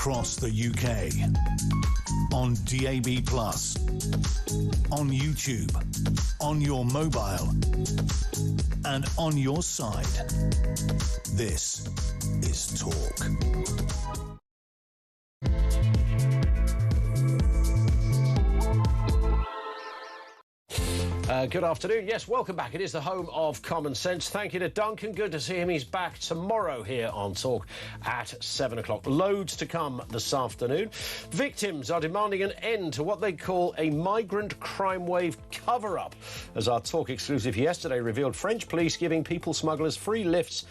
across the UK. On DAB+, on YouTube, on your mobile, and on your side. This is Talk. Good afternoon. Yes, welcome back. It is the home of common sense. Thank you to Duncan. Good to see him. He's back tomorrow here on Talk at 7 o'clock. Loads to come this afternoon. Victims are demanding an end to what they call a migrant crime wave cover-up. As our Talk exclusive yesterday revealed, French police giving people smugglers free lifts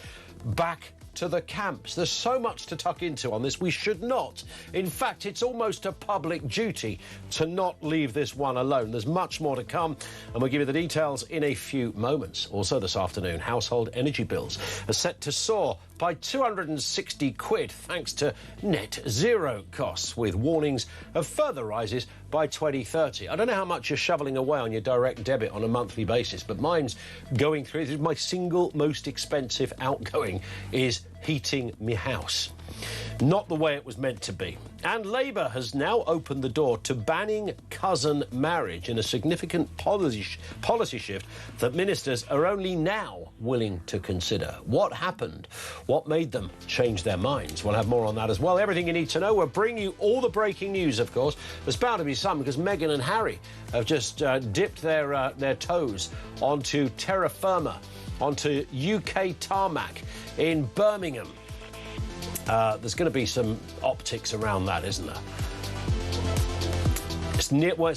back to the camps. There's so much to tuck into on this. We should not. In fact, it's almost a public duty to not leave this one alone. There's much more to come, and we'll give you the details in a few moments. Also this afternoon, household energy bills are set to soar by 260 quid thanks to net zero costs, with warnings of further rises by 2030. I don't know how much you're shoveling away on your direct debit on a monthly basis, but mine's going through. This is my single most expensive outgoing is heating my house. Not the way it was meant to be. And Labour has now opened the door to banning cousin marriage in a significant policy shift that ministers are only now willing to consider. What happened? What made them change their minds? We'll have more on that as well. Everything you need to know. We'll bring you all the breaking news, of course. There's bound to be some, because Meghan and Harry have just dipped their toes onto terra firma, onto UK tarmac in Birmingham. There's going to be some optics around that, isn't there? It's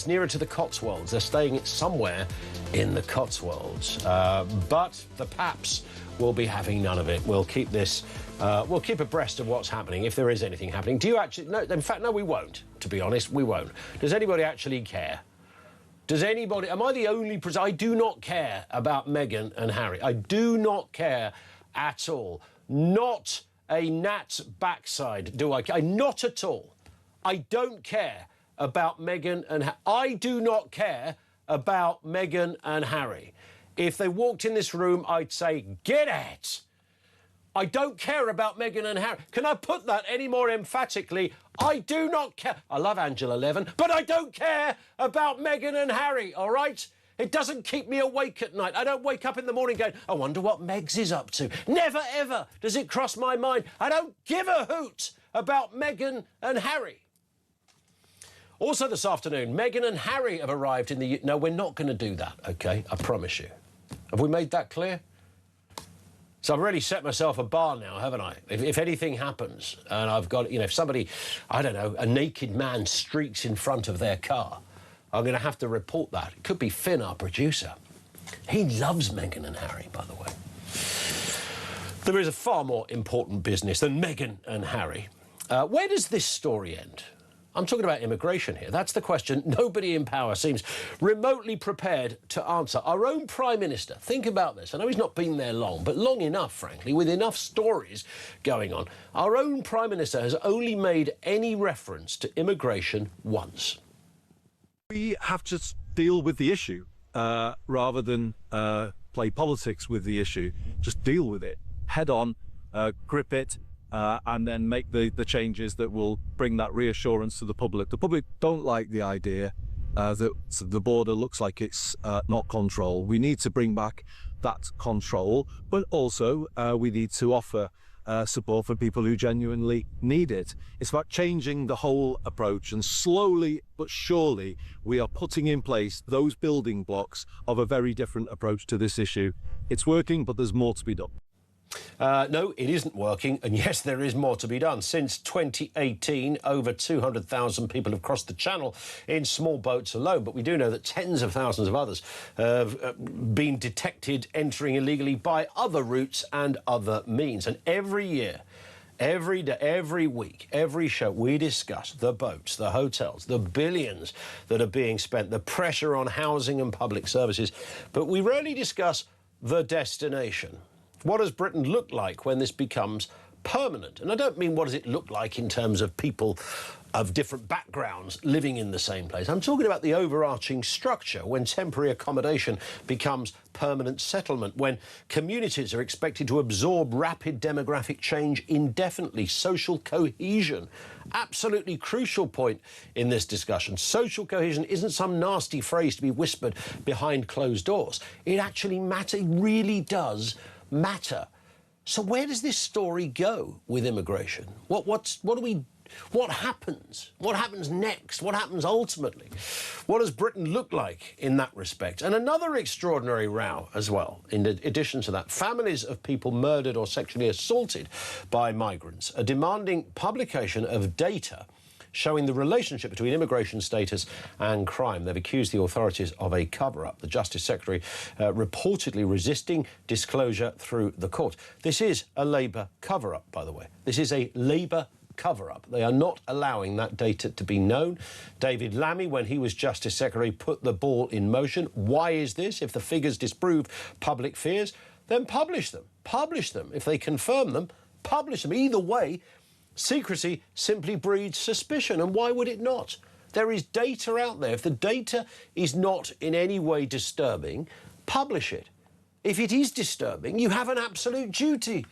nearer to the Cotswolds. They're staying somewhere in the Cotswolds. But the Paps will be having none of it. We'll keep this. We'll keep abreast of what's happening, if there is anything happening. Do you actually? No. In fact, no, we won't. To be honest, we won't. Does anybody actually care? Does anybody? Am I the only person? I do not care about Meghan and Harry. I do not care at all. Not a gnat's backside, do I? Not at all. I don't care about Meghan and I do not care about Meghan and Harry. If they walked in this room, I'd say, get out. I don't care about Meghan and Harry. Can I put that any more emphatically? I do not care. I love Angela Levin, but I don't care about Meghan and Harry, all right? It doesn't keep me awake at night. I don't wake up in the morning going, I wonder what Megs is up to. Never, ever does it cross my mind. I don't give a hoot about Meghan and Harry. Also this afternoon, Meghan and Harry have arrived in the... No, we're not going to do that, OK? I promise you. Have we made that clear? So I've really set myself a bar now, haven't I? If anything happens and I've got, you know, if somebody, I don't know, a naked man streaks in front of their car, I'm going to have to report that. It could be Finn, our producer. He loves Meghan and Harry, by the way. There is a far more important business than Meghan and Harry. Where does this story end? I'm talking about immigration here. That's the question nobody in power seems remotely prepared to answer. Our own Prime Minister, think about this. I know he's not been there long, but long enough, frankly, with enough stories going on. Our own Prime Minister has only made any reference to immigration once. We have to deal with the issue rather than play politics with the issue. Just deal with it head on, grip it, and then make the changes that will bring that reassurance to the public. The public don't like the idea that the border looks like it's not controlled. We need to bring back that control, but also we need to offer support for people who genuinely need it. It's about changing the whole approach, and slowly but surely we are putting in place those building blocks of a very different approach to this issue. It's working, but there's more to be done. No, it isn't working, and yes, there is more to be done. Since 2018, over 200,000 people have crossed the Channel in small boats alone, but we do know that tens of thousands of others have been detected entering illegally by other routes and other means. And every year, every day, every week, every show, we discuss the boats, the hotels, the billions that are being spent, the pressure on housing and public services, but we rarely discuss the destination. What does Britain look like when this becomes permanent. And I don't mean what does it look like in terms of people of different backgrounds living in the same place. I'm talking about the overarching structure, when temporary accommodation becomes permanent settlement, when communities are expected to absorb rapid demographic change indefinitely. Social cohesion, absolutely crucial point in this discussion. Social cohesion isn't some nasty phrase to be whispered behind closed doors. It actually matters, it really does matter. So where does this story go with immigration? What happens? What happens next? What happens ultimately? What does Britain look like in that respect? And another extraordinary row as well, in addition to that. Families of people murdered or sexually assaulted by migrants are demanding publication of data showing the relationship between immigration status and crime. They've accused the authorities of a cover-up. The Justice Secretary reportedly resisting disclosure through the court. This is a Labour cover-up, by the way. This is a Labour cover-up. They are not allowing that data to be known. David Lammy, when he was Justice Secretary, put the ball in motion. Why is this? If the figures disprove public fears, then publish them. Publish them. If they confirm them, publish them. Either way, secrecy simply breeds suspicion. And why would it not? There is data out there. If the data is not in any way disturbing, publish it. If it is disturbing, you have an absolute duty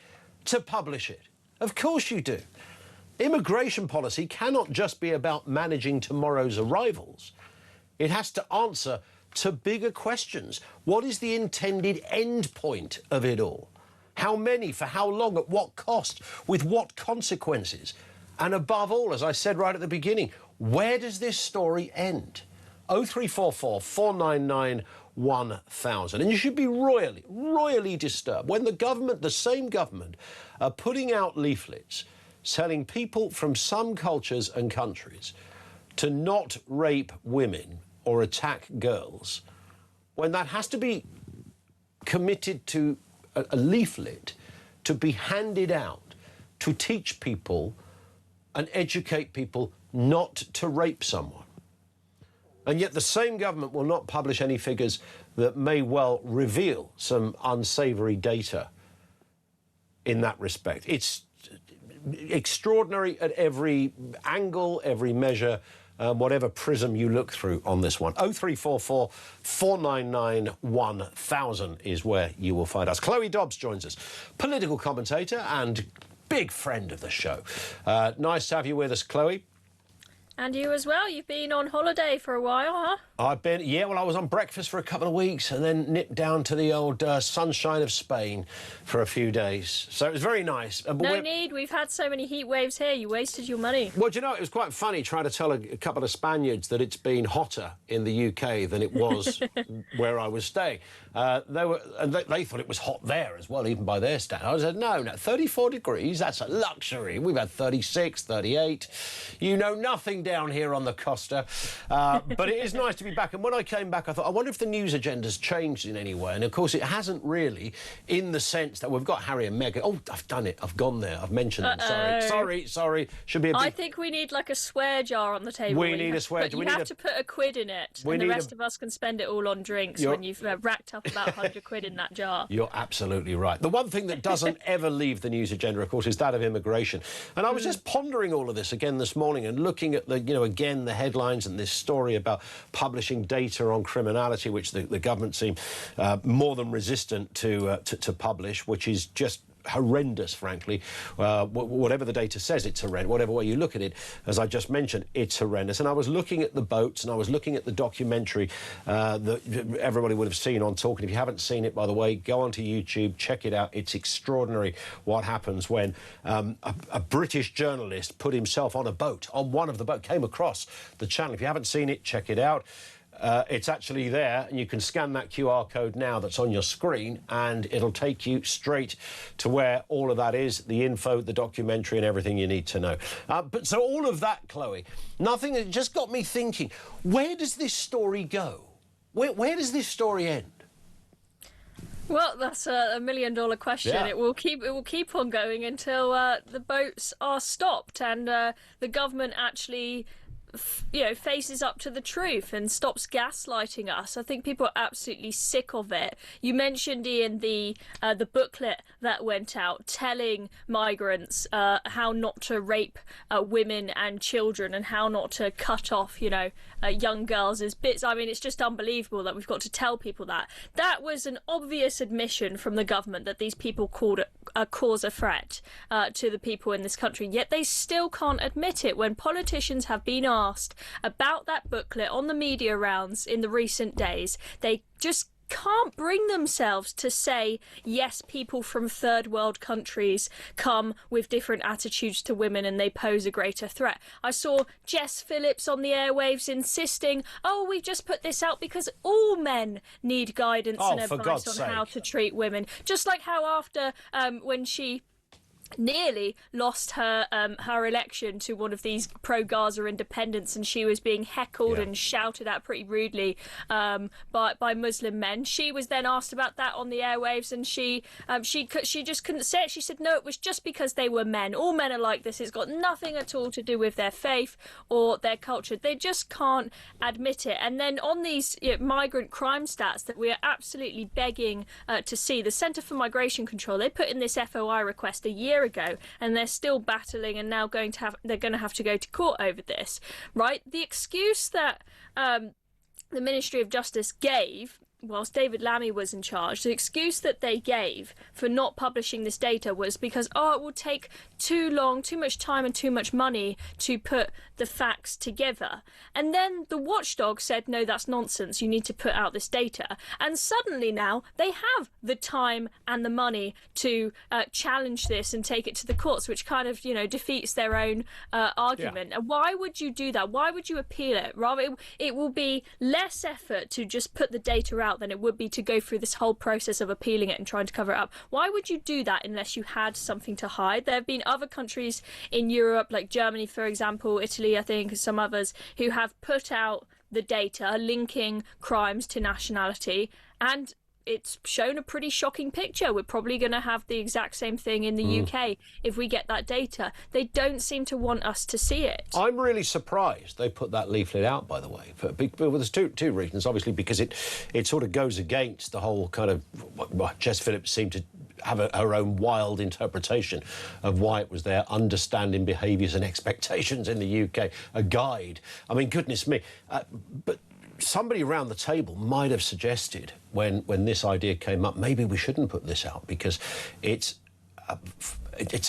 to publish it. Of course you do. Immigration policy cannot just be about managing tomorrow's arrivals. It has to answer to bigger questions. What is the intended end point of it all? How many, for how long, at what cost, with what consequences? And above all, as I said right at the beginning, where does this story end? 0344 499 1000. And you should be royally disturbed when the government, the same government, are putting out leaflets telling people from some cultures and countries to not rape women or attack girls, when that has to be committed to a leaflet to be handed out to teach people and educate people not to rape someone. And yet the same government will not publish any figures that may well reveal some unsavoury data in that respect. It's extraordinary at every angle, every measure, whatever prism you look through on this one. 0344 499 1000 is where you will find us. Chloe Dobbs joins us, political commentator and big friend of the show. Nice to have you with us, Chloe. And you as well. You've been on holiday for a while, huh? I've been, yeah, well, I was on breakfast for a couple of weeks and then nipped down to the old sunshine of Spain for a few days. So it was very nice. No need. We've had so many heat waves here. You wasted your money. Well, do you know, it was quite funny trying to tell a couple of Spaniards that it's been hotter in the UK than it was where I was staying. They thought it was hot there as well, even by their standards. I said, no, 34 degrees, that's a luxury. We've had 36, 38. You know nothing down here on the Costa. But it is nice to be back. And when I came back, I thought, I wonder if the news agenda's changed in any way. And, of course, it hasn't really, in the sense that we've got Harry and Meghan. Oh, I've done it. I've gone there. I've mentioned them. Sorry. Should be a big... I think we need, like, a swear jar on the table. We need a swear jar. You have to put a quid in it. And the rest of us can spend it all on drinks when you've racked up about 100 quid in that jar. You're absolutely right. The one thing that doesn't ever leave the news agenda, of course, is that of immigration. And I was just pondering all of this again this morning and looking at the, again, the headlines and this story about publishing data on criminality, which the government seem more than resistant to publish, which is just horrendous, frankly. Whatever the data says, it's horrendous. Whatever way you look at it, as I just mentioned, it's horrendous. And I was looking at the boats and I was looking at the documentary that everybody would have seen on Talk. And if you haven't seen it, by the way, go onto YouTube, check it out. It's extraordinary what happens when a British journalist put himself on a boat, on one of the boats, came across the channel. If you haven't seen it, check it out. It's actually there, and you can scan that QR code now that's on your screen, and it'll take you straight to where all of that is, the info, the documentary, and everything you need to know. But so all of that, Chloe, nothing, it just got me thinking, where does this story go? Where does this story end? Well, that's a $1 million question. Yeah. It will keep on going until the boats are stopped and the government actually faces up to the truth and stops gaslighting us. I think people are absolutely sick of it. You mentioned, Ian, the booklet that went out telling migrants how not to rape women and children and how not to cut off, young girls as bits. I mean, it's just unbelievable that we've got to tell people that. That was an obvious admission from the government that these people cause a threat to the people in this country, yet they still can't admit it when politicians have been asked about that booklet on the media rounds in the recent days. They just can't bring themselves to say, yes, people from third world countries come with different attitudes to women and they pose a greater threat. I saw Jess Phillips on the airwaves insisting, we've just put this out because all men need guidance and advice on how to treat women. Just like how after when she nearly lost her election to one of these pro-Gaza independents, and she was being heckled and shouted at pretty rudely by Muslim men. She was then asked about that on the airwaves, and she just couldn't say it. She said, no, it was just because they were men. All men are like this. It's got nothing at all to do with their faith or their culture. They just can't admit it. And then on these migrant crime stats that we are absolutely begging to see, the Centre for Migration Control, they put in this FOI request a year ago, and they're still battling, and now they're going to have to go to court over this, right? The excuse that the Ministry of Justice gave whilst David Lammy was in charge, the excuse that they gave for not publishing this data was because, it will take too long, too much time and too much money to put the facts together. And then the watchdog said, no, that's nonsense. You need to put out this data. And suddenly now they have the time and the money to challenge this and take it to the courts, which kind of, defeats their own argument. And why would you do that? Why would you appeal it? Rather, it will be less effort to just put the data out than it would be to go through this whole process of appealing it and trying to cover it up. Why would you do that unless you had something to hide? There have been other countries in Europe, like Germany, for example, Italy, I think, and some others, who have put out the data linking crimes to nationality, and it's shown a pretty shocking picture. We're probably going to have the exact same thing in the UK if we get that data. They don't seem to want us to see it. I'm really surprised they put that leaflet out, by the way. But there's two reasons. Obviously, because it sort of goes against the whole kind of... Jess Phillips seemed to have her own wild interpretation of why it was there, understanding behaviours and expectations in the UK, a guide. I mean, goodness me. But somebody around the table might have suggested when this idea came up, maybe we shouldn't put this out because it's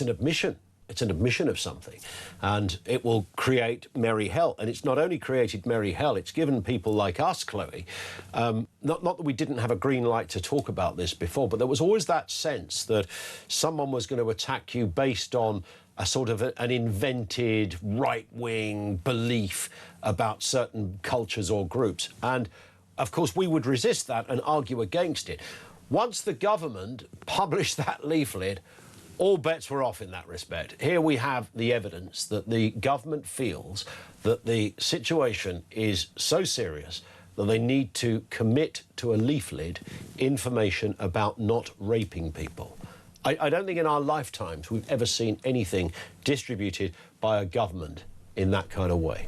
an admission. It's an admission of something, and it will create merry hell. And it's not only created merry hell, it's given people like us, Chloe, not that we didn't have a green light to talk about this before, but there was always that sense that someone was going to attack you based on a sort of an invented right-wing belief about certain cultures or groups. And, of course, we would resist that and argue against it. Once the government published that leaflet, all bets were off in that respect. Here we have the evidence that the government feels that the situation is so serious that they need to commit to a leaflet information about not raping people. I don't think in our lifetimes we've ever seen anything distributed by a government in that kind of way.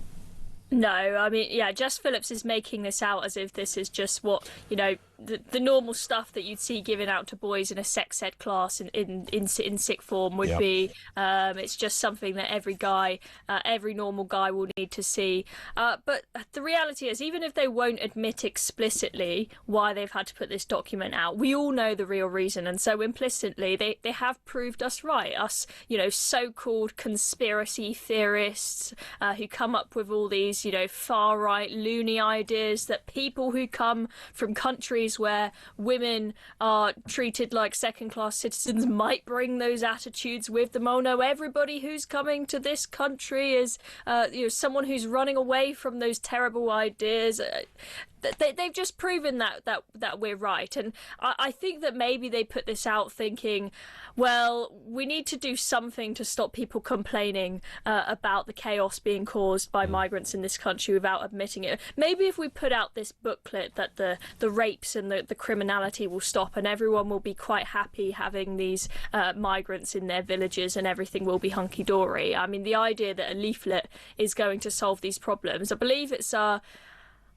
No, I mean, Jess Phillips is making this out as if this is just what, the normal stuff that you'd see given out to boys in a sex ed class in sick form would be. It's just something that every normal guy will need to see. But the reality is, even if they won't admit explicitly why they've had to put this document out, we all know the real reason. And so implicitly, they have proved us right. Us, so-called conspiracy theorists who come up with all these, far-right, loony ideas that people who come from countries where women are treated like second-class citizens might bring those attitudes with them. Oh no, everybody who's coming to this country is someone who's running away from those terrible ideas. they've just proven that we're right. And I think that maybe they put this out thinking, well, we need to do something to stop people complaining about the chaos being caused by migrants in this country without admitting it. Maybe if we put out this booklet that the rapes and the criminality will stop and everyone will be quite happy having these migrants in their villages and everything will be hunky-dory. I mean, the idea that a leaflet is going to solve these problems, I believe it's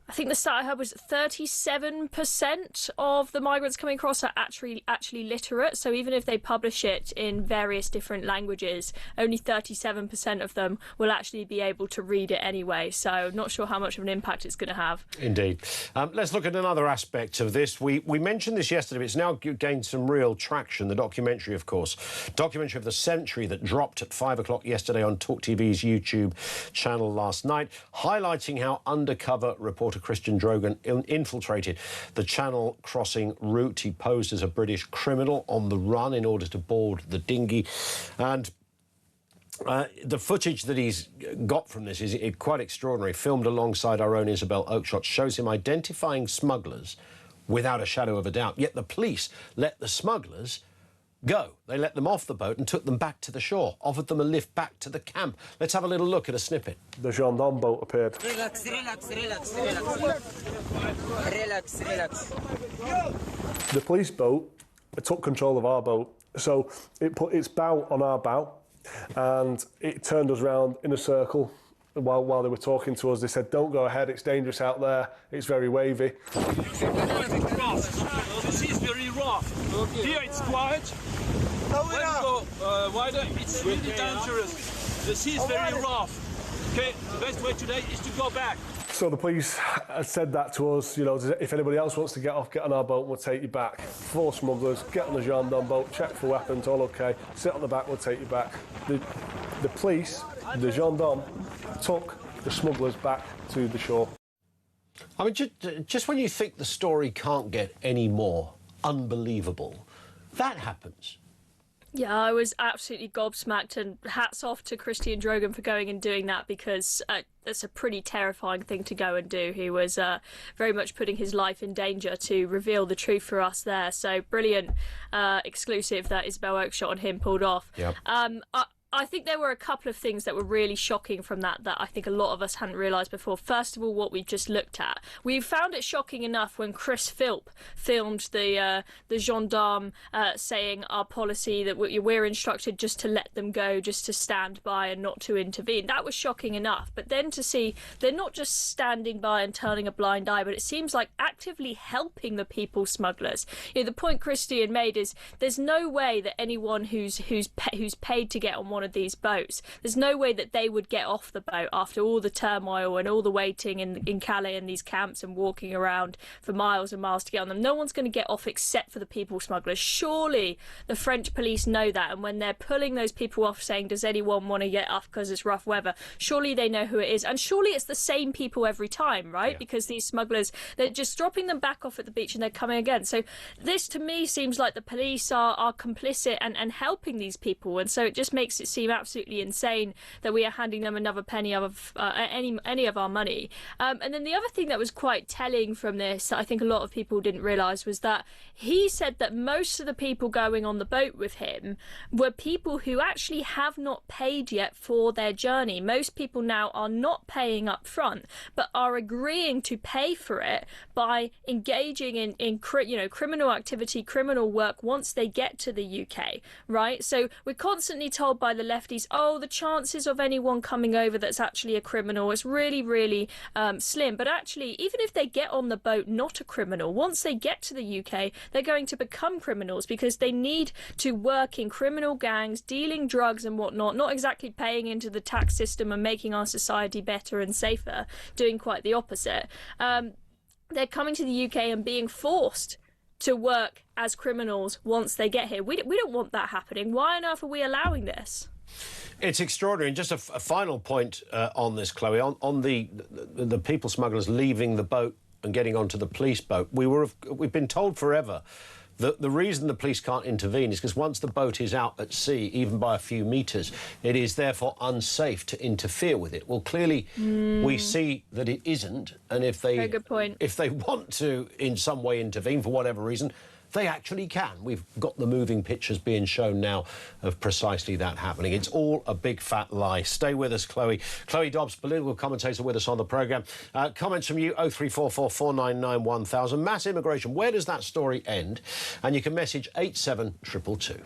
I think the stat I heard was 37% of the migrants coming across are actually literate. So even if they publish it in various different languages, only 37% of them will actually be able to read it anyway. So not sure how much of an impact it's going to have. Indeed. Let's look at another aspect of this. We mentioned this yesterday, but it's now gained some real traction. The documentary, of course. Documentary of the century that dropped at 5 o'clock yesterday on talkTV's YouTube channel last night, highlighting how undercover reporter Christian Drogan infiltrated the Channel crossing route. He posed as a British criminal on the run in order to board the dinghy. And the footage that he's got from this is quite extraordinary. Filmed alongside our own Isabel Oakeshott, shows him identifying smugglers without a shadow of a doubt. Yet the police let the smugglers go. They let them off the boat and took them back to the shore, offered them a lift back to the camp. Let's have a little look at a snippet. The gendarme boat appeared. Relax, relax, relax, relax. Relax, relax. The police boat took control of our boat, so it put its bow on our bow and it turned us round in a circle. While they were talking to us, they said, "Don't go ahead, it's dangerous out there, it's very wavy." The sea is very rough. Here it's quiet. When you go wider, it's really dangerous. The sea is very rough. Okay, the best way today is to go back. So the police said that to us, you know, if anybody else wants to get off, get on our boat, we'll take you back. 4 smugglers, get on the gendarme boat, check for weapons, all okay, sit on the back, we'll take you back. The police, the gendarme, took the smugglers back to the shore. I mean, just when you think the story can't get any more unbelievable, that happens. Yeah, I was absolutely gobsmacked, and hats off to Christian Drogan for going and doing that, because that's a pretty terrifying thing to go and do. He was very much putting his life in danger to reveal the truth for us there. So brilliant exclusive that Isabel Oakeshott and him pulled off. Yep. I think there were a couple of things that were really shocking from that I think a lot of us hadn't realised before. First of all, what we've just looked at. We found it shocking enough when Chris Philp filmed the gendarme saying our policy that we're instructed just to let them go, just to stand by and not to intervene. That was shocking enough. But then to see they're not just standing by and turning a blind eye, but it seems like actively helping the people smugglers. You know, the point Christian made is there's no way that anyone who's paid to get on one of these boats, there's no way that they would get off the boat after all the turmoil and all the waiting in Calais in these camps and walking around for miles and miles to get on them. No one's going to get off except for the people smugglers. Surely the French police know that, and when they're pulling those people off saying, does anyone want to get off because it's rough weather, surely they know who it is, and surely it's the same people every time, right? Yeah. Because these smugglers, they're just dropping them back off at the beach and they're coming again. So this to me seems like the police are complicit and helping these people, and so it just makes it seem absolutely insane that we are handing them another penny of any of our money. And then the other thing that was quite telling from this that I think a lot of people didn't realise was that he said that most of the people going on the boat with him were people who actually have not paid yet for their journey. Most people now are not paying up front, but are agreeing to pay for it by engaging in criminal activity, criminal work once they get to the UK, right? So we're constantly told by the lefties, oh, the chances of anyone coming over that's actually a criminal is really, really slim. But actually, even if they get on the boat not a criminal, once they get to the UK, they're going to become criminals because they need to work in criminal gangs, dealing drugs and whatnot, not exactly paying into the tax system and making our society better and safer, doing quite the opposite. They're coming to the UK and being forced to work as criminals once they get here. We don't want that happening. Why on earth are we allowing this? It's extraordinary. And just a final point on this, Chloe, on the people smugglers leaving the boat and getting onto the police boat. We've been told forever The reason the police can't intervene is because once the boat is out at sea, even by a few metres, it is therefore unsafe to interfere with it. Well, clearly we see that it isn't, and if they, Very good point. if they want to in some way intervene for whatever reason, they actually can. We've got the moving pictures being shown now of precisely that happening. It's all a big fat lie. Stay with us, Chloe. Chloe Dobbs, political commentator, with us on the programme. Comments from you, 0344 499 1000. Mass immigration, where does that story end? And you can message 87222.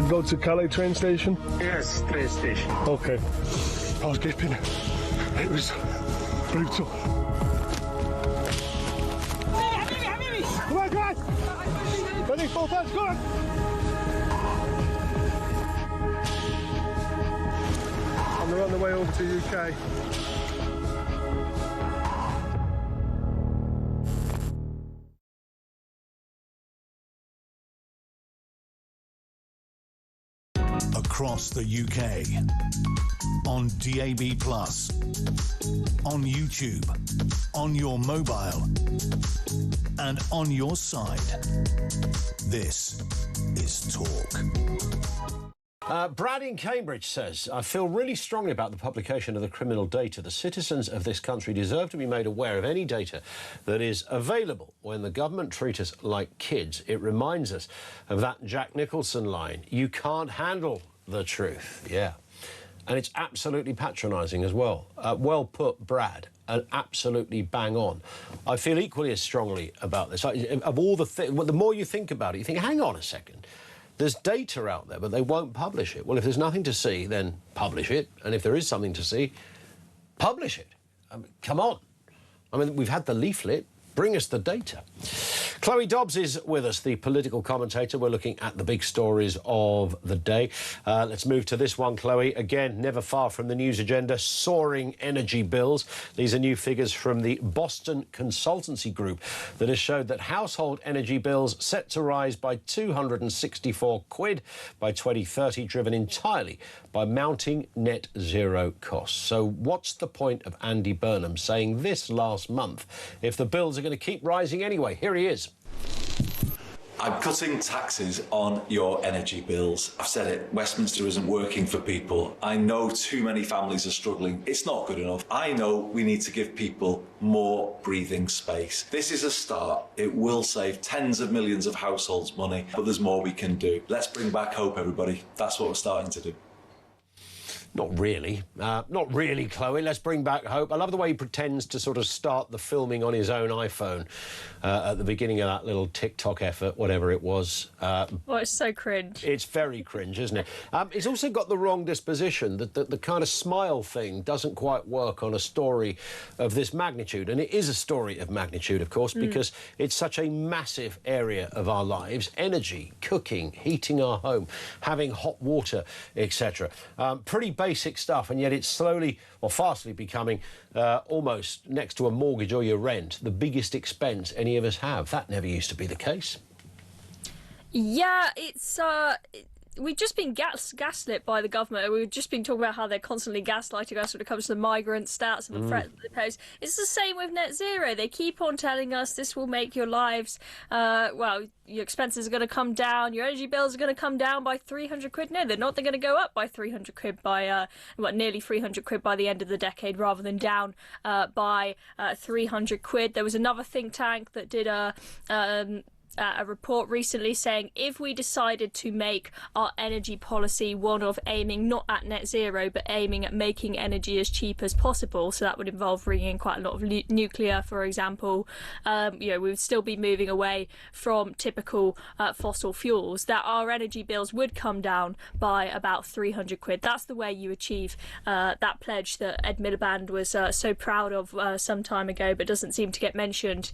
Go to Calais train station? Yes, train station. Okay. I was dipping. It was brutal. Come on, guys! Ready, full fans, go on! And they're on the way over to UK. Across the UK, on DAB+, on YouTube, on your mobile, and on your side. This is Talk. Brad in Cambridge says, I feel really strongly about the publication of the criminal data. The citizens of this country deserve to be made aware of any data that is available. When the government treat us like kids, it reminds us of that Jack Nicholson line, you can't handle the truth. Yeah. And it's absolutely patronising as well. Well put, Brad, and absolutely bang on. I feel equally as strongly about this. Of all the more you think about it, you think, hang on a second. There's data out there, but they won't publish it. Well, if there's nothing to see, then publish it. And if there is something to see, publish it. I mean, come on. I mean, we've had the leaflet. Bring us the data. Chloe Dobbs is with us, the political commentator. We're looking at the big stories of the day. Let's move to this one, Chloe. Again, never far from the news agenda, soaring energy bills. These are new figures from the Boston Consultancy Group that has showed that household energy bills set to rise by 264 quid by 2030, driven entirely by mounting net zero costs. So what's the point of Andy Burnham saying this last month if the bills are going to keep rising anyway? Here he is. I'm cutting taxes on your energy bills. I've said it, Westminster isn't working for people. I know too many families are struggling. It's not good enough. I know we need to give people more breathing space. This is a start. It will save tens of millions of households money, but there's more we can do. Let's bring back hope, everybody. That's what we're starting to do. Not really. Not really, Chloe. Let's bring back hope. I love the way he pretends to sort of start the filming on his own iPhone at the beginning of that little TikTok effort, whatever it was. Well, it's so cringe. It's very cringe, isn't it? He's also got the wrong disposition. The kind of smile thing doesn't quite work on a story of this magnitude. And it is a story of magnitude, of course, because it's such a massive area of our lives. Energy, cooking, heating our home, having hot water, etc. Pretty basic stuff, and yet it's slowly or fastly becoming almost next to a mortgage or your rent, the biggest expense any of us have. That never used to be the case. Yeah, it's we've just been gaslit by the government. We've just been talking about how they're constantly gaslighting us when it comes to the migrant stats and the threat that they pose. It's the same with net zero. They keep on telling us this will make your lives, well, your expenses are going to come down, your energy bills are going to come down by 300 quid. No, they're not. They're going to go up by 300 quid by, nearly 300 quid by the end of the decade, rather than down by 300 quid. There was another think tank that did a report recently saying if we decided to make our energy policy one of aiming not at net zero but aiming at making energy as cheap as possible, so that would involve bringing in quite a lot of nuclear, for example, we would still be moving away from typical fossil fuels, that our energy bills would come down by about 300 quid. That's the way you achieve that pledge that Ed Miliband was so proud of some time ago, but doesn't seem to get mentioned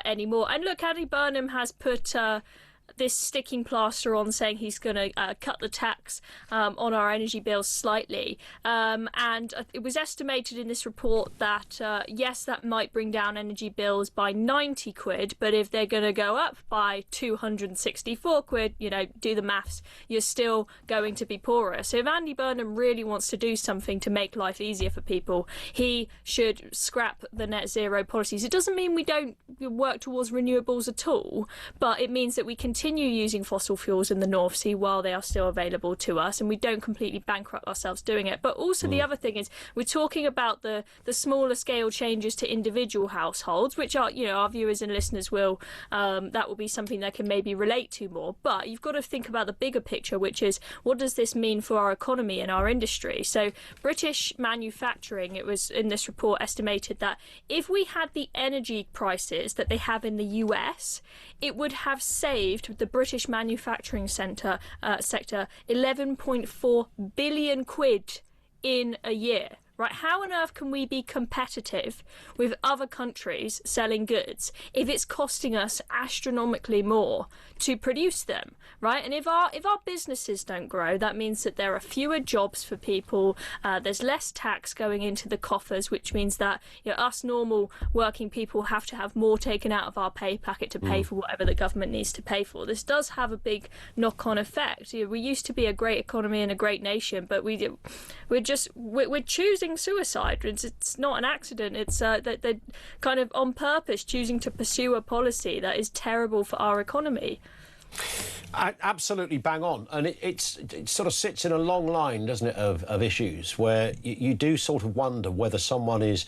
anymore. And look, Andy Burnham has put this sticking plaster on, saying he's going to cut the tax on our energy bills slightly. And it was estimated in this report that, yes, that might bring down energy bills by 90 quid, but if they're going to go up by 264 quid, do the maths, you're still going to be poorer. So if Andy Burnham really wants to do something to make life easier for people, he should scrap the net zero policies. It doesn't mean we don't work towards renewables at all, but it means that we continue using fossil fuels in the North Sea while they are still available to us, and we don't completely bankrupt ourselves doing it. But also the other thing is, we're talking about the smaller scale changes to individual households, which are, our viewers and listeners will, that will be something they can maybe relate to more. But you've got to think about the bigger picture, which is, what does this mean for our economy and our industry? So British manufacturing, it was in this report estimated that if we had the energy prices that they have in the US, it would have saved the British manufacturing sector 11.4 billion quid in a year. Right, how on earth can we be competitive with other countries selling goods if it's costing us astronomically more to produce them, right? And if our businesses don't grow, that means that there are fewer jobs for people. There's less tax going into the coffers, which means that us normal working people have to have more taken out of our pay packet to pay for whatever the government needs to pay for. This does have a big knock-on effect. We used to be a great economy and a great nation, but we're choosing suicide. It's not an accident. It's that they're kind of on purpose choosing to pursue a policy that is terrible for our economy. Absolutely bang on, and it sort of sits in a long line, doesn't it, of issues where you do sort of wonder whether someone is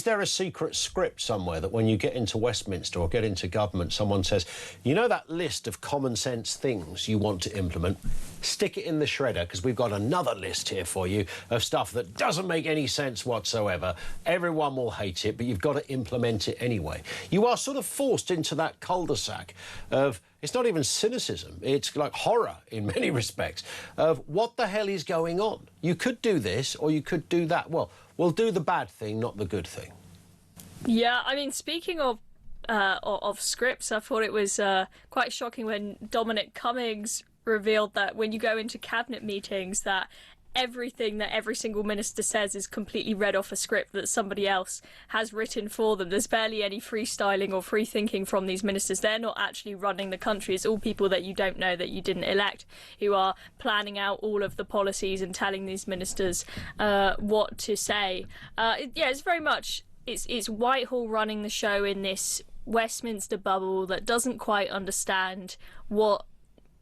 there a secret script somewhere that when you get into Westminster or get into government, someone says, that list of common sense things you want to implement, stick it in the shredder, because we've got another list here for you of stuff that doesn't make any sense whatsoever. Everyone will hate it, but you've got to implement it anyway. You are sort of forced into that cul-de-sac of, it's not even cynicism, it's like horror in many respects, of what the hell is going on? You could do this or you could do that. Well, we'll do the bad thing, not the good thing. Yeah, I mean, speaking of scripts, I thought it was quite shocking when Dominic Cummings revealed that when you go into cabinet meetings, that everything that every single minister says is completely read off a script that somebody else has written for them. There's barely any freestyling or free thinking from these ministers. They're not actually running the country. It's all people that you don't know, that you didn't elect, who are planning out all of the policies and telling these ministers what to say. It's very much, it's Whitehall running the show in this Westminster bubble that doesn't quite understand what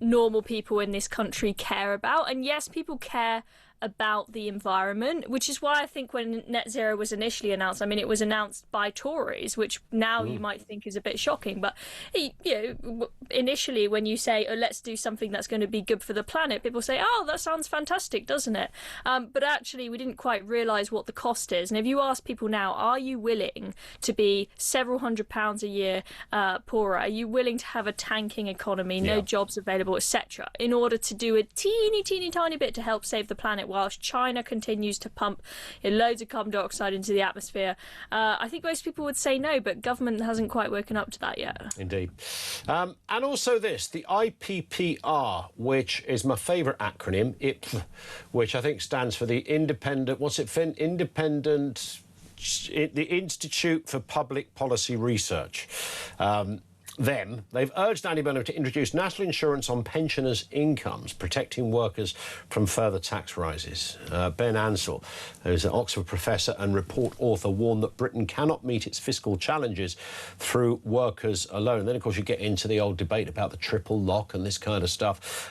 normal people in this country care about. And yes, people care about the environment, which is why I think when net zero was initially announced, I mean, it was announced by Tories, which now you might think is a bit shocking. But, initially when you say, oh, let's do something that's going to be good for the planet, people say, oh, that sounds fantastic, doesn't it? But actually, we didn't quite realise what the cost is. And if you ask people now, are you willing to be several £100s a year poorer? Are you willing to have a tanking economy, no jobs available, etc., in order to do a teeny tiny bit to help save the planet whilst China continues to pump loads of carbon dioxide into the atmosphere? I think most people would say no, but government hasn't quite woken up to that yet. Indeed. And also this, the IPPR, which is my favourite acronym, IPF, which I think stands for the Independent, the Institute for Public Policy Research. They've urged Andy Burnham to introduce national insurance on pensioners' incomes, protecting workers from further tax rises. Ben Ansell, who's an Oxford professor and report author, warned that Britain cannot meet its fiscal challenges through workers alone. Then, of course, you get into the old debate about the triple lock and this kind of stuff.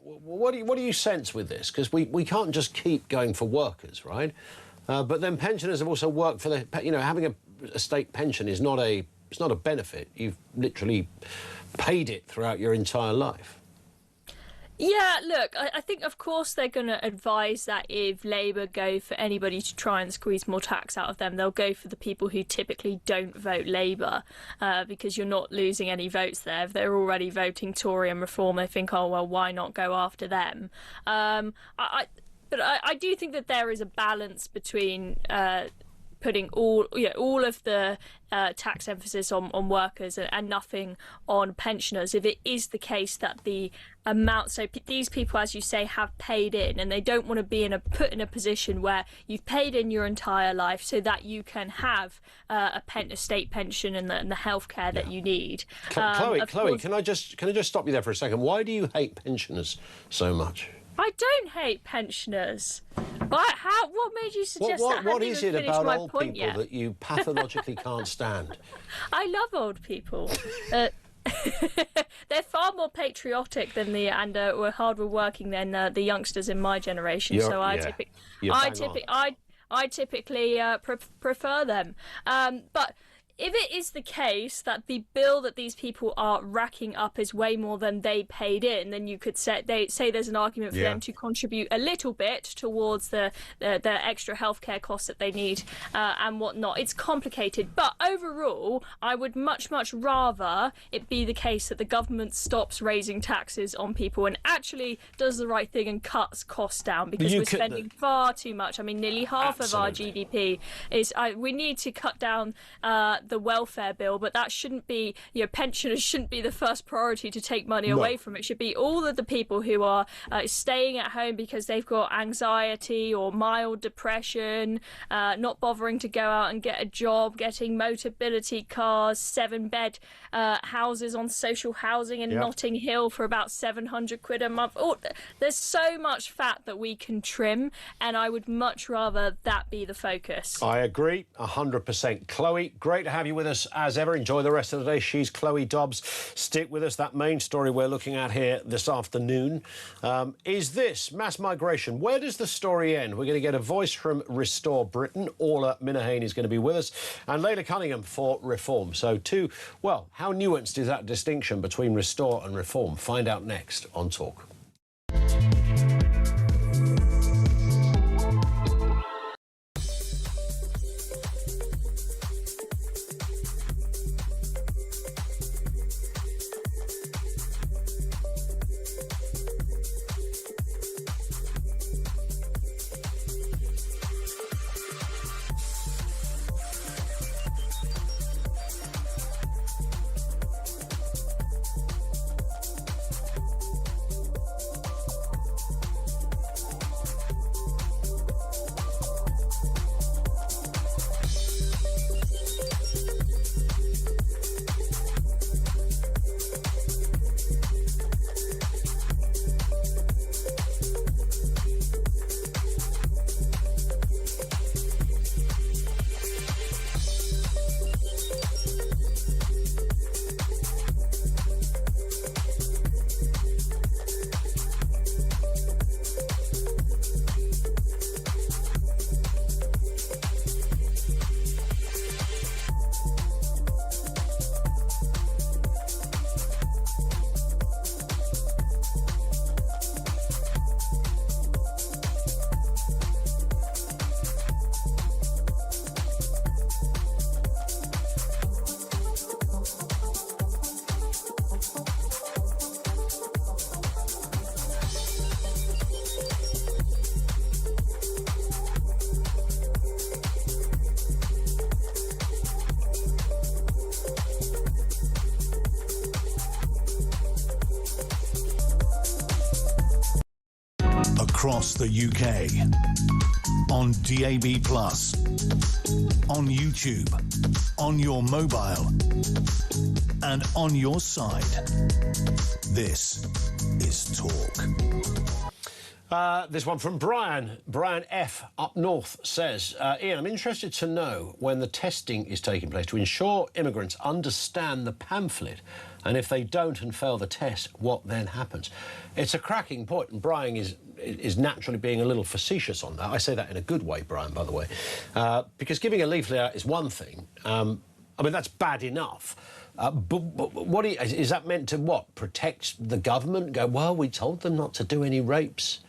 What do you sense with this? Because we can't just keep going for workers, right? But then pensioners have also worked for having a state pension is not a benefit. You've literally paid it throughout your entire life. Yeah, look, I think, of course, they're going to advise that if Labour go for anybody to try and squeeze more tax out of them, they'll go for the people who typically don't vote Labour, because you're not losing any votes there. If they're already voting Tory and Reform, they think, oh, well, why not go after them? But I do think that there is a balance between putting all of the tax emphasis on workers and nothing on pensioners. If it is the case that the amount, so these people, as you say, have paid in, and they don't want to be put in a position where you've paid in your entire life so that you can have a state pension and the healthcare that you need. Chloe, can I just stop you there for a second? Why do you hate pensioners so much? I don't hate pensioners. But what made you suggest that? What is it about old people that you pathologically can't stand? I love old people. They're far more patriotic than were harder working than the youngsters in my generation. I typically prefer them. But if it is the case that the bill that these people are racking up is way more than they paid in, then you could say there's an argument for them to contribute a little bit towards the extra healthcare costs that they need and whatnot. It's complicated, but overall, I would much rather it be the case that the government stops raising taxes on people and actually does the right thing and cuts costs down, because we're spending far too much. I mean, nearly half of our GDP is. We need to cut down the welfare bill, but that shouldn't be, pensioners shouldn't be the first priority to take money away from. It should be all of the people who are staying at home because they've got anxiety or mild depression, not bothering to go out and get a job, getting Motability cars, 7-bed houses on social housing in Notting Hill for about £700 a month. There's so much fat that we can trim, and I would much rather that be the focus. I agree 100%. Chloe, great to have you with us as ever. Enjoy the rest of the day. She's Chloe Dobbs. Stick with us. That main story we're looking at here this afternoon is this: mass migration. Where does the story end? We're going to get a voice from Restore Britain. Orla Minahane is going to be with us, and Layla Cunningham for Reform. So how nuanced is that distinction between Restore and Reform? Find out next on Talk. across the UK. On DAB+, on YouTube, on your mobile, and on your side. This is Talk. This one from Brian. Brian F. up north says, Ian, I'm interested to know when the testing is taking place to ensure immigrants understand the pamphlet, and if they don't and fail the test, what then happens? It's a cracking point, and Brian is naturally being a little facetious on that. I say that in a good way, Brian, by the way, because giving a leaflet out is one thing. I mean, that's bad enough. But what is that meant to what? Protect the government? Go, well, we told them not to do any rapes.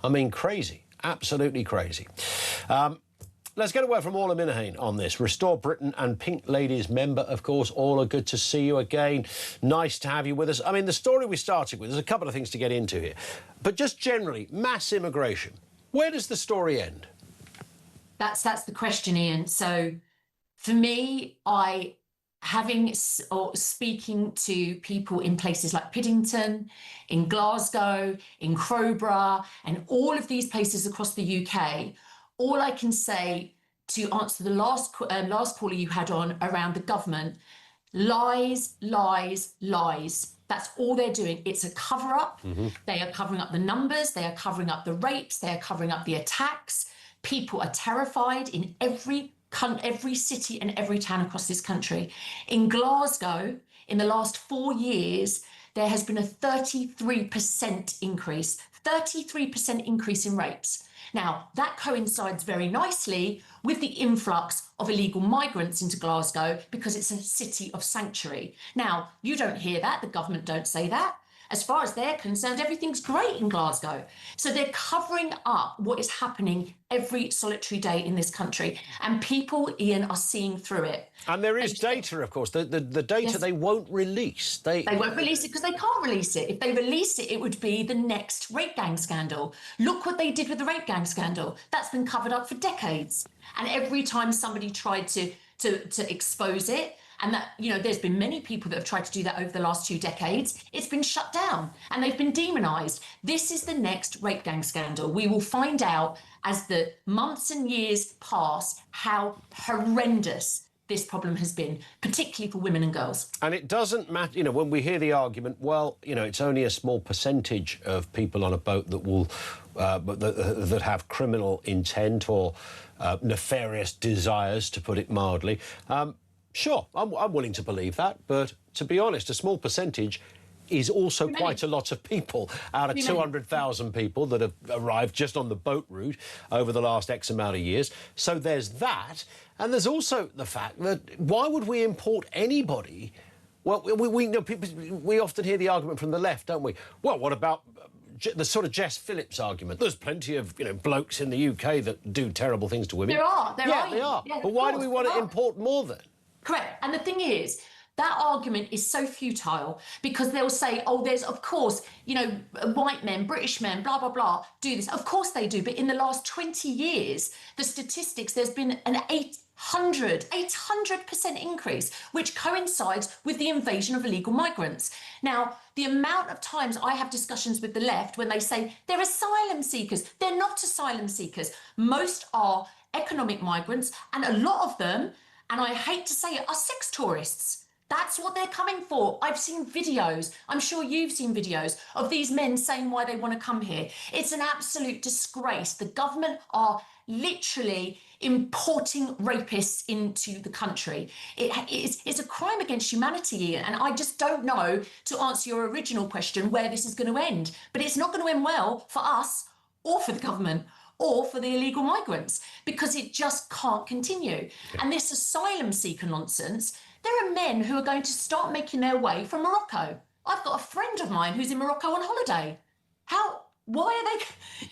I mean, crazy. Absolutely crazy. Let's get a word from Orla Minahan on this. Restore Britain and Pink Ladies member, of course. Orla, good to see you again. Nice to have you with us. I mean, the story we started with, there's a couple of things to get into here. But just generally, mass immigration. Where does the story end? That's the question, Ian. So for me, speaking to people in places like Piddington, in Glasgow, in Crowborough, and all of these places across the UK, all I can say to answer the last caller you had on around the government, lies, lies, lies. That's all they're doing. It's a cover-up. Mm-hmm. They are covering up the numbers. They are covering up the rapes. They are covering up the attacks. People are terrified in every city and every town across this country. In Glasgow, in the last 4 years, there has been a 33% increase in rapes. Now, that coincides very nicely with the influx of illegal migrants into Glasgow because it's a city of sanctuary. Now, you don't hear that. The government don't say that. As far as they're concerned, everything's great in Glasgow. So they're covering up what is happening every solitary day in this country. And people, Ian, are seeing through it. And there is data, of course. The data yes. They won't release. They won't release it because they can't release it. If they release it, it would be the next rape gang scandal. Look what they did with the rape gang scandal. That's been covered up for decades. And every time somebody tried to expose it, and that, you know, there's been many people that have tried to do that over the last 2 decades. It's been shut down and they've been demonised. This is the next rape gang scandal. We will find out as the months and years pass how horrendous this problem has been, particularly for women and girls. And it doesn't matter, you know, when we hear the argument, well, you know, it's only a small percentage of people on a boat that will that have criminal intent or nefarious desires, to put it mildly. Sure, I'm willing to believe that, but to be honest, a small percentage is also quite a lot of people out of 200,000 people that have arrived just on the boat route over the last X amount of years. So there's that. And there's also the fact that why would we import anybody? Well, we often hear the argument from the left, don't we? Well, what about the sort of Jess Phillips argument? There's plenty of, you know, blokes in the UK that do terrible things to women. There are. They are. Yeah, but why do we want to import more then? Correct. And the thing is, that argument is so futile because they'll say, oh, there's, of course, you know, white men, British men, blah, blah, blah, do this. Of course they do. But in the last 20 years, the statistics, there's been an 800% increase, which coincides with the invasion of illegal migrants. Now, the amount of times I have discussions with the left when they say they're asylum seekers, they're not asylum seekers. Most are economic migrants, and a lot of them, and I hate to say it, are sex tourists. That's what they're coming for. I've seen videos, I'm sure you've seen videos, of these men saying why they want to come here. It's an absolute disgrace. The government are literally importing rapists into the country. It's a crime against humanity, Ian, and I just don't know, to answer your original question, where this is going to end. But it's not going to end well for us or for the government or for the illegal migrants, because it just can't continue. Yeah. And this asylum seeker nonsense, there are men who are going to start making their way from Morocco. I've got a friend of mine who's in Morocco on holiday. Why are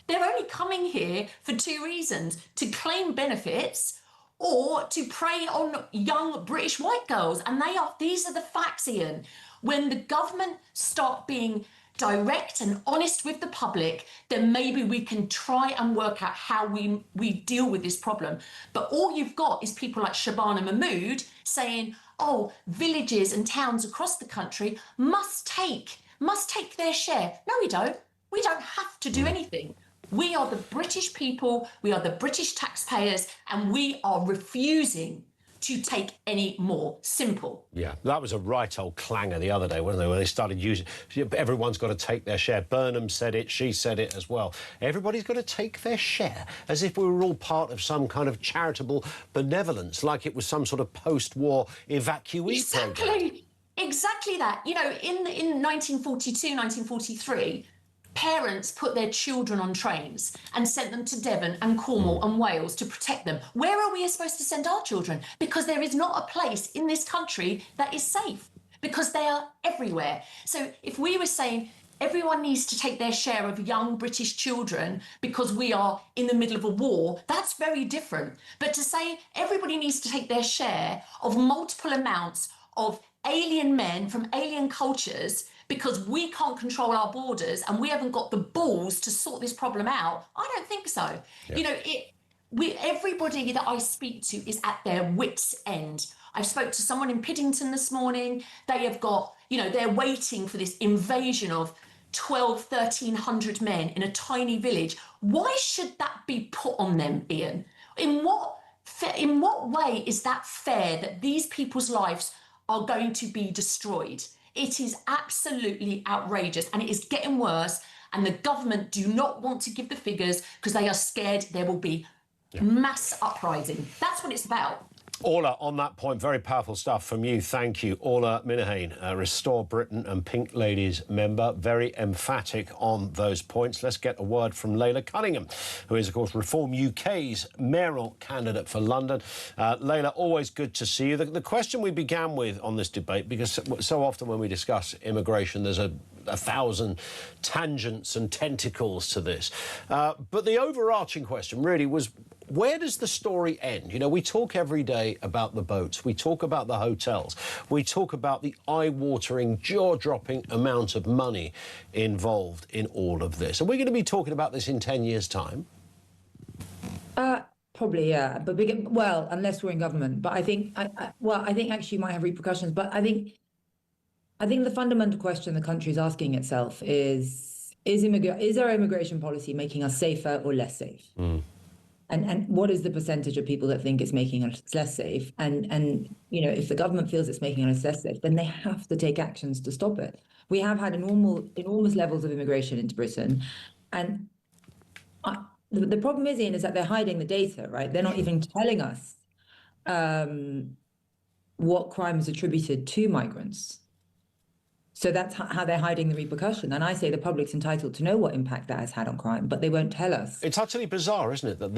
they're only coming here for 2 reasons: to claim benefits or to prey on young British white girls. And these are the facts, Ian. When the government start being direct and honest with the public, then maybe we can try and work out how we deal with this problem. But all you've got is people like Shabana Mahmood saying, oh, villages and towns across the country must take their share. No, we don't. We don't have to do anything. We are the British people, we are the British taxpayers, and we are refusing to take any more. Simple. Yeah, that was a right old clanger the other day, wasn't they, when they started using... Everyone's got to take their share. Burnham said it, she said it as well. Everybody's got to take their share, as if we were all part of some kind of charitable benevolence, like it was some sort of post-war evacuee programme. Exactly that. You know, in 1942, 1943... parents put their children on trains and sent them to Devon and Cornwall and Wales to protect them. Where are we supposed to send our children? Because there is not a place in this country that is safe, because they are everywhere. So if we were saying everyone needs to take their share of young British children because we are in the middle of a war, that's very different. But to say everybody needs to take their share of multiple amounts of alien men from alien cultures because we can't control our borders and we haven't got the balls to sort this problem out, I don't think so. Yeah. You know, everybody that I speak to is at their wits' end. I spoke to someone in Piddington this morning. They have got, you know, they're waiting for this invasion of 1,300 men in a tiny village. Why should that be put on them, Ian? In what way is that fair that these people's lives are going to be destroyed? It is absolutely outrageous, and it is getting worse, and the government do not want to give the figures because they are scared there will be mass uprising. That's what it's about. Orla, on that point, very powerful stuff from you. Thank you. Orla Minahane, Restore Britain and Pink Ladies member, very emphatic on those points. Let's get a word from Layla Cunningham, who is, of course, Reform UK's mayoral candidate for London. Layla, always good to see you. The question we began with on this debate, because so often when we discuss immigration, there's a thousand tangents and tentacles to this. But the overarching question really was, where does the story end? You know, we talk every day about the boats, we talk about the hotels, we talk about the eye-watering, jaw-dropping amount of money involved in all of this. Are we going to be talking about this in 10 years' time? Probably, yeah. But well, unless we're in government. But I think, I think actually might have repercussions. But I think the fundamental question the country is asking itself is our immigration policy making us safer or less safe? And what is the percentage of people that think it's making us less safe? And you know, if the government feels it's making us less safe, then they have to take actions to stop it. We have had enormous levels of immigration into Britain, and the problem is, Ian, is that they're hiding the data, right? They're not even telling us what crime is attributed to migrants. So that's how they're hiding the repercussion. And I say the public's entitled to know what impact that has had on crime, but they won't tell us. It's utterly bizarre, isn't it, that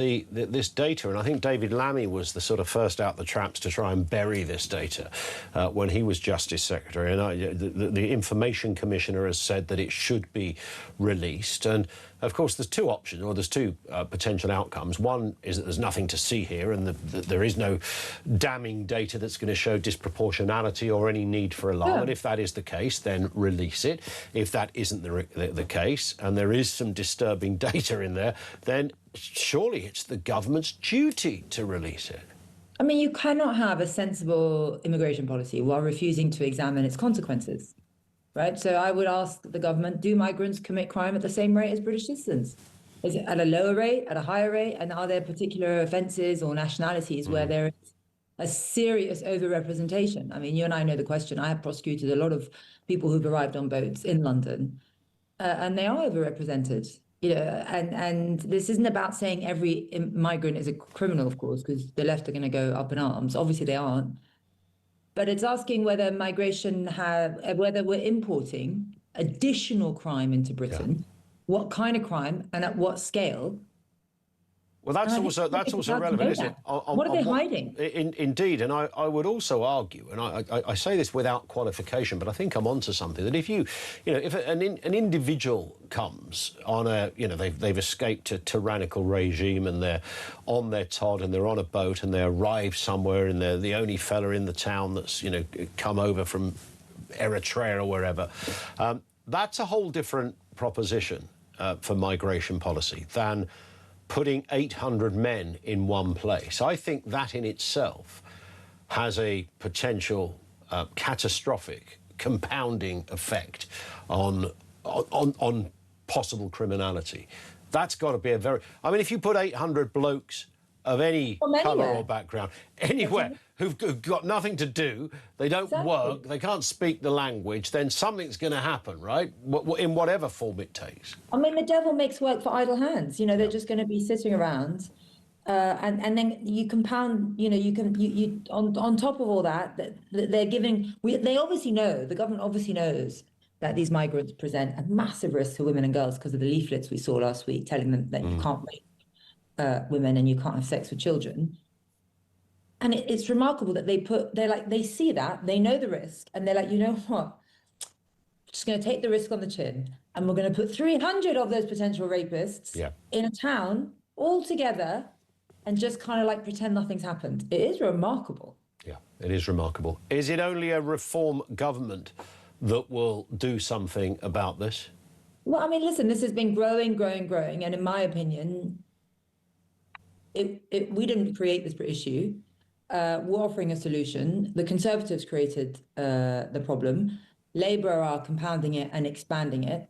this data, and I think David Lammy was the sort of first out the traps to try and bury this data when he was Justice Secretary. And the Information Commissioner has said that it should be released. And of course, there's two options, or there's two potential outcomes. One is that there's nothing to see here and there is no damning data that's going to show disproportionality or any need for alarm. Yeah. And if that is the case, then release it. If that isn't the case, and there is some disturbing data in there, then surely it's the government's duty to release it. I mean, you cannot have a sensible immigration policy while refusing to examine its consequences. Right, so I would ask the government, do migrants commit crime at the same rate as British citizens? Is it at a lower rate, at a higher rate? And are there particular offences or nationalities where there is a serious overrepresentation? I mean, you and I know the question. I have prosecuted a lot of people who've arrived on boats in London, and they are overrepresented. You know, and this isn't about saying every migrant is a criminal, of course, because the left are going to go up in arms. Obviously, they aren't. But it's asking whether whether we're importing additional crime into Britain, what kind of crime and at what scale. Well, that's also relevant, isn't it? What are they hiding? Indeed, and I would also argue, and I say this without qualification, but I think I'm onto something, that if if an individual comes on they've escaped a tyrannical regime and they're on their Todd and they're on a boat and they arrive somewhere and they're the only fella in the town that's come over from Eritrea or wherever, that's a whole different proposition for migration policy than putting 800 men in one place. I think that in itself has a potential catastrophic compounding effect on possible criminality That's got to be a very... I mean, if you put 800 blokes of any colour or background anywhere who've got nothing to do, they don't work, they can't speak the language, then something's going to happen, right? In whatever form it takes. I mean, the devil makes work for idle hands. You know, they're just going to be sitting around, and then you compound. You know, you on top of all that, they're giving. They obviously know. The government obviously knows that these migrants present a massive risk to women and girls because of the leaflets we saw last week telling them that you can't rape women and you can't have sex with children. And it's remarkable that they see that, they know the risk, and they're like, you know what? We're just going to take the risk on the chin, and we're going to put 300 of those potential rapists in a town all together and just kind of like pretend nothing's happened. It is remarkable. Yeah, it is remarkable. Is it only a reform government that will do something about this? Well, I mean, listen, this has been growing, and in my opinion, we didn't create this issue. We're offering a solution. The Conservatives created the problem. Labour are compounding it and expanding it.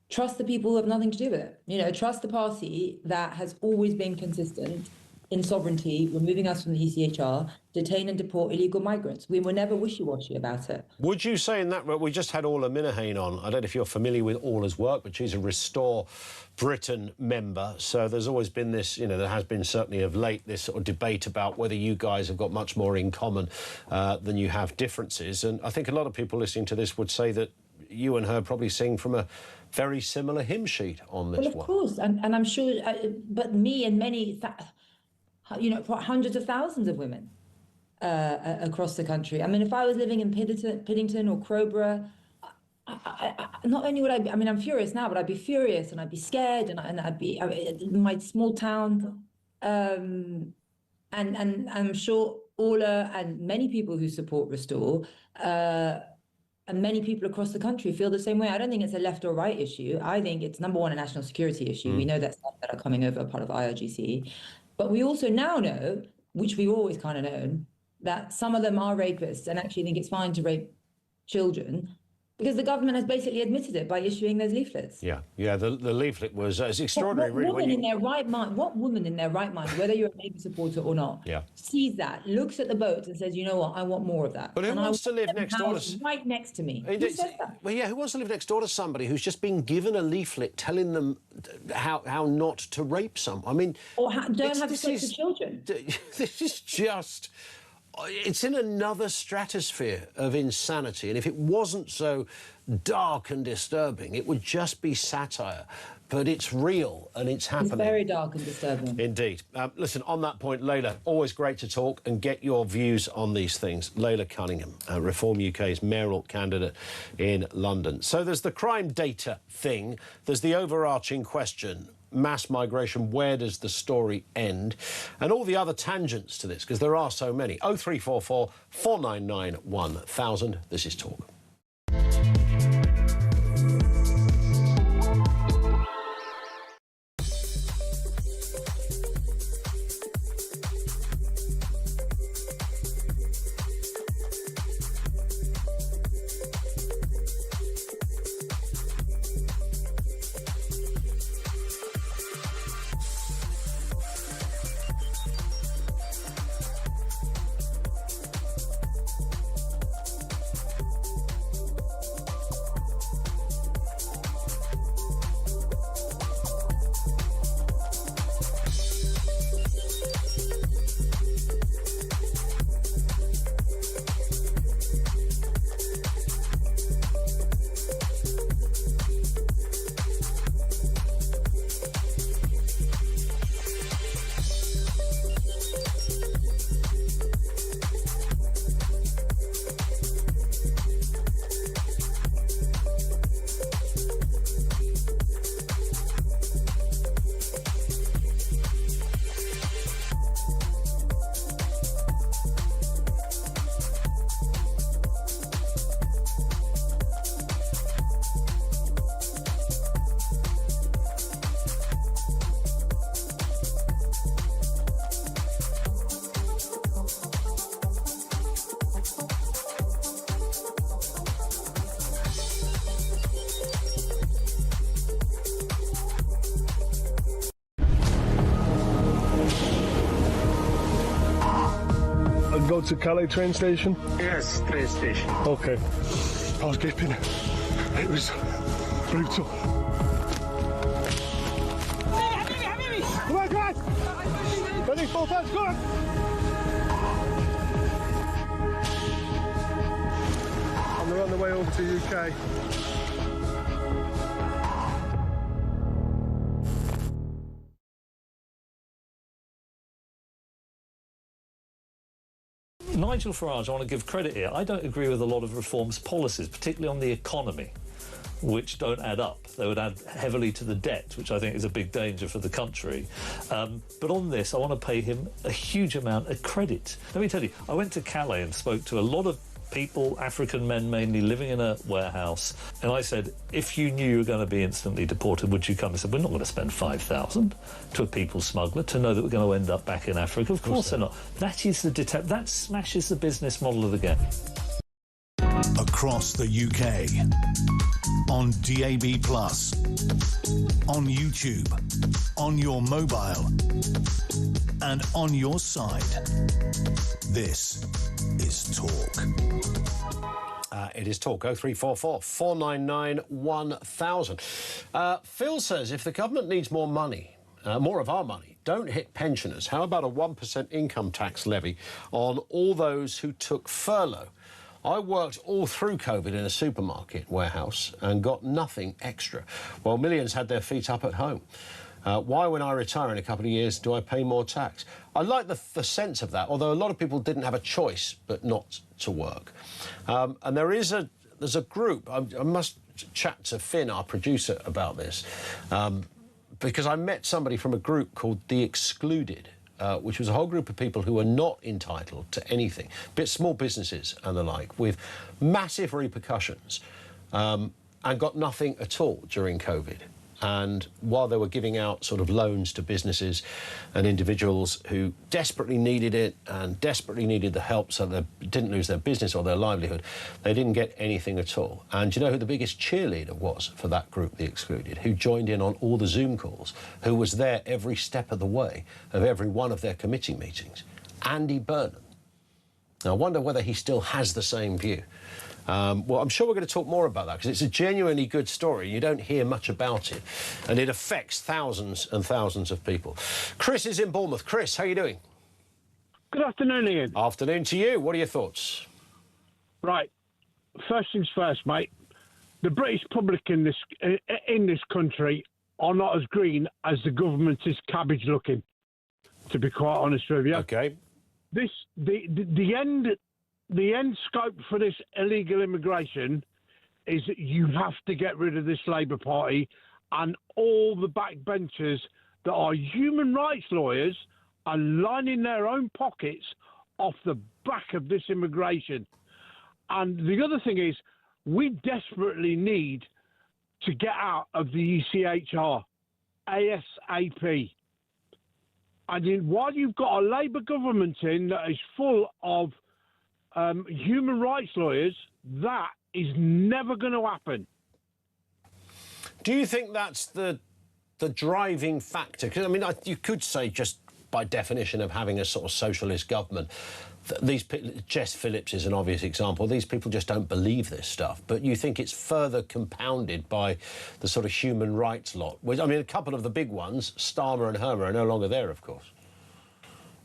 Trust the people who have nothing to do with it. You know, trust the party that has always been consistent in sovereignty, removing us from the ECHR, detain and deport illegal migrants. We were never wishy-washy about it. Would you say in that, we just had Orla Minahane on. I don't know if you're familiar with Orla's work, but she's a Restore Britain member. So there's always been this, you know, there has been certainly of late this sort of debate about whether you guys have got much more in common than you have differences. And I think a lot of people listening to this would say that you and her probably sing from a very similar hymn sheet on this one. Well, of course, and I'm sure, but me and many, you know, hundreds of thousands of women across the country. I mean, if I was living in Piddington or Crowborough, not only would I mean, I'm furious now, but I'd be furious and I'd be scared and I'd be in my small town. And I'm sure Orla and many people who support Restore and many people across the country feel the same way. I don't think it's a left or right issue. I think it's, number one, a national security issue. We know that stuff that are coming over are part of IRGC. But we also now know, which we've always kind of known, that some of them are rapists and actually think it's fine to rape children because the government has basically admitted it by issuing those leaflets. Yeah, the leaflet was it's extraordinary, really. What woman in their right mind, whether you're a Labour supporter or not, sees that, looks at the boats and says, you know what, I want more of that. But who wants to live next door to... Right next to me. Who says that? Well, yeah, who wants to live next door to somebody who's just been given a leaflet telling them how not to rape someone? I mean... Or don't have sex with children. This is just... It's in another stratosphere of insanity, and if it wasn't so dark and disturbing, it would just be satire. But it's real, and it's happening. It's very dark and disturbing. Indeed. Listen, on that point, Layla, always great to talk and get your views on these things. Layla Cunningham, Reform UK's mayoral candidate in London. So there's the crime data thing. There's the overarching question, mass migration, where does the story end? And all the other tangents to this, because there are so many. 0344 499 1000. This is Talk. go to Calais train station? Yes, train station. Okay. I was gripping. It was brutal. Come on, come on! Ready, full touch, go on! And we're on the way over to UK. Nigel Farage, I want to give credit here. I don't agree with a lot of Reform's policies, particularly on the economy, which don't add up. They would add heavily to the debt, which I think is a big danger for the country. But on this, I want to pay him a huge amount of credit. Let me tell you, I went to Calais and spoke to a lot of people, African men mainly, living in a warehouse, and I said, if you knew you were going to be instantly deported, would you come? He said, we're not going to spend 5,000 to a people smuggler to know that we're going to end up back in Africa. Of course they're not. That is that smashes the business model of the game. Across the UK, on DAB+, on YouTube, on your mobile, and on your side. This is Talk. It is Talk. 0344 499 1000. Phil says if the government needs more money, more of our money, don't hit pensioners. How about a 1% income tax levy on all those who took furlough? I worked all through COVID in a supermarket warehouse and got nothing extra, while millions had their feet up at home. Why, when I retire in a couple of years, do I pay more tax? I like the sense of that, although a lot of people didn't have a choice but not to work. And there's a group, I must chat to Finn, our producer, about this, because I met somebody from a group called The Excluded, which was a whole group of people who were not entitled to anything, small businesses and the like, with massive repercussions, and got nothing at all during COVID. And while they were giving out sort of loans to businesses and individuals who desperately needed it and desperately needed the help so they didn't lose their business or their livelihood, they didn't get anything at all. And do you know who the biggest cheerleader was for that group, The Excluded, who joined in on all the Zoom calls, who was there every step of the way of every one of their committee meetings? Andy Burnham. Now, I wonder whether he still has the same view. Well, I'm sure we're going to talk more about that because it's a genuinely good story. You don't hear much about it, and it affects thousands and thousands of people. Chris is in Bournemouth. Chris, how are you doing? Good afternoon, Ian. Afternoon to you. What are your thoughts? Right. First things first, mate. The British public in this country are not as green as the government is cabbage looking, to be quite honest with you. OK. The end scope for this illegal immigration is that you have to get rid of this Labour Party, and all the backbenchers that are human rights lawyers are lining their own pockets off the back of this immigration. And the other thing is, we desperately need to get out of the ECHR ASAP. And while you've got a Labour government in that is full of human rights lawyers, that is never going to happen. Do you think that's the driving factor? Because, I mean, you could say just by definition of having a sort of socialist government, Jess Phillips is an obvious example. These people just don't believe this stuff. But you think it's further compounded by the sort of human rights lot? I mean, a couple of the big ones, Starmer and Hermer, are no longer there, of course.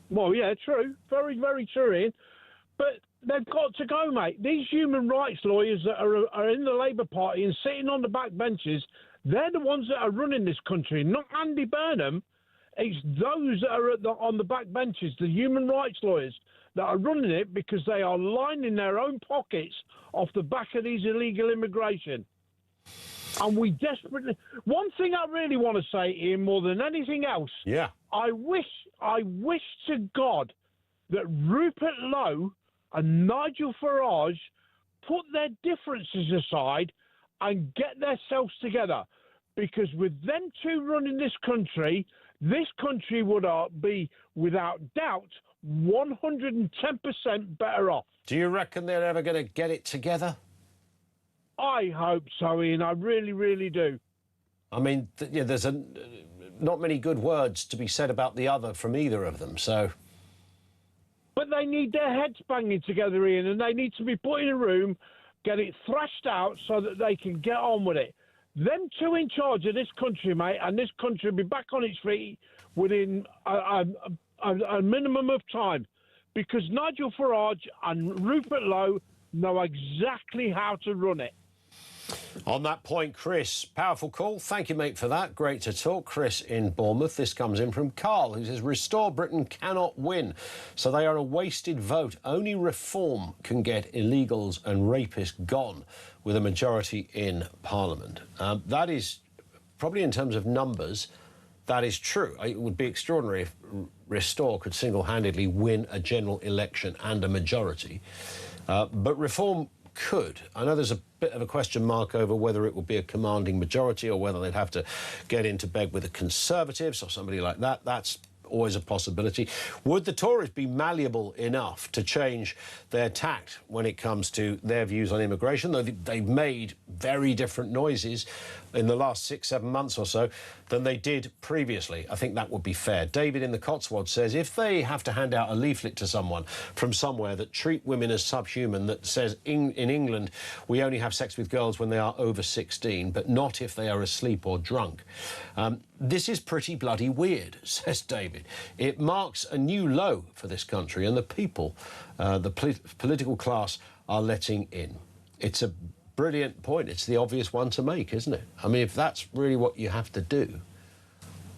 Well, yeah, true. Very, very true, Ian. But they've got to go, mate. These human rights lawyers that are in the Labour Party and sitting on the back benches, they're the ones that are running this country, not Andy Burnham. It's those that are on the back benches, the human rights lawyers, that are running it because they are lining their own pockets off the back of these illegal immigration. And we desperately... One thing I really want to say, Ian, more than anything else, yeah, I wish to God that Rupert Lowe and Nigel Farage put their differences aside and get themselves together. Because with them two running this country would be, without doubt, 110% better off. Do you reckon they're ever going to get it together? I hope so, Ian. I really, really do. I mean, there's not many good words to be said about the other from either of them, so... but they need their heads banging together, Ian, and they need to be put in a room, get it thrashed out so that they can get on with it. Them two in charge of this country, mate, and this country will be back on its feet within a minimum of time, because Nigel Farage and Rupert Lowe know exactly how to run it. On that point, Chris, powerful call. Thank you, mate, for that. Great to talk. Chris in Bournemouth. This comes in from Carl, who says, Restore Britain cannot win, so they are a wasted vote. Only reform can get illegals and rapists gone with a majority in Parliament. That is, probably in terms of numbers, that is true. It would be extraordinary if Restore could single-handedly win a general election and a majority. But reform could. I know there's a bit of a question mark over whether it would be a commanding majority or whether they'd have to get into bed with the Conservatives or somebody like that. That's always a possibility. Would the Tories be malleable enough to change their tact when it comes to their views on immigration, though they've made very different noises in the last 6-7 months or so than they did previously? I think that would be fair. David in the Cotswolds says if they have to hand out a leaflet to someone from somewhere that treat women as subhuman, that says in England we only have sex with girls when they are over 16, but not if they are asleep or drunk. This is pretty bloody weird, says David. It marks a new low for this country, and the people, the political class, are letting in. It's a brilliant point. It's the obvious one to make, isn't it? I mean, if that's really what you have to do,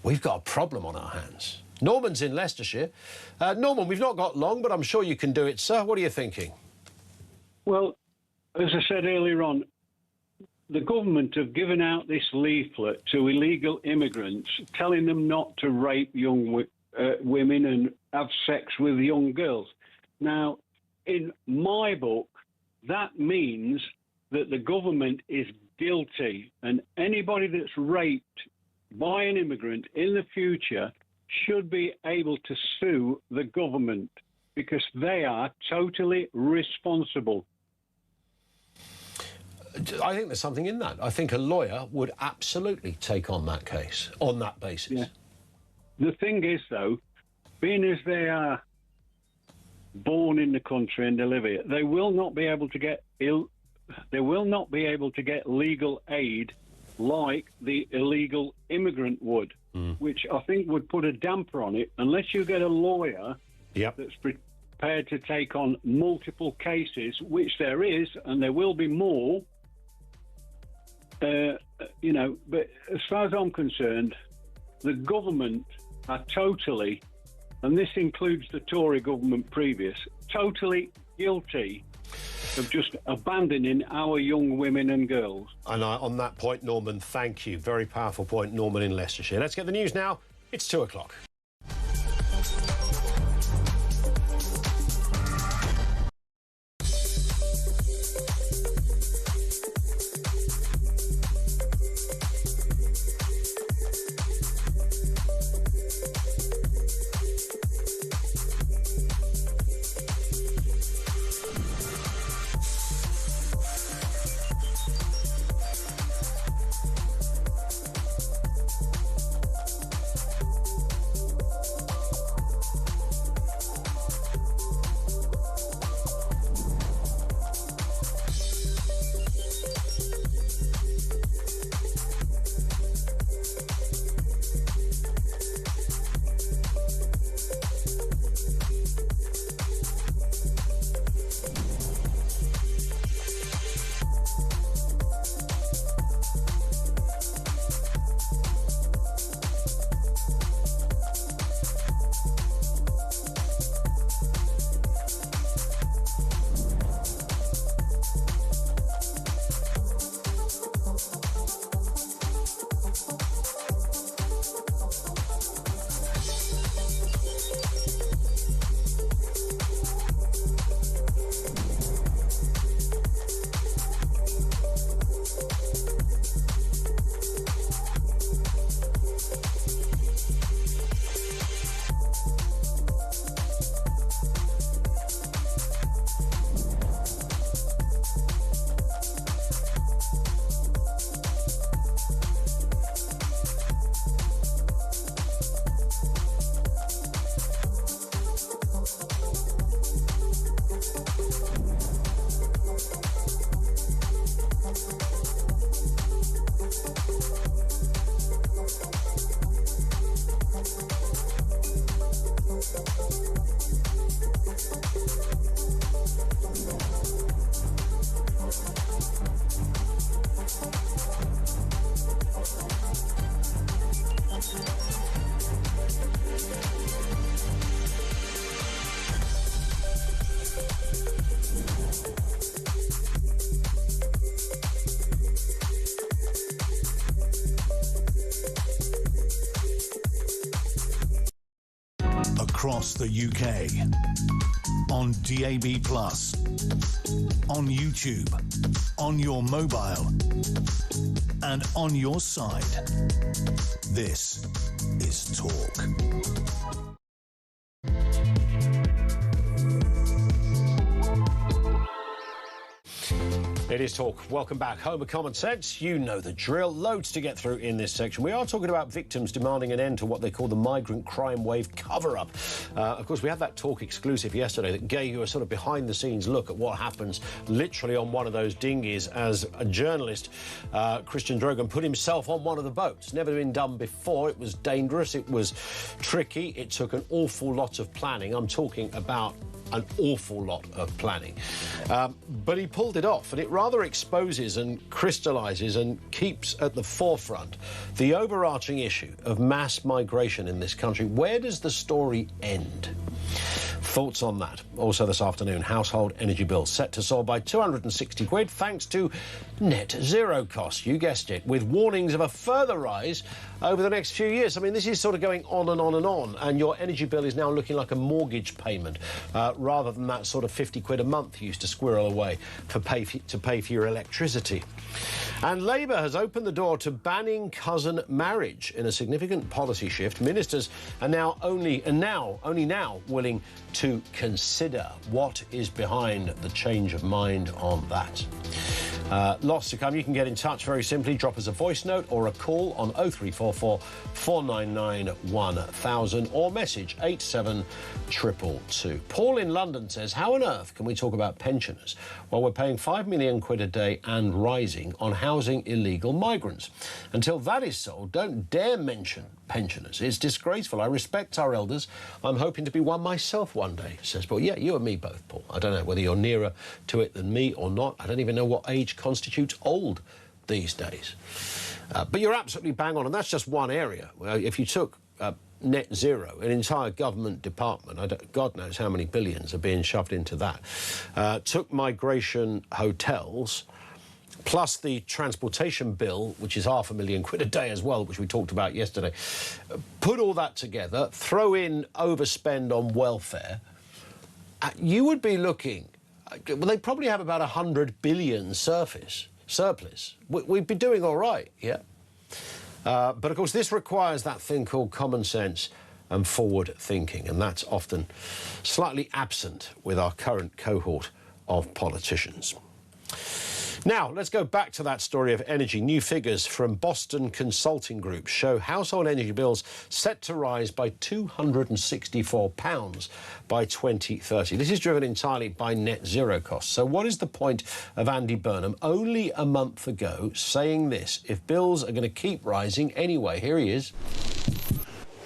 we've got a problem on our hands. Norman's in Leicestershire. Norman, we've not got long, but I'm sure you can do it, sir. What are you thinking? Well, as I said earlier on, the government have given out this leaflet to illegal immigrants telling them not to rape young women and have sex with young girls. Now, in my book, that means that the government is guilty, and anybody that's raped by an immigrant in the future should be able to sue the government because they are totally responsible. I think there's something in that. I think a lawyer would absolutely take on that case on that basis. Yeah. The thing is, though, being as they are born in the country and they live here, they will not be able to get legal aid like the illegal immigrant would, which I think would put a damper on it unless you get a lawyer that's prepared to take on multiple cases, which there is, and there will be more. But as far as I'm concerned, the government are totally, and this includes the Tory government previous, totally guilty of just abandoning our young women and girls. And on that point, Norman, thank you. Very powerful point, Norman in Leicestershire. Let's get the news now. It's 2 o'clock. across the UK. On DAB+, on YouTube, on your mobile, and on your side. This is Talk. It is Talk. Welcome back. Home of Common Sense. You know the drill. Loads to get through in this section. We are talking about victims demanding an end to what they call the migrant crime wave cover-up. Of course, we had that Talk exclusive yesterday that gave you a sort of behind-the-scenes look at what happens literally on one of those dinghies as a journalist, Christian Drogan, put himself on one of the boats. Never been done before. It was dangerous. It was tricky. It took an awful lot of planning. I'm talking about an awful lot of planning. But he pulled it off, and it rather exposes and crystallises and keeps at the forefront the overarching issue of mass migration in this country. Where does the story end? Thoughts on that? Also this afternoon, household energy bills set to soar by 260 quid thanks to net zero costs. You guessed it, with warnings of a further rise over the next few years. I mean, this is sort of going on and on and on, and your energy bill is now looking like a mortgage payment rather than that sort of 50 quid a month you used to squirrel away to pay for your electricity. And Labour has opened the door to banning cousin marriage in a significant policy shift. Ministers are only now willing to consider what is behind the change of mind on that. Lots to come. You can get in touch very simply. Drop us a voice note or a call on 0344 499 1000 or message 87222. Paul in London says, how on earth can we talk about pensioners while we're paying 5 million quid a day and rising on housing illegal migrants? Until that is solved, don't dare mention pensioners. It's disgraceful. I respect our elders. I'm hoping to be one myself one day, says Paul. Yeah, you and me both, Paul. I don't know whether you're nearer to it than me or not. I don't even know what age constitutes old these days. But you're absolutely bang on, and that's just one area. If you took net zero, an entire government department, God knows how many billions are being shoved into that, took migration hotels, plus the transportation bill, which is £500,000 quid a day as well, which we talked about yesterday, put all that together, throw in overspend on welfare, you would be looking, well, they probably have about 100 billion surplus. We'd be doing all right, yeah. But of course, this requires that thing called common sense and forward thinking, and that's often slightly absent with our current cohort of politicians. Now, let's go back to that story of energy. New figures from Boston Consulting Group show household energy bills set to rise by £264 by 2030. This is driven entirely by net zero costs. So what is the point of Andy Burnham only a month ago saying this if bills are going to keep rising anyway? Here he is.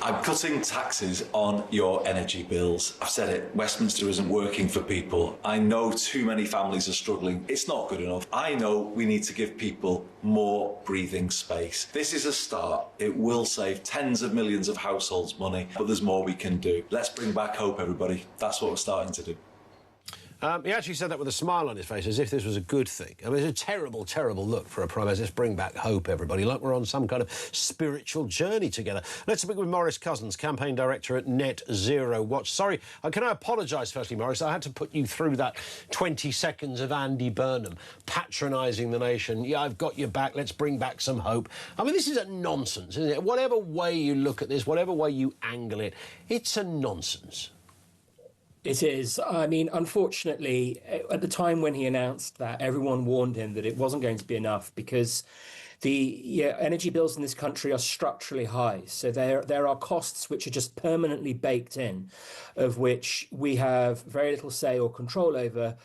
I'm cutting taxes on your energy bills. I've said it, Westminster isn't working for people. I know too many families are struggling. It's not good enough. I know we need to give people more breathing space. This is a start. It will save tens of millions of households money, but there's more we can do. Let's bring back hope, everybody. That's what we're starting to do. He actually said that with a smile on his face, as if this was a good thing. I mean, it's a terrible, terrible look for a Prime Minister. Let's bring back hope, everybody, like we're on some kind of spiritual journey together. Let's speak with Maurice Cousins, Campaign Director at Net Zero Watch. Sorry, can I apologise, firstly, Maurice? I had to put you through that 20 seconds of Andy Burnham patronising the nation. Yeah, I've got your back. Let's bring back some hope. I mean, this is a nonsense, isn't it? Whatever way you look at this, whatever way you angle it, it's a nonsense. It is. I mean, unfortunately, at the time when he announced that, everyone warned him that it wasn't going to be enough because the energy bills in this country are structurally high. So there are costs which are just permanently baked in, of which we have very little say or control over,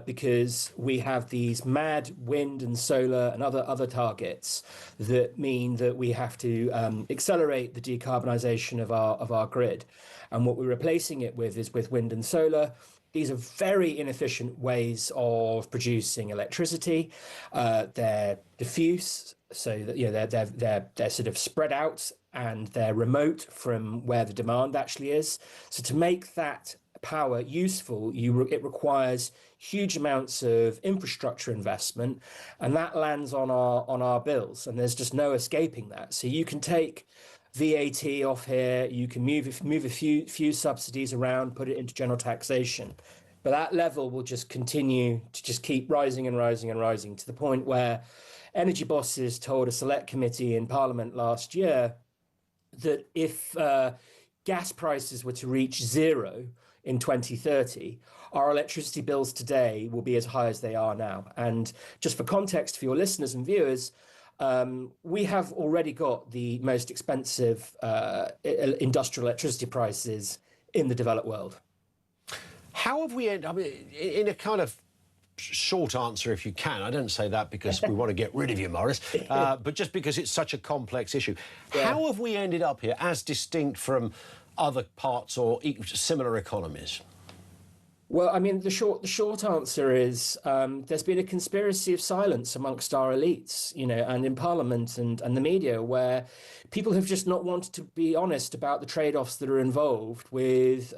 because we have these mad wind and solar and other targets that mean that we have to accelerate the decarbonisation of our grid. And what we're replacing it with is with wind and solar. These are very inefficient ways of producing electricity. They're diffuse, so that they're sort of spread out and they're remote from where the demand actually is. So to make that power useful, it requires huge amounts of infrastructure investment, and that lands on our bills, and there's just no escaping that. So you can take VAT off here. You can move a few subsidies around, put it into general taxation. But that level will just continue to just keep rising and rising and rising to the point where energy bosses told a select committee in Parliament last year that if gas prices were to reach zero in 2030, our electricity bills today will be as high as they are now. And just for context for your listeners and viewers, we have already got the most expensive industrial electricity prices in the developed world. How have we ended, I mean, in a kind of short answer, if you can, I don't say that because we want to get rid of you, Morris, but just because it's such a complex issue. Yeah. How have we ended up here as distinct from other parts or similar economies? Well, I mean, the short answer is there's been a conspiracy of silence amongst our elites, you know, and in Parliament and the media, where people have just not wanted to be honest about the trade-offs that are involved with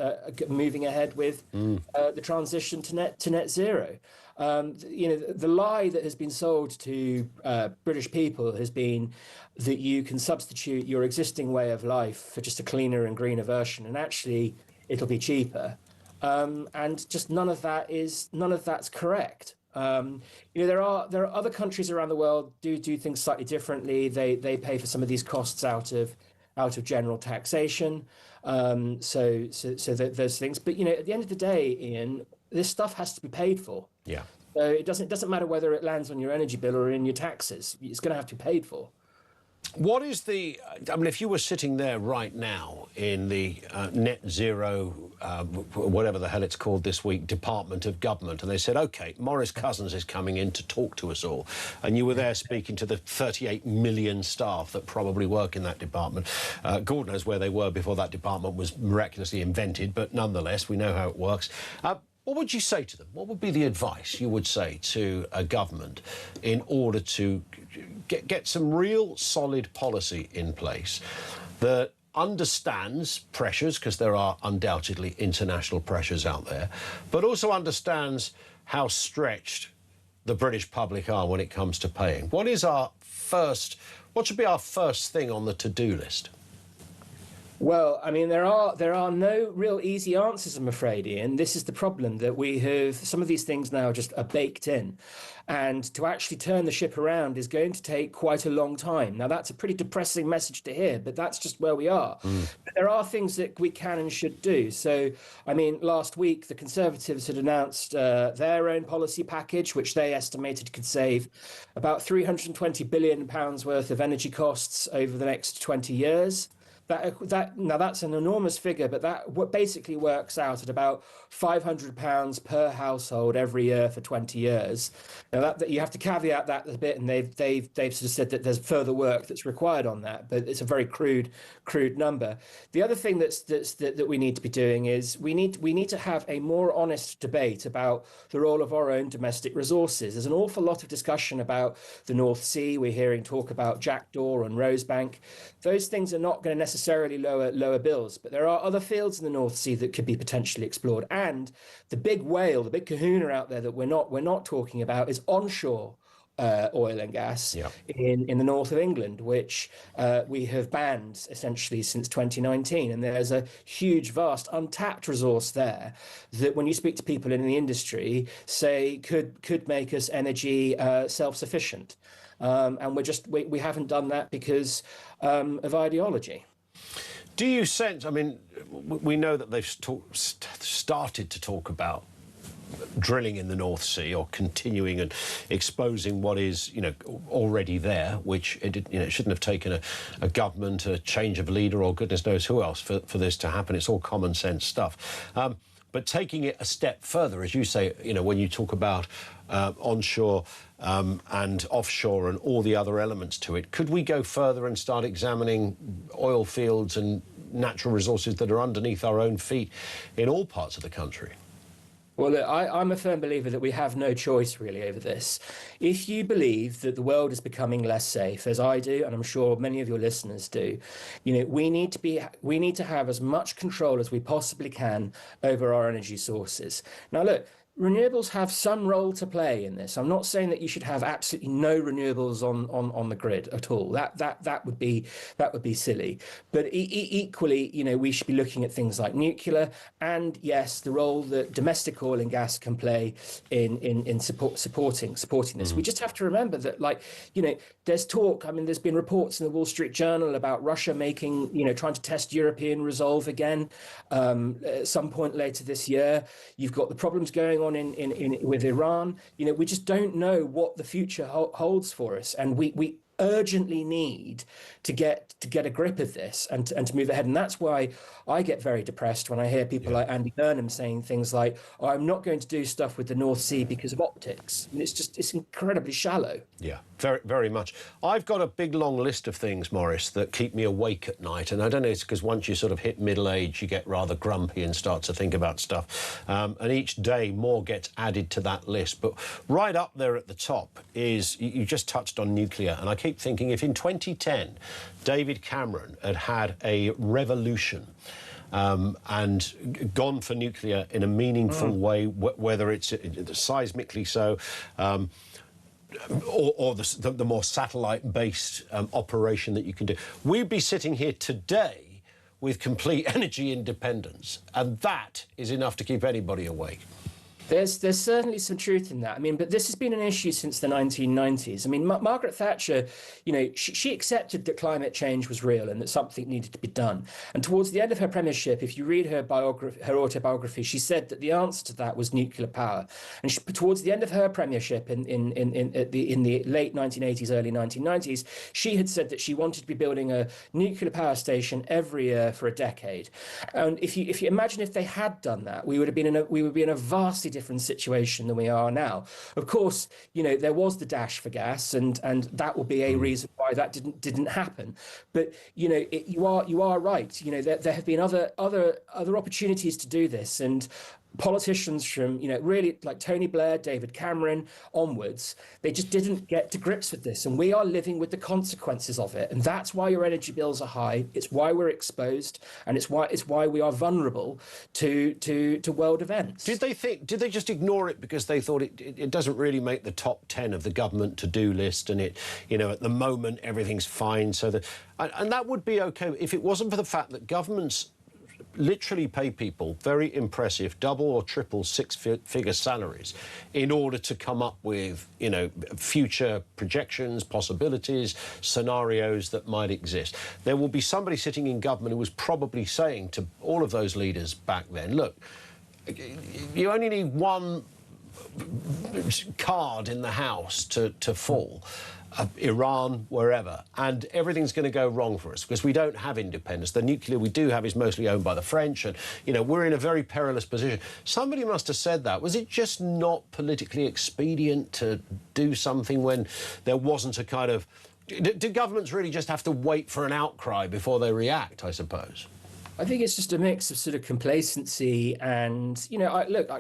moving ahead with the transition to net zero. You know, the lie that has been sold to British people has been that you can substitute your existing way of life for just a cleaner and greener version, and actually it'll be cheaper. And just none of that's correct. You know, there are other countries around the world do things slightly differently. They pay for some of these costs out of general taxation. So those things. But you know, at the end of the day, Ian, this stuff has to be paid for. Yeah. So it doesn't matter whether it lands on your energy bill or in your taxes. It's going to have to be paid for. What is the, I mean, if you were sitting there right now in the net zero, whatever the hell it's called this week, Department of Government, and they said, OK, Maurice Cousins is coming in to talk to us all, and you were there speaking to the 38 million staff that probably work in that department. God knows where they were before that department was miraculously invented, but nonetheless, we know how it works. What would you say to them? What would be the advice you would say to a government in order to get some real solid policy in place that understands pressures, because there are undoubtedly international pressures out there, but also understands how stretched the British public are when it comes to paying? What should be our first thing on the to-do list? Well, I mean, there are no real easy answers, I'm afraid, Ian. This is the problem, that we have some of these things now just are baked in. And to actually turn the ship around is going to take quite a long time. Now, that's a pretty depressing message to hear, but that's just where we are. But there are things that we can and should do. So, I mean, last week, the Conservatives had announced their own policy package, which they estimated could save about £320 billion worth of energy costs over the next 20 years. Now that's an enormous figure, but that basically works out at about £500 per household every year for 20 years. Now that you have to caveat that a bit, and they've sort of said that there's further work that's required on that, but it's a very crude number. The other thing that we need to be doing is we need to have a more honest debate about the role of our own domestic resources. There's an awful lot of discussion about the North Sea. We're hearing talk about Jackdaw and Rosebank. Those things are not going to necessarily lower bills, but there are other fields in the North Sea that could be potentially explored. And the big whale, the big kahuna out there that we're not talking about is onshore oil and gas in the north of England, which we have banned essentially since 2019. And there's a huge, vast, untapped resource there that, when you speak to people in the industry, say could make us energy self-sufficient. And we haven't done that because of ideology. Do you sense, I mean, we know that they've started to talk about drilling in the North Sea, or continuing and exposing what is, you know, already there, which it shouldn't have taken a government, a change of leader, or goodness knows who else for this to happen. It's all common sense stuff. But taking it a step further, as you say, you know, when you talk about onshore and offshore and all the other elements to it, could we go further and start examining oil fields and natural resources that are underneath our own feet in all parts of the country? Well, look, I'm a firm believer that we have no choice really over this. If you believe that the world is becoming less safe, as I do, and I'm sure many of your listeners do, you know, we need to have as much control as we possibly can over our energy sources. Now, look, renewables have some role to play in this. I'm not saying that you should have absolutely no renewables on the grid at all. That would be silly. But equally, we should be looking at things like nuclear, and yes, the role that domestic oil and gas can play in supporting this. We just have to remember that, there's talk. I mean, there's been reports in the Wall Street Journal about Russia trying to test European resolve again at some point later this year. You've got the problems going on with Iran. We just don't know what the future holds for us, and we urgently need to get a grip of this and to move ahead. And that's why I get very depressed when I hear people like Andy Burnham saying things like, "Oh, I'm not going to do stuff with the North Sea because of optics." And it's incredibly shallow. Yeah, very, very much. I've got a big, long list of things, Maurice, that keep me awake at night. And I don't know, it's because once you sort of hit middle age, you get rather grumpy and start to think about stuff. And each day more gets added to that list. But right up there at the top is, you just touched on nuclear. And I keep thinking, if in 2010, David Cameron had a revolution and gone for nuclear in a meaningful way, whether it's seismically so, or the more satellite-based operation that you can do, we'd be sitting here today with complete energy independence, and that is enough to keep anybody awake. There's certainly some truth in that. I mean, but this has been an issue since the 1990s. I mean, Margaret Thatcher, she accepted that climate change was real and that something needed to be done. And towards the end of her premiership, if you read her autobiography, she said that the answer to that was nuclear power. And towards the end of her premiership in the late 1980s, early 1990s, she had said that she wanted to be building a nuclear power station every year for a decade. And if you imagine if they had done that, we would be in a vastly different situation than we are now. Of course, there was the dash for gas, and that will be a reason why that didn't happen. But you are right. There have been other opportunities to do this, and politicians from really like Tony Blair, David Cameron onwards, they just didn't get to grips with this, and we are living with the consequences of it. And that's why your energy bills are high. It's why we're exposed, and it's why we are vulnerable to world events. Did they just ignore it because they thought it doesn't really make the top 10 of the government to-do list, and at the moment everything's fine, and that would be okay if it wasn't for the fact that governments literally pay people very impressive double or triple six-figure salaries in order to come up with, future projections, possibilities, scenarios that might exist. There will be somebody sitting in government who was probably saying to all of those leaders back then, look, you only need one card in the house to fall. Iran, wherever, and everything's going to go wrong for us because we don't have independence. The nuclear we do have is mostly owned by the French, and, we're in a very perilous position. Somebody must have said that. Was it just not politically expedient to do something when there wasn't a kind of... Do governments really just have to wait for an outcry before they react, I suppose? I think it's just a mix of sort of complacency and,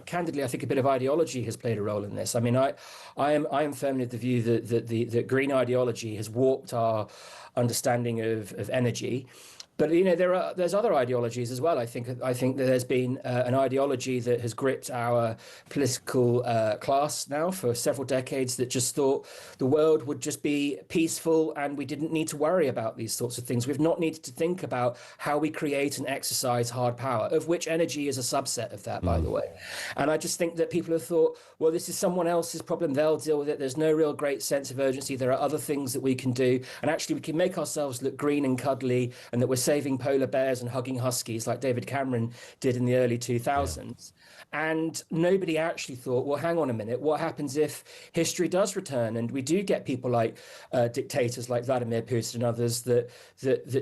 candidly, I think a bit of ideology has played a role in this. I mean, I am firmly of the view that green ideology has warped our understanding of energy. But there's other ideologies as well. I think that there's been an ideology that has gripped our political class now for several decades that just thought the world would just be peaceful and we didn't need to worry about these sorts of things. We've not needed to think about how we create and exercise hard power, of which energy is a subset of that, by the way. And I just think that people have thought, well, this is someone else's problem. They'll deal with it. There's no real great sense of urgency. There are other things that we can do. And actually, we can make ourselves look green and cuddly, and that we're saving polar bears and hugging huskies like David Cameron did in the early 2000s. Yeah. And nobody actually thought, well, hang on a minute, what happens if history does return and we do get people like dictators like Vladimir Putin and others that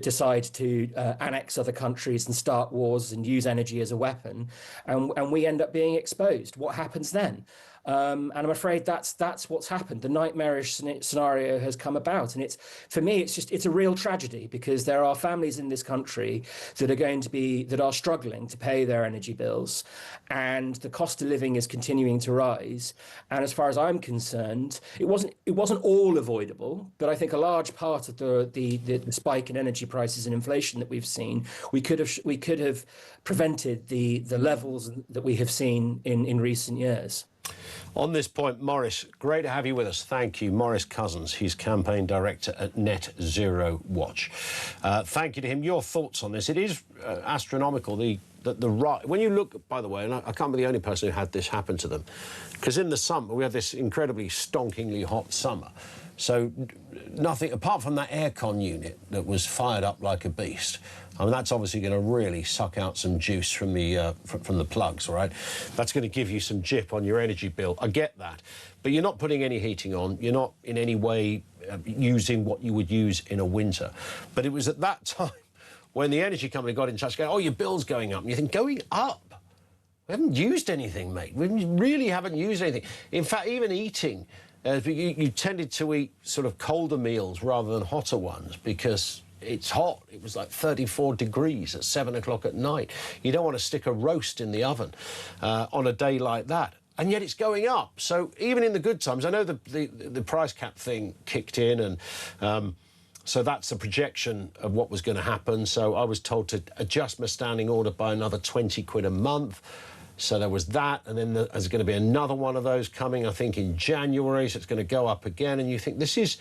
decide to annex other countries and start wars and use energy as a weapon, and we end up being exposed? What happens then? And I'm afraid that's what's happened. The nightmarish scenario has come about, and for me it's a real tragedy, because there are families in this country that are struggling to pay their energy bills, and the cost of living is continuing to rise. And as far as I'm concerned, it wasn't all avoidable, but I think a large part of the spike in energy prices and inflation that we've seen, we could have prevented the levels that we have seen in recent years. On this point, Maurice, great to have you with us. Thank you. Maurice Cousins, he's campaign director at Net Zero Watch. Thank you to him. Your thoughts on this? It is astronomical, the right. When you look, by the way, and I can't be the only person who had this happen to them, because in the summer, we had this incredibly stonkingly hot summer. So nothing, apart from that aircon unit that was fired up like a beast. I mean, that's obviously going to really suck out some juice from the plugs, right? That's going to give you some jip on your energy bill. I get that. But you're not putting any heating on. You're not in any way using what you would use in a winter. But it was at that time when the energy company got in touch going, oh, your bill's going up. And you think, going up? We haven't used anything, mate. We really haven't used anything. In fact, even eating, you tended to eat sort of colder meals rather than hotter ones because it's hot. It was like 34 degrees at 7 o'clock at night. You don't want to stick a roast in the oven on a day like that. And yet it's going up. So even in the good times, I know the price cap thing kicked in, and so that's a projection of what was going to happen. So I was told to adjust my standing order by another 20 quid a month. So there was that, and then there's going to be another one of those coming, I think, in January, so it's going to go up again. And you think, this is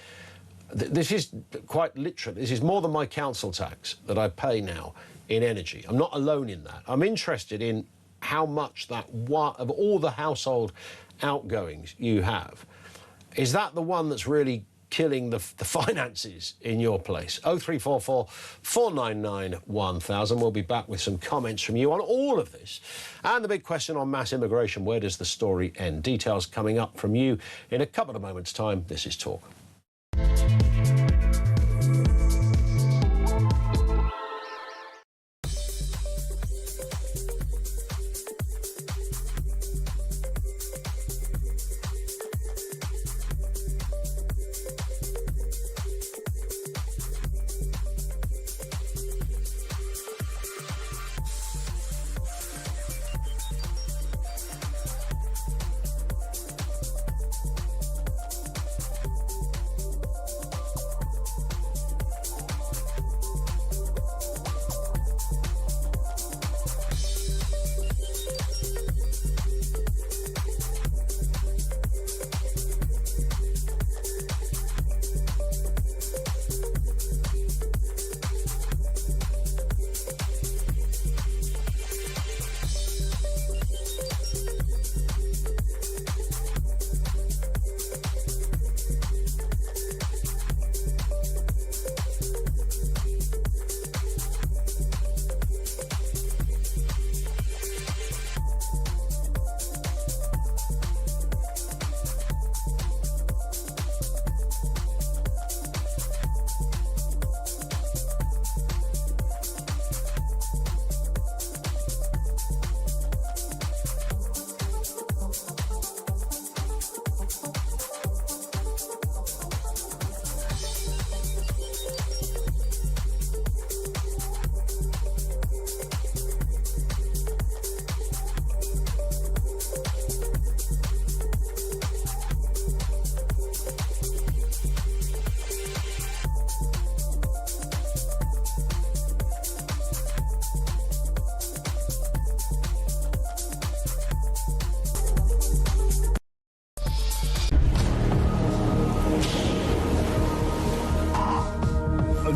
quite literally, this is more than my council tax that I pay now in energy. I'm not alone in that. I'm interested in how much of all the household outgoings you have, is that the one that's really killing the finances in your place? 0344 499 1000. We'll be back with some comments from you on all of this. And the big question on mass immigration, where does the story end? Details coming up from you in a couple of moments' time. This is Talk.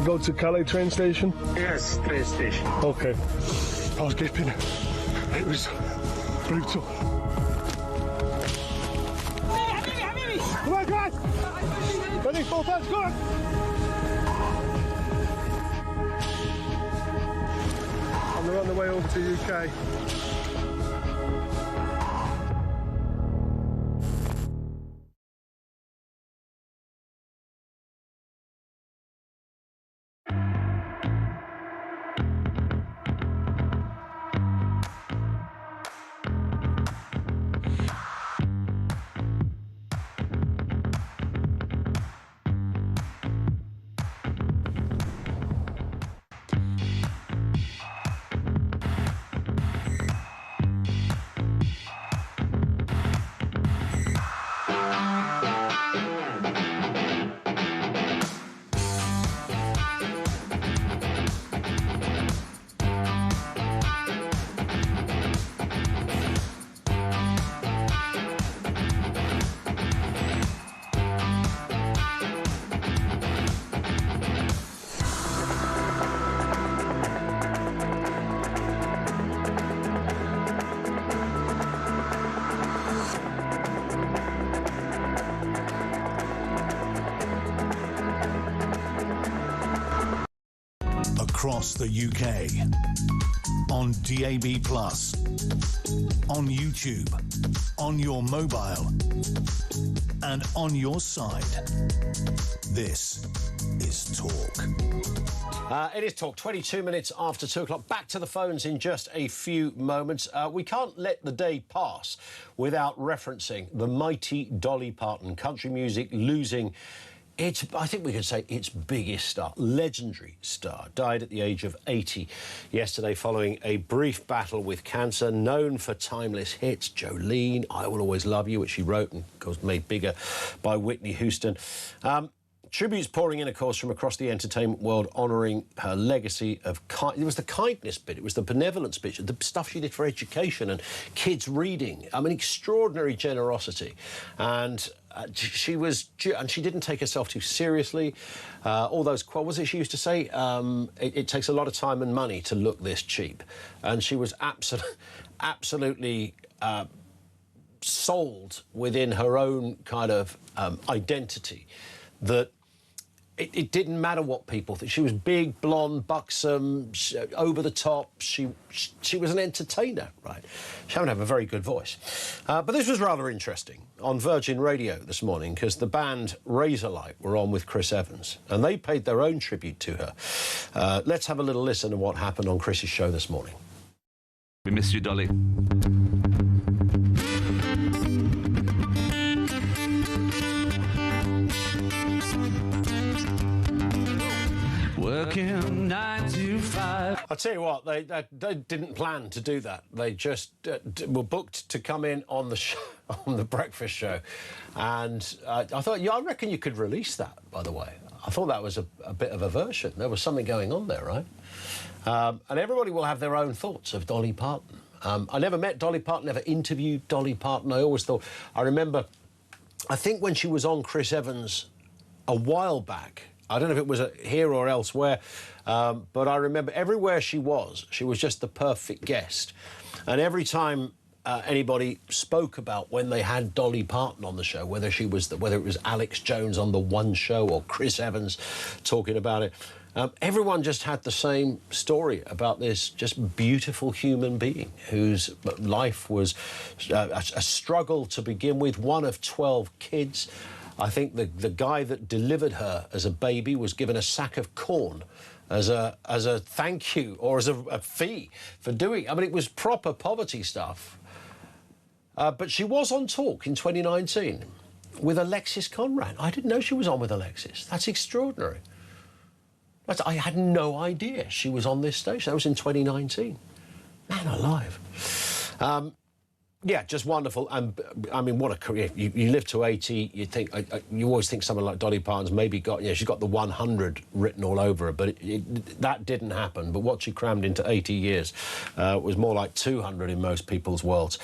Go to Calais train station? Yes, train station. Okay. I was gaping. It was brutal. Come on, guys! Ready, full fence, go on! And they're on the way over to UK. across the UK. On DAB+, on YouTube, on your mobile, and on your side. This is Talk. It is Talk, 22 minutes after 2 o'clock. Back to the phones in just a few moments. We can't let the day pass without referencing the mighty Dolly Parton. Country music losing its, I think we could say, its biggest star, legendary star, died at the age of 80 yesterday following a brief battle with cancer. Known for timeless hits, Jolene, I Will Always Love You, which she wrote and was made bigger by Whitney Houston. Tributes pouring in, of course, from across the entertainment world, honouring her legacy of it was the kindness bit, it was the benevolence bit, the stuff she did for education and kids reading. I mean, extraordinary generosity. And she didn't take herself too seriously. All those what was it she used to say? It takes a lot of time and money to look this cheap. And she was absolutely sold within her own kind of identity that it didn't matter what people thought. She was big, blonde, buxom, over the top. She was an entertainer, right? She happened to have a very good voice. But this was rather interesting on Virgin Radio this morning because the band Razorlight were on with Chris Evans and they paid their own tribute to her. Let's have a little listen to what happened on Chris's show this morning. We miss you, Dolly. Working 9 to 5. I'll tell you what, they didn't plan to do that. They just were booked to come in on the show, on the breakfast show, and I thought, yeah, I reckon you could release that. By the way, I thought that was a bit of a version. There was something going on there, right? And everybody will have their own thoughts of Dolly Parton. I never met Dolly Parton, never interviewed Dolly Parton. I always thought, I remember, I think when she was on Chris Evans a while back. I don't know if it was here or elsewhere, but I remember everywhere she was just the perfect guest. And every time anybody spoke about when they had Dolly Parton on the show, whether it was Alex Jones on the One Show or Chris Evans talking about it, everyone just had the same story about this just beautiful human being whose life was a struggle to begin with, one of 12 kids. I think the guy that delivered her as a baby was given a sack of corn as a thank you or as a fee for doing. I mean, it was proper poverty stuff. But she was on Talk in 2019 with Alexis Conrad. I didn't know she was on with Alexis. That's extraordinary. I had no idea she was on this station. That was in 2019. Man alive. Yeah, just wonderful. And I mean, what a career. You live to 80, you think, you always think someone like Dolly Parton's maybe got, she's got the 100 written all over her, but that didn't happen. But what she crammed into 80 years was more like 200 in most people's worlds.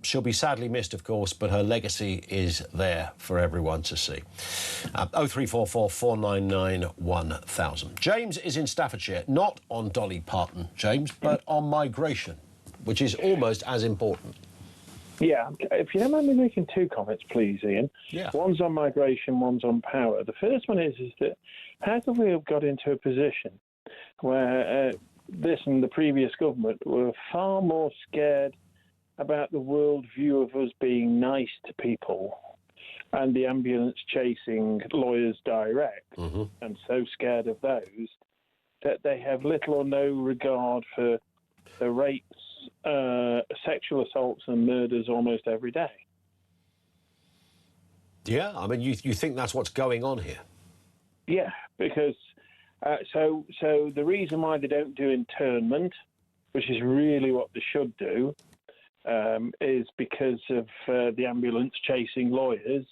She'll be sadly missed, of course, but her legacy is there for everyone to see. 0344 499 1000. James is in Staffordshire, not on Dolly Parton, James, but on migration, which is almost as important. Yeah, if you don't mind me making two comments, please, Ian. Yeah. One's on migration, one's on power. The first one is that how have we got into a position where this and the previous government were far more scared about the world view of us being nice to people and the ambulance chasing lawyers direct, and so scared of those that they have little or no regard for the rapes, sexual assaults and murders almost every day. Yeah, I mean, you think that's what's going on here? Yeah, because so the reason why they don't do internment, which is really what they should do, is because of the ambulance chasing lawyers.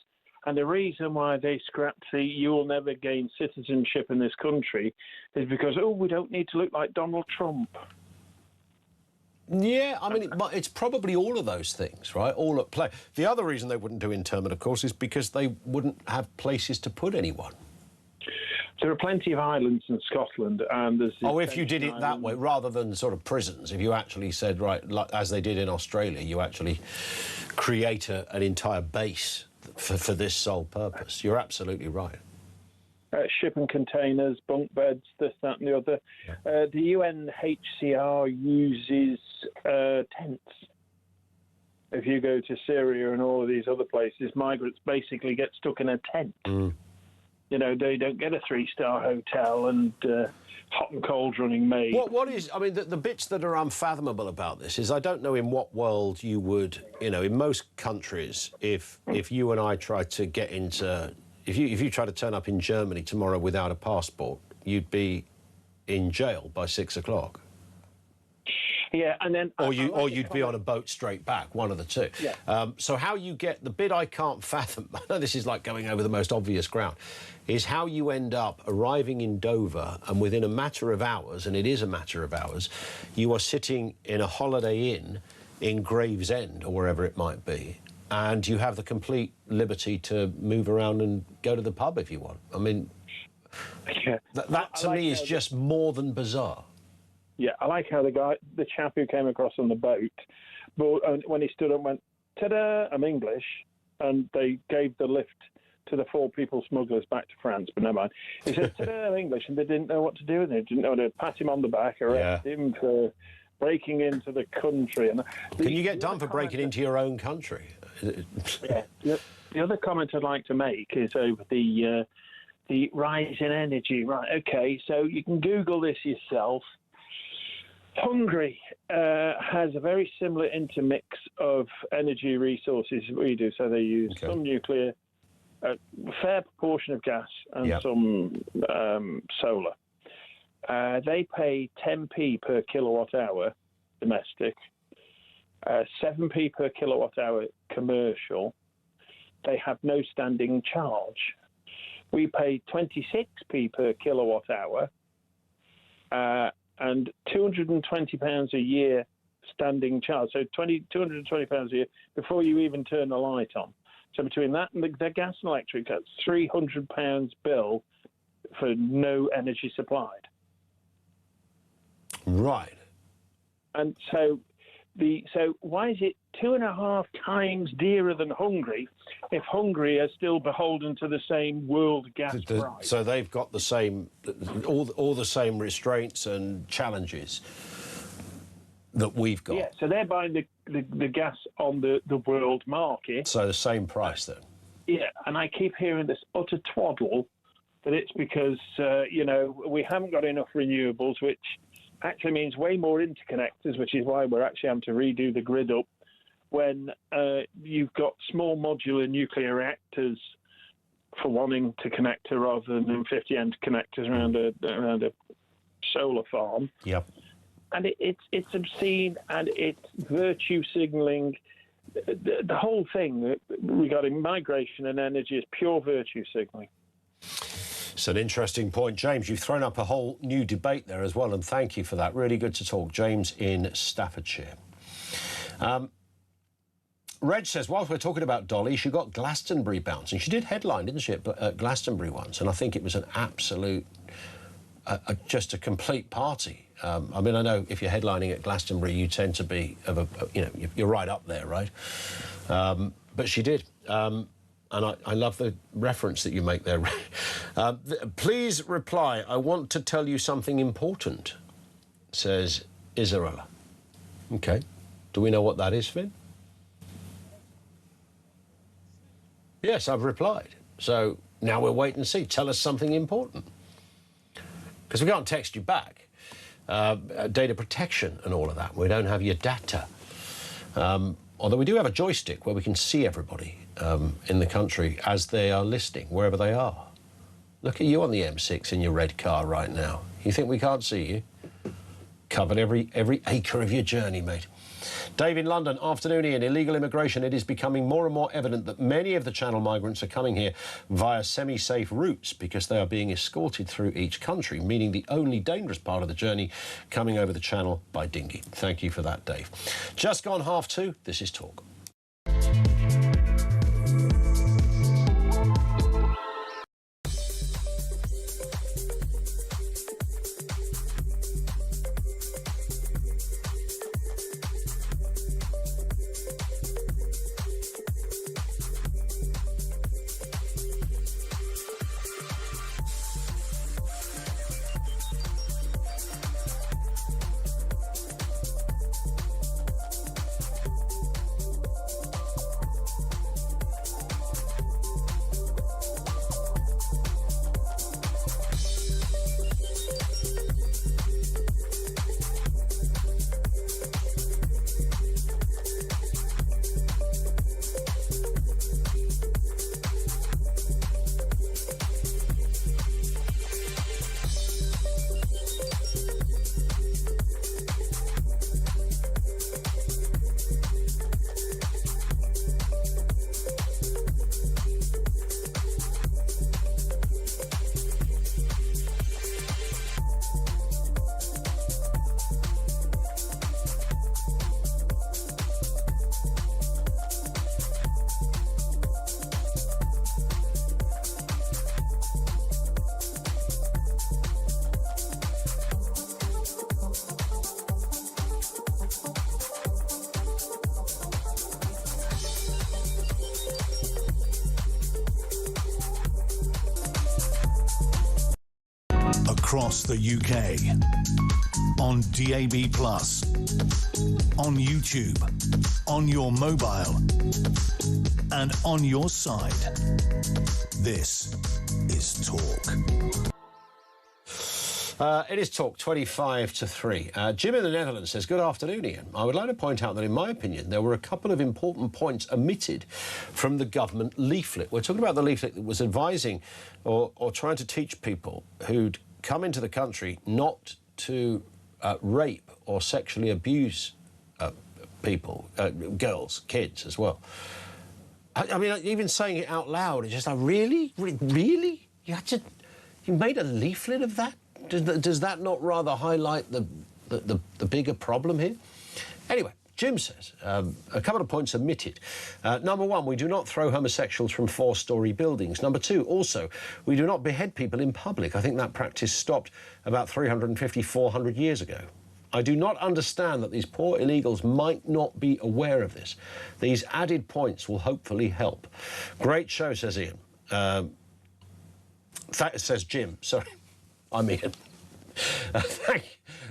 And the reason why they scrapped the "you will never gain citizenship in this country" is because, we don't need to look like Donald Trump. Yeah, I mean, it's probably all of those things, right? All at play. The other reason they wouldn't do internment, of course, is because they wouldn't have places to put anyone. There are plenty of islands in Scotland, and there's... if you did it that way, rather than sort of prisons, if you actually said, right, like, as they did in Australia, you actually create an entire base for this sole purpose. You're absolutely right. shipping containers, bunk beds, this, that, and the other. The UNHCR uses tents. If you go to Syria and all of these other places, migrants basically get stuck in a tent. You know, they don't get a 3-star hotel and hot and cold running maid. What is, I mean, the bits that are unfathomable about this is I don't know in what world you would, you know, in most countries, if you and I tried to get into, if you try to turn up in Germany tomorrow without a passport, you'd be in jail by 6 o'clock. Yeah, and then... Or you'd be on a boat straight back, one of the two. Yeah. So how you get... The bit I can't fathom, I know this is like going over the most obvious ground, is how you end up arriving in Dover and within a matter of hours, and it is a matter of hours, you are sitting in a Holiday Inn in Gravesend or wherever it might be, and you have the complete liberty to move around and go to the pub if you want. I mean, that to me is just more than bizarre. Yeah, I like how the chap who came across on the boat, but when he stood up and went, ta-da, I'm English, and they gave the lift to the 4 people smugglers back to France, but never mind. He said, ta-da, I'm English, and they didn't know what to do with it. They didn't know to pat him on the back, arrest him for breaking into the country. And Can you get done for breaking into your own country? Yeah. The other comment I'd like to make is over the rise in energy. Right, OK, so you can Google this yourself. Hungary has a very similar intermix of energy resources as we do. So they use some nuclear, a fair proportion of gas, and some solar. They pay 10p per kilowatt hour domestic, 7p per kilowatt hour commercial. They have no standing charge. We pay 26p per kilowatt hour. And £220 a year standing charge. So £220 a year before you even turn the light on. So between that and the gas and electric, that's £300 bill for no energy supplied. Right. And so why is it 2.5 times dearer than Hungary if Hungary are still beholden to the same world gas price? So they've got the same, all the same restraints and challenges that we've got. Yeah, so they're buying the gas on the world market. So the same price then? Yeah, and I keep hearing this utter twaddle that it's because, we haven't got enough renewables, which actually means way more interconnectors, which is why we're actually having to redo the grid up when you've got small modular nuclear reactors for wanting to connect to rather than 50 end connectors around a solar farm. Yep. And it's obscene and it's virtue signalling. The whole thing regarding migration and energy is pure virtue signalling. It's an interesting point. James, you've thrown up a whole new debate there as well, and thank you for that. Really good to talk. James in Staffordshire. Reg says, whilst we're talking about Dolly, she got Glastonbury bouncing. She did headline, didn't she, at Glastonbury once, and I think it was an absolute, just a complete party. I mean, I know if you're headlining at Glastonbury, you tend to be, you're right up there, right? But she did. And I love the reference that you make there. Please reply. I want to tell you something important, says Isabella. OK. Do we know what that is, Finn? Yes, I've replied. So now we'll wait and see. Tell us something important. Because we can't text you back. Data protection and all of that. We don't have your data. Although we do have a joystick where we can see everybody in the country as they are listening, wherever they are. Look at you on the M6 in your red car right now. You think we can't see you? Covered every acre of your journey, mate. Dave in London, afternoon, Ian. Illegal immigration. It is becoming more and more evident that many of the Channel migrants are coming here via semi-safe routes because they are being escorted through each country, meaning the only dangerous part of the journey coming over the Channel by dinghy. Thank you for that, Dave. Just gone 2:30. This is Talk. across the UK. On DAB+, on YouTube, on your mobile, and on your side. This is Talk. It is Talk 25 to 3. Jim in the Netherlands says, good afternoon, Ian. I would like to point out that, in my opinion, there were a couple of important points omitted from the government leaflet. We're talking about the leaflet that was advising or trying to teach people who'd come into the country not to rape or sexually abuse people, girls, kids as well. I mean, even saying it out loud, it's just like, really? Really? You made a leaflet of that? Does that not rather highlight the bigger problem here? Anyway, Jim says, a couple of points omitted. Number one, we do not throw homosexuals from four-storey buildings. Number two, also, we do not behead people in public. I think that practice stopped about 350, 400 years ago. I do not understand that these poor illegals might not be aware of this. These added points will hopefully help. Great show, says Ian. Says Jim, sorry. I'm Ian.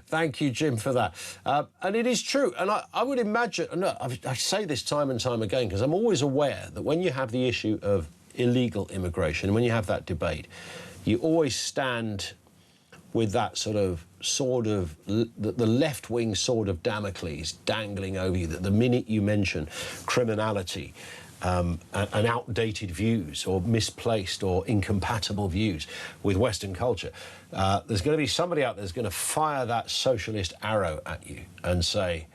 Thank you, Jim, for that. And it is true. And I would imagine, and I say this time and time again, because I'm always aware that when you have the issue of illegal immigration, when you have that debate, you always stand with that sort of the left-wing sword of Damocles dangling over you, that the minute you mention criminality, and outdated views or misplaced or incompatible views with Western culture, there's going to be somebody out there that's going to fire that socialist arrow at you and say,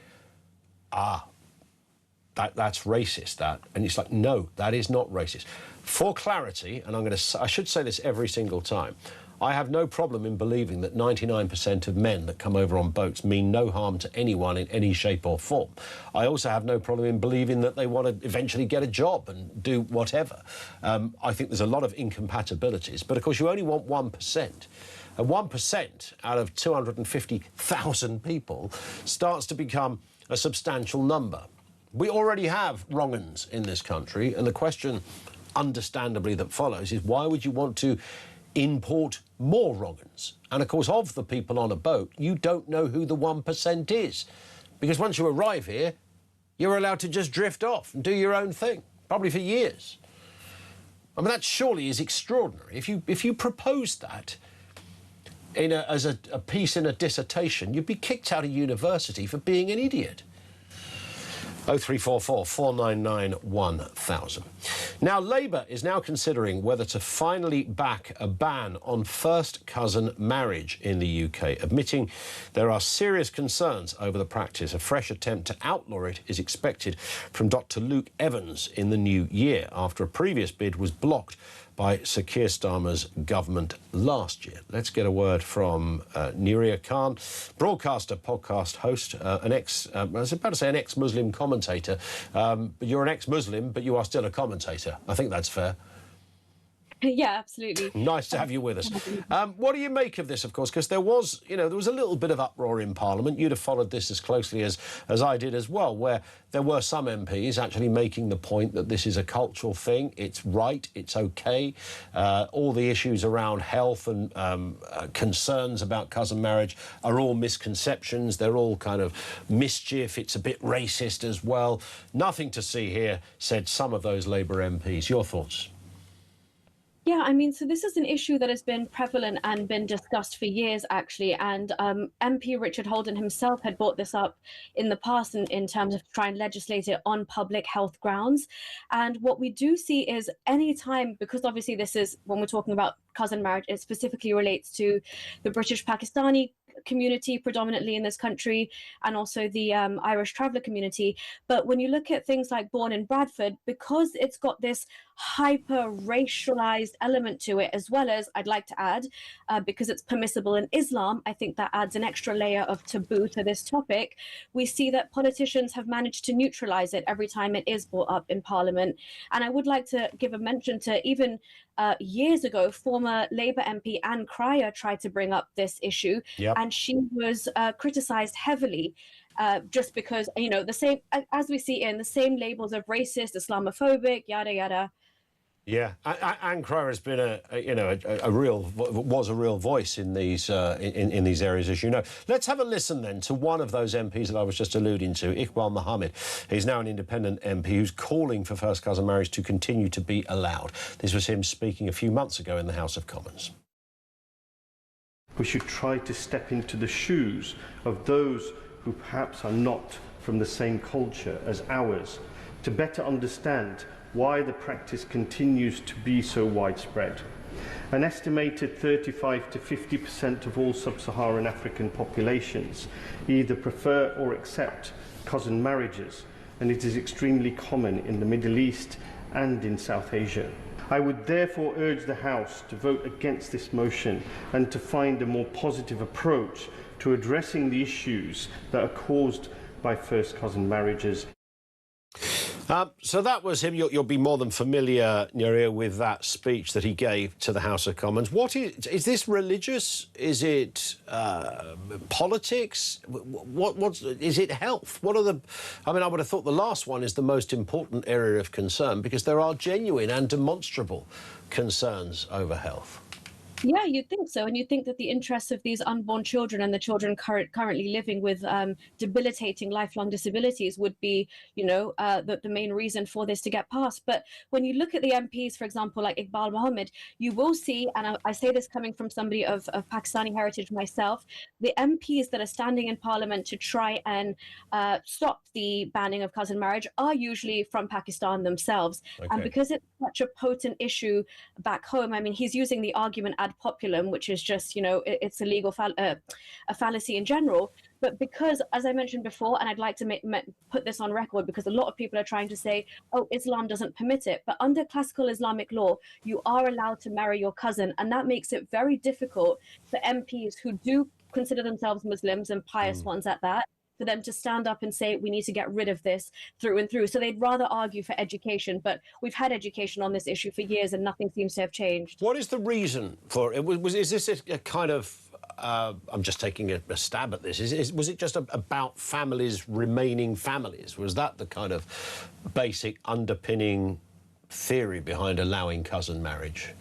that's racist, that. And it's like, no, that is not racist. For clarity, and I should say this every single time, I have no problem in believing that 99% of men that come over on boats mean no harm to anyone in any shape or form. I also have no problem in believing that they want to eventually get a job and do whatever. I think there's a lot of incompatibilities, but of course you only want 1%. And 1% out of 250,000 people starts to become a substantial number. We already have wrong-uns in this country, and the question, understandably, that follows is why would you want to import more wrong-uns? And of course, of the people on a boat, you don't know who the 1% is, because once you arrive here, you're allowed to just drift off and do your own thing, probably for years. I mean, that surely is extraordinary. If you proposed that as a piece in a dissertation, you'd be kicked out of university for being an idiot. 0344 499 1000. Now, Labour is now considering whether to finally back a ban on first cousin marriage in the UK, admitting there are serious concerns over the practice. A fresh attempt to outlaw it is expected from Dr. Luke Evans in the new year, after a previous bid was blocked by Sir Keir Starmer's government last year. Let's get a word from Nuria Khan, broadcaster, podcast host, I was about to say an ex-Muslim commentator. But you're an ex-Muslim, but you are still a commentator. I think that's fair. Yeah, absolutely. Nice to have you with us. What do you make of this, of course? Because there was a little bit of uproar in Parliament. You'd have followed this as closely as I did as well, where there were some MPs actually making the point that this is a cultural thing. It's right. It's OK. All the issues around health and concerns about cousin marriage are all misconceptions. They're all kind of mischief. It's a bit racist as well. Nothing to see here, said some of those Labour MPs. Your thoughts? Yeah, I mean, so this is an issue that has been prevalent and been discussed for years, actually. And MP Richard Holden himself had brought this up in the past in terms of trying to legislate it on public health grounds. And what we do see is any time, because obviously this is, when we're talking about cousin marriage, it specifically relates to the British Pakistani community predominantly in this country, and also the Irish traveller community. But when you look at things like Born in Bradford, because it's got this hyper racialized element to it, as well as, I'd like to add, because it's permissible in Islam, I think that adds an extra layer of taboo to this topic. We see that politicians have managed to neutralize it every time it is brought up in Parliament. And I would like to give a mention to even years ago, former Labour MP Anne Cryer tried to bring up this issue, and she was criticised heavily just because, the same, as we see in the same labels of racist, Islamophobic, yada, yada. Yeah, Ankara has been a real voice in these in these areas, as you know. Let's have a listen then to one of those MPs that I was just alluding to, Iqbal Mohammed. He's now an independent MP who's calling for first cousin marriage to continue to be allowed. This was him speaking a few months ago in the House of Commons. We should try to step into the shoes of those who perhaps are not from the same culture as ours, to better understand why the practice continues to be so widespread. An estimated 35 to 50% of all sub-Saharan African populations either prefer or accept cousin marriages, and it is extremely common in the Middle East and in South Asia. I would therefore urge the House to vote against this motion and to find a more positive approach to addressing the issues that are caused by first cousin marriages. So that was him. You'll be more than familiar, Nuria, with that speech that he gave to the House of Commons. What is this religious? Is it politics? What's is it health? What are the? I mean, I would have thought the last one is the most important area of concern because there are genuine and demonstrable concerns over health. Yeah, you'd think so. And you'd think that the interests of these unborn children and the children currently living with debilitating lifelong disabilities would be, the main reason for this to get passed. But when you look at the MPs, for example, like Iqbal Mohammed, you will see, and I say this coming from somebody of Pakistani heritage myself, the MPs that are standing in Parliament to try and stop the banning of cousin marriage are usually from Pakistan themselves. Okay. And because it's such a potent issue back home, I mean, he's using the argument ad populum, which is just, it's a legal a fallacy in general. But because, as I mentioned before, and I'd like to put this on record because a lot of people are trying to say, oh, Islam doesn't permit it. But under classical Islamic law, you are allowed to marry your cousin. And that makes it very difficult for MPs who do consider themselves Muslims and pious ones at that, for them to stand up and say, we need to get rid of this through and through. So they'd rather argue for education. But we've had education on this issue for years and nothing seems to have changed. What is the reason for it? Is this a kind of, I'm just taking a stab at this, was it just about families remaining families? Was that the kind of basic underpinning theory behind allowing cousin marriage?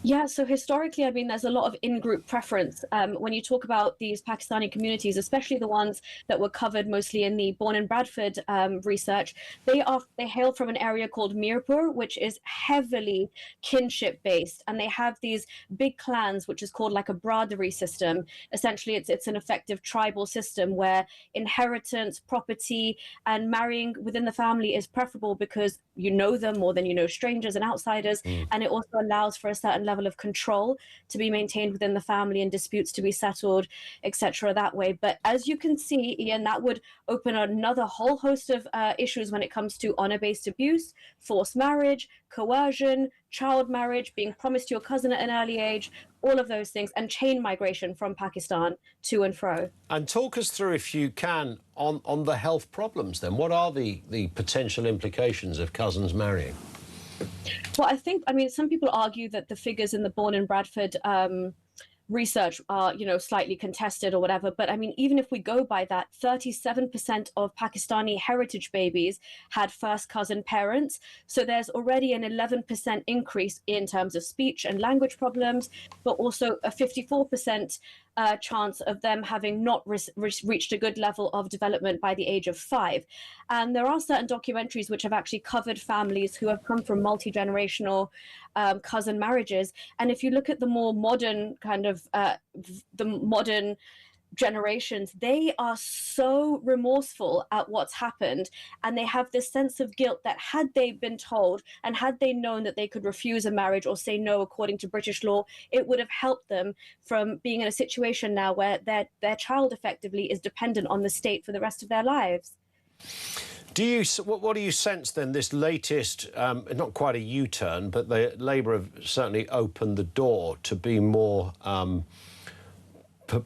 Yeah, so historically, I mean, there's a lot of in-group preference. When you talk about these Pakistani communities, especially the ones that were covered mostly in the Bourne and Bradford research, they hail from an area called Mirpur, which is heavily kinship-based, and they have these big clans, which is called like a braderie system. Essentially, it's an effective tribal system where inheritance, property, and marrying within the family is preferable because you know them more than you know strangers and outsiders, and it also allows for a certain level of control to be maintained within the family and disputes to be settled, etc. that way. But as you can see, Ian, that would open another whole host of issues when it comes to honor-based abuse, forced marriage, coercion, child marriage, being promised your cousin at an early age, all of those things, and chain migration from Pakistan to and fro. And talk us through, if you can, on the health problems then. What are the potential implications of cousins marrying? Well, I mean, some people argue that the figures in the Bourne and Bradford research are, slightly contested or whatever. But I mean, even if we go by that, 37% of Pakistani heritage babies had first cousin parents. So there's already an 11% increase in terms of speech and language problems, but also a 54% chance of them having not reached a good level of development by the age of 5. And there are certain documentaries which have actually covered families who have come from multi-generational cousin marriages. And if you look at the more modern kind of the modern generations, they are so remorseful at what's happened, and they have this sense of guilt that had they been told and had they known that they could refuse a marriage or say no according to British law, it would have helped them from being in a situation now where their child effectively is dependent on the state for the rest of their lives. What do you sense then, this latest, not quite a U-turn, but Labour have certainly opened the door to be more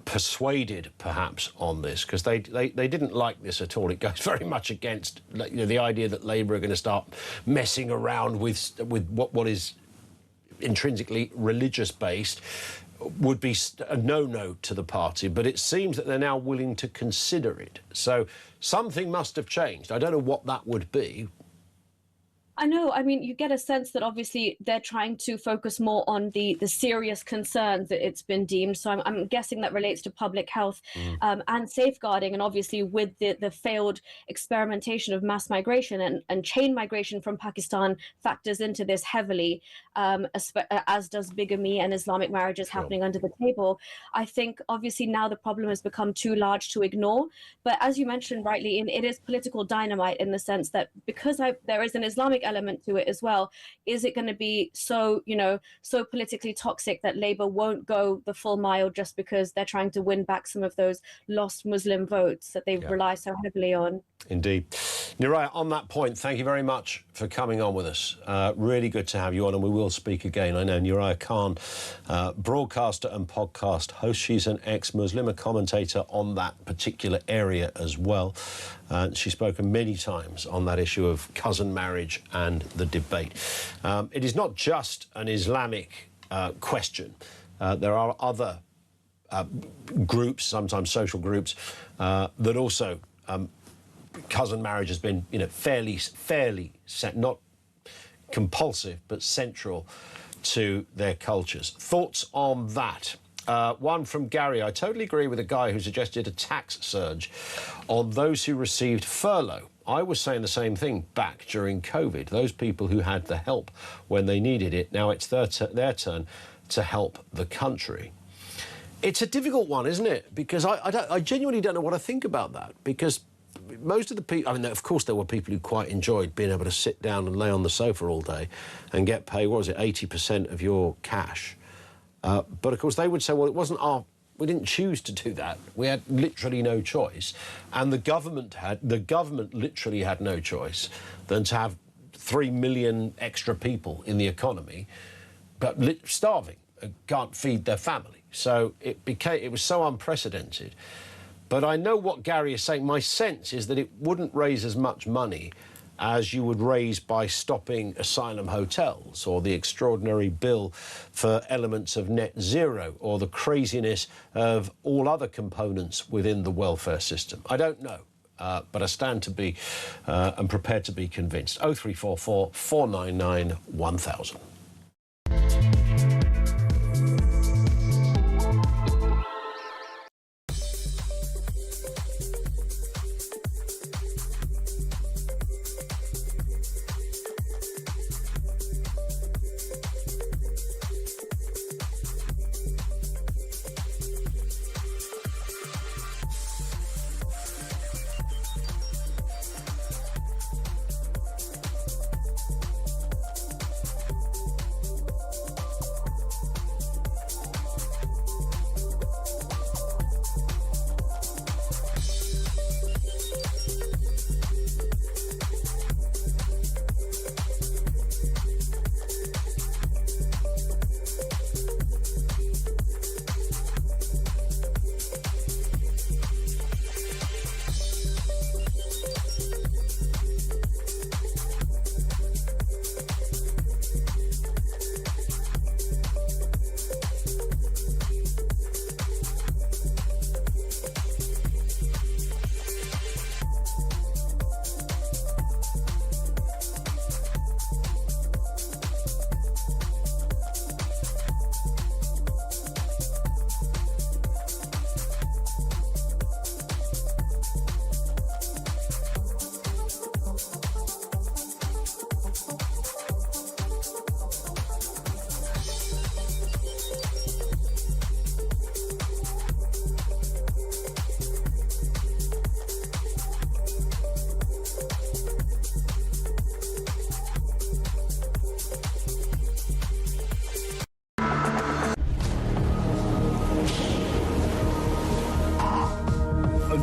persuaded, perhaps, on this, because they didn't like this at all. It goes very much against the idea that Labour are going to start messing around with what is intrinsically religious-based. Would be a no-no to the party, but it seems that they're now willing to consider it. So something must have changed. I don't know what that would be. I know. I mean, you get a sense that obviously they're trying to focus more on the serious concerns that it's been deemed. So I'm guessing that relates to public health and safeguarding. And obviously with the failed experimentation of mass migration and chain migration from Pakistan factors into this heavily, as does bigamy and Islamic marriages happening under the table. I think obviously now the problem has become too large to ignore. But as you mentioned rightly, it is political dynamite in the sense that because there is an Islamic element to it as well, is it going to be so politically toxic that Labour won't go the full mile just because they're trying to win back some of those lost Muslim votes that they rely so heavily on? Indeed. Niraya, on that point, thank you very much for coming on with us. Really good to have you on, and we will speak again. I know Niraya Khan, broadcaster and podcast host. She's an ex-Muslim, a commentator on that particular area as well. She's spoken many times on that issue of cousin marriage and the debate. It is not just an Islamic question. There are other groups, sometimes social groups, that also cousin marriage has been, fairly set, not compulsive, but central to their cultures. Thoughts on that? One from Gary. I totally agree with the guy who suggested a tax surge on those who received furlough. I was saying the same thing back during COVID. Those people who had the help when they needed it, now it's their turn to help the country. It's a difficult one, isn't it? Because I genuinely don't know what I think about that, because most of the people, I mean, of course, there were people who quite enjoyed being able to sit down and lay on the sofa all day and get paid, what was it, 80% of your cash. But, of course, they would say, well, it wasn't we didn't choose to do that. We had literally no choice. And the government literally had no choice than to have 3 million extra people in the economy, but starving, can't feed their family. So it was so unprecedented. But I know what Gary is saying. My sense is that it wouldn't raise as much money as you would raise by stopping asylum hotels, or the extraordinary bill for elements of net zero, or the craziness of all other components within the welfare system. I don't know, but I stand to be and prepared to be convinced. 0344 499 1000.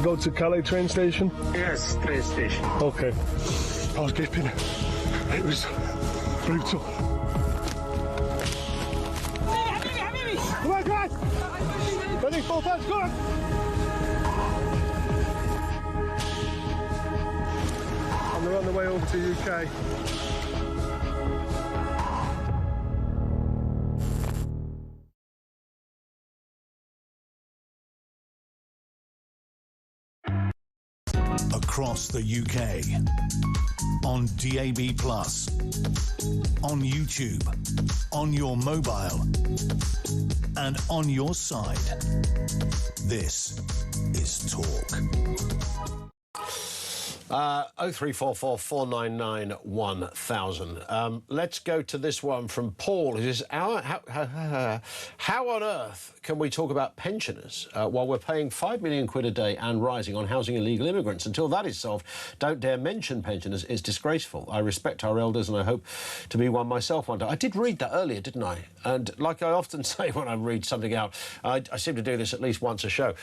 Go to Calais train station? Yes, train station. Okay. I was dipping. It was brutal. Come on, guys! Ready, full fence, go on! And they're on the way over to UK. across the UK. On DAB+, on YouTube, on your mobile, and on your side. This is Talk. 0344 499 1000. Let's go to this one from Paul, who says, how on earth can we talk about pensioners while we're paying £5 million a day and rising on housing illegal immigrants? Until that is solved, don't dare mention pensioners. It's disgraceful. I respect our elders and I hope to be one myself one day. I did read that earlier, didn't I? And like I often say when I read something out, I seem to do this at least once a show.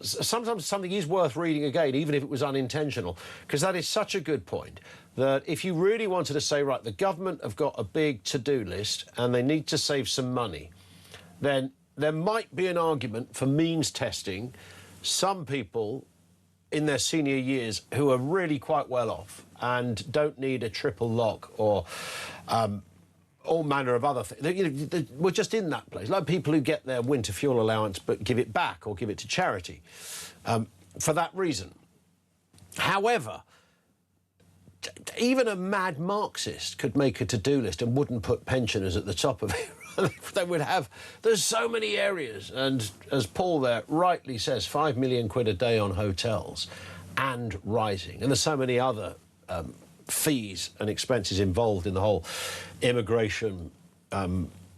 Sometimes something is worth reading again, even if it was unintentional, because that is such a good point that if you really wanted to say, right, the government have got a big to-do list and they need to save some money, then there might be an argument for means testing some people in their senior years who are really quite well off and don't need a triple lock or all manner of other things. You know, we're just in that place. Like people who get their winter fuel allowance but give it back or give it to charity for that reason. However, even a mad Marxist could make a to-do list and wouldn't put pensioners at the top of it. They would have... There's so many areas, and as Paul there rightly says, £5 million a day on hotels and rising. And there's so many other... fees and expenses involved in the whole immigration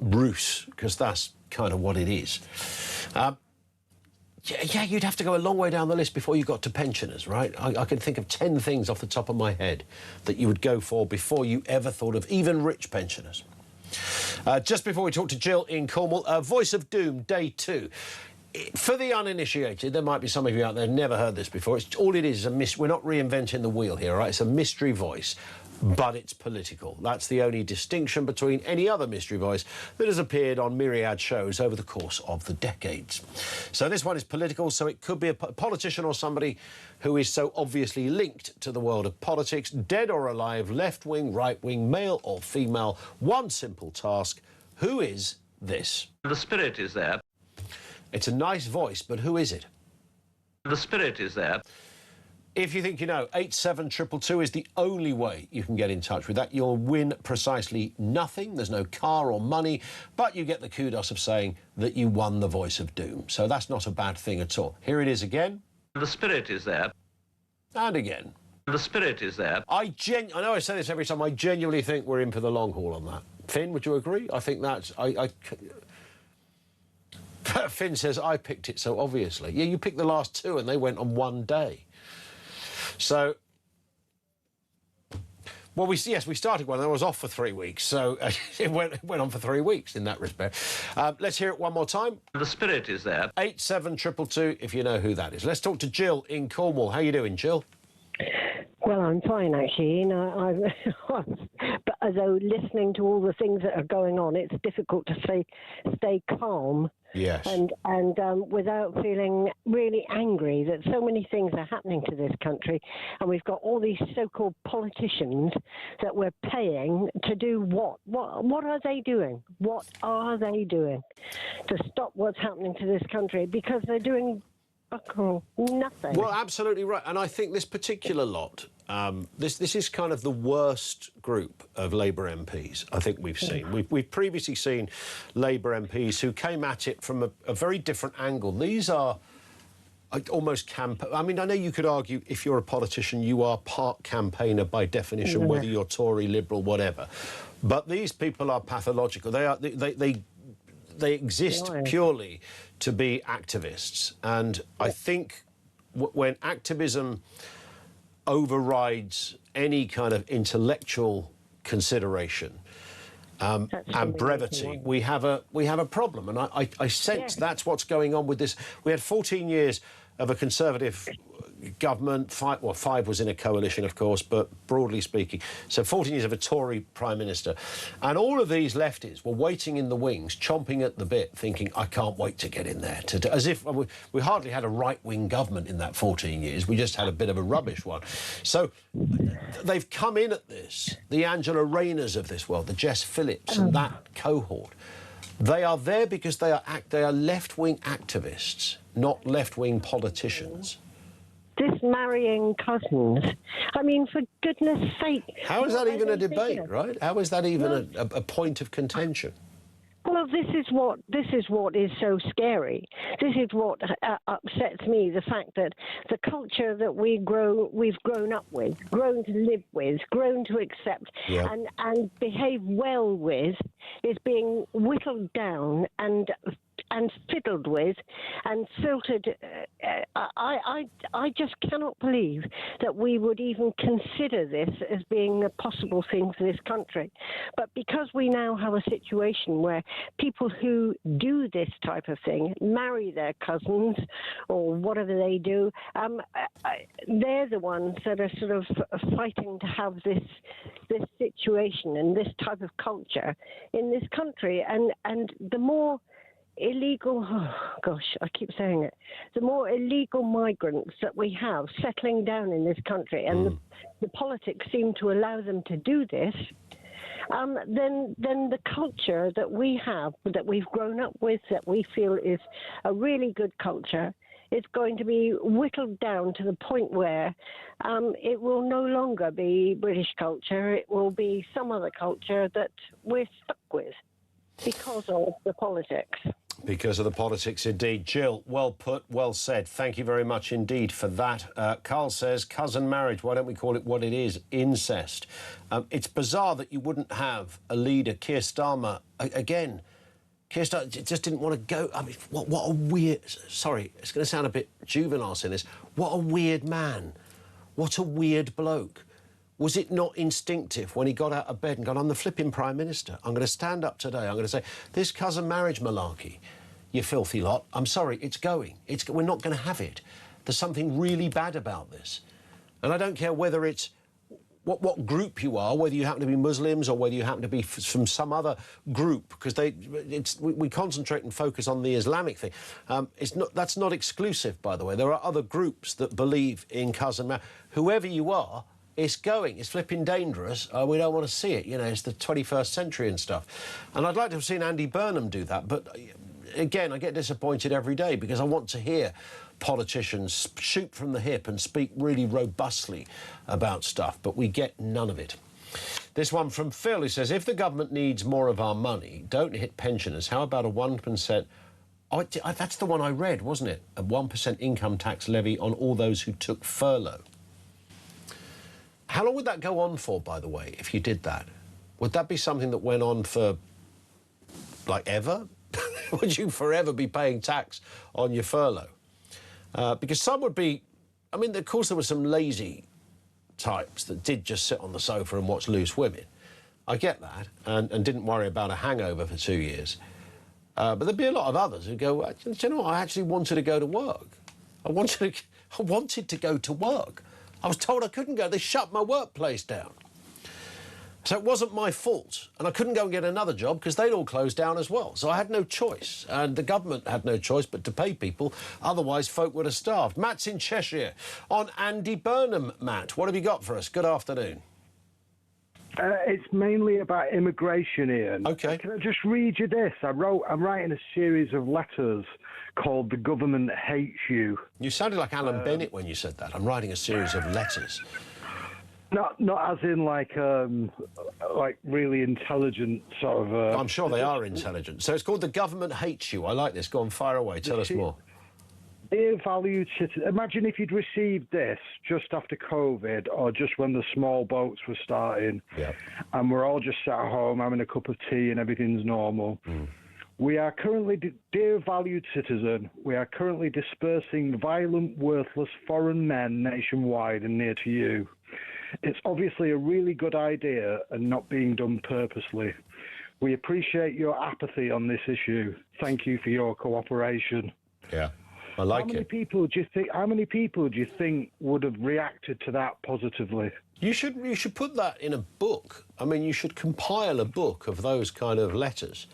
ruse, because that's kind of what it is. Yeah, you'd have to go a long way down the list before you got to pensioners, right? I can think of 10 things off the top of my head that you would go for before you ever thought of even rich pensioners. Just before we talk to Jill in Cornwall, Voice of Doom, Day 2. For the uninitiated, there might be some of you out there who've never heard this before. All it is a we're not reinventing the wheel here, right? It's a mystery voice, but it's political. That's the only distinction between any other mystery voice that has appeared on myriad shows over the course of the decades. So this one is political, so it could be a politician or somebody who is so obviously linked to the world of politics, dead or alive, left-wing, right-wing, male or female. One simple task: who is this? The spirit is there. It's a nice voice, but who is it? The spirit is there. If you think you know, 87222 is the only way you can get in touch with that. You'll win precisely nothing. There's no car or money, but you get the kudos of saying that you won the Voice of Doom. So that's not a bad thing at all. Here it is again. The spirit is there. And again. The spirit is there. I know I say this every time. I genuinely think we're in for the long haul on that. Finn, would you agree? I think that's... Finn says, I picked it so obviously. Yeah, you picked the last two and they went on one day. So, well, we started one and I was off for 3 weeks. So it went on for 3 weeks in that respect. Let's hear it one more time. The spirit is there. 87222 if you know who that is. Let's talk to Jill in Cornwall. How you doing, Jill? Well, I'm fine, actually. You know, but although listening to all the things that are going on, it's difficult to stay calm. Yes. And without feeling really angry that so many things are happening to this country, and we've got all these so-called politicians that we're paying to do what? What are they doing? What are they doing to stop what's happening to this country? Because they're doing nothing. Well, absolutely right. And I think this particular lot, this is kind of the worst group of Labour MPs I think we've seen. We've previously seen Labour MPs who came at it from a very different angle. These are almost I mean, I know you could argue if you're a politician, you are part campaigner by definition, whether you're Tory, Liberal, whatever. But these people are pathological. They exist purely to be activists. And I think when activism overrides any kind of intellectual consideration and brevity, we have a problem. And I sense that's what's going on with this. We had 14 years of a Conservative government. 5 was in a coalition, of course, but broadly speaking. So 14 years of a Tory Prime Minister. And all of these lefties were waiting in the wings, chomping at the bit, thinking, I can't wait to get in there. As if we hardly had a right-wing government in that 14 years. We just had a bit of a rubbish one. So they've come in at this, the Angela Rayners of this world, the Jess Phillips and that cohort. They are there because they are left-wing activists, not left-wing politicians. this marrying cousins. I mean, for goodness sake. How is that even a debate, thinking of? right? How is that even a point of contention? Well, this is what is so scary. This is what upsets me: the fact that the culture that we've grown up with, grown to live with, grown to accept, and behave well with, is being whittled down and fiddled with and filtered. I just cannot believe that we would even consider this as being a possible thing for this country. But because we now have a situation where people who do this type of thing, marry their cousins or whatever they do, they're the ones that are sort of fighting to have this situation and this type of culture in this country. And the more illegal, I keep saying it, the more illegal migrants that we have settling down in this country, and the politics seem to allow them to do this, then the culture that we have, that we've grown up with, that we feel is a really good culture, is going to be whittled down to the point where it will no longer be British culture. It will be some other culture that we're stuck with because of the politics. Because of the politics, indeed. Jill, well put, well said. Thank you very much indeed for that. Carl says, cousin marriage, why don't we call it what it is? Incest. It's bizarre that you wouldn't have a leader, Keir Starmer, again. Keir Starmer just didn't want to go. I mean, what a weird... Sorry, it's going to sound a bit juvenile saying this. What a weird man. What a weird bloke. Was it not instinctive when he got out of bed and gone, I'm the flipping Prime Minister. I'm going to stand up today. I'm going to say, this cousin marriage malarkey, you filthy lot, I'm sorry, it's going. We're not going to have it. There's something really bad about this. And I don't care whether it's what group you are, whether you happen to be Muslims or whether you happen to be from some other group, because we concentrate and focus on the Islamic thing. That's not exclusive, by the way. There are other groups that believe in cousin marriage. Whoever you are, it's going. It's flipping dangerous. We don't want to see it. You know, it's the 21st century and stuff. And I'd like to have seen Andy Burnham do that. But, again, I get disappointed every day because I want to hear politicians shoot from the hip and speak really robustly about stuff. But we get none of it. This one from Phil, who says, if the government needs more of our money, don't hit pensioners. How about a 1%... Oh, that's the one I read, wasn't it? A 1% income tax levy on all those who took furlough. How long would that go on for, by the way, if you did that? Would that be something that went on for, like, ever? Would you forever be paying tax on your furlough? Because some would be... I mean, of course, there were some lazy types that did just sit on the sofa and watch Loose Women. I get that, and didn't worry about a hangover for 2 years. But there'd be a lot of others who go, do you know what, I actually wanted to go to work. I wanted to go to work. I was told I couldn't go. They shut my workplace down. So it wasn't my fault. And I couldn't go and get another job because they'd all closed down as well. So I had no choice. And the government had no choice but to pay people. Otherwise, folk would have starved. Matt's in Cheshire. On Andy Burnham, Matt, what have you got for us? Good afternoon. It's mainly about immigration, Ian. OK. Can I just read you this? I'm writing a series of letters called The Government Hates You. You sounded like Alan Bennett when you said that. I'm writing a series of letters. Not as in like really intelligent sort of... I'm sure they are intelligent. So it's called The Government Hates You. I like this. Go on, fire away. Tell us more. Dear valued citizens, imagine if you'd received this just after COVID or just when the small boats were starting, and we're all just sat at home having a cup of tea and everything's normal. We are currently, dear valued citizen, we are currently dispersing violent, worthless foreign men nationwide and near to you. It's obviously a really good idea and not being done purposely. We appreciate your apathy on this issue. Thank you for your cooperation. Yeah. I like it. How many people do you think would have reacted to that positively? You should put that in a book. I mean, you should compile a book of those kind of letters.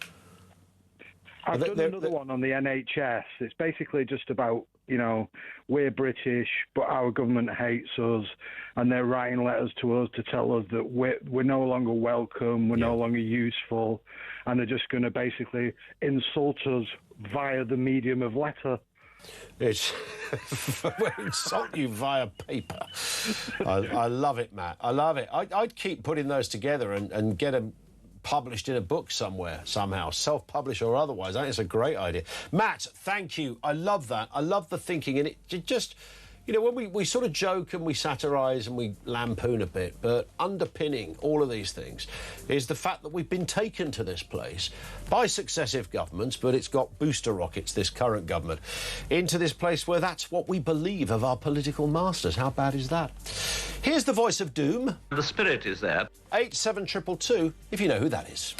I've done another one on the NHS. It's basically just about, you know, we're British, but our government hates us, and they're writing letters to us to tell us that we're no longer welcome, we're no longer useful, and they're just going to basically insult us via the medium of letter. It's insult you via paper. I love it, Matt. I love it. I'd keep putting those together and get them published in a book somewhere, somehow, self-published or otherwise. I think it's a great idea. Matt, thank you. I love that. I love the thinking. And it just, you know, when we sort of joke and we satirise and we lampoon a bit, but underpinning all of these things is the fact that we've been taken to this place by successive governments, but it's got booster rockets, this current government, into this place where that's what we believe of our political masters. How bad is that? Here's the voice of doom. The spirit is there. 87222, if you know who that is.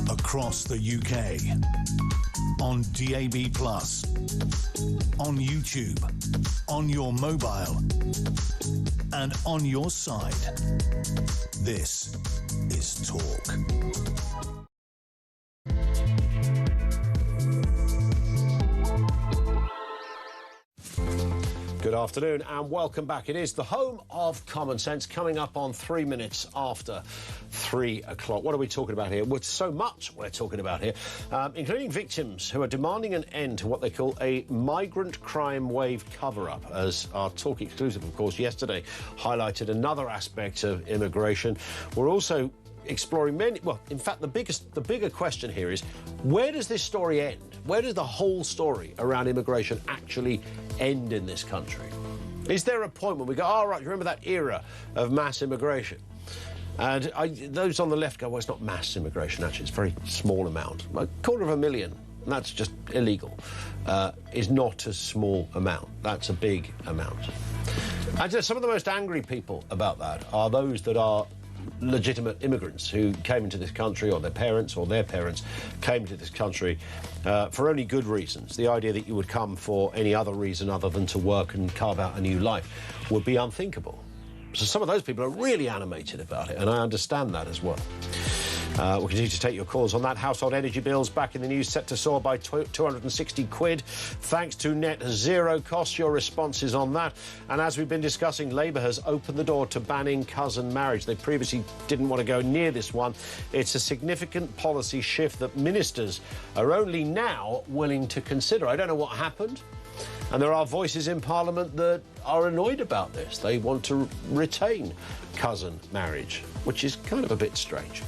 Across the UK, on DAB+, on YouTube, on your mobile, and on your side. This is Talk. Good afternoon and welcome back. It is the home of common sense, coming up on 3 minutes after 3 o'clock. What are we talking about here? Well, so much we're talking about here, including victims who are demanding an end to what they call a migrant crime wave cover-up, as our Talk exclusive, of course, yesterday highlighted another aspect of immigration. We're also exploring many, well, in fact, the bigger question here is, where does this story end? Where does the whole story around immigration actually end in this country? Is there a point when we go, all right, remember that era of mass immigration? And those on the left go, well, it's not mass immigration, actually, it's a very small amount. 250,000, and that's just illegal, is not a small amount. That's a big amount. And some of the most angry people about that are those that are legitimate immigrants who came into this country, or their parents came to this country for only good reasons. The idea that you would come for any other reason other than to work and carve out a new life would be unthinkable. So some of those people are really animated about it, and I understand that as well. We'll continue to take your calls on that. Household energy bills back in the news, set to soar by 260 quid, thanks to net zero costs. Your responses on that. And as we've been discussing, Labour has opened the door to banning cousin marriage. They previously didn't want to go near this one. It's a significant policy shift that ministers are only now willing to consider. I don't know what happened. And there are voices in Parliament that are annoyed about this. They want to retain cousin marriage, which is kind of a bit strange.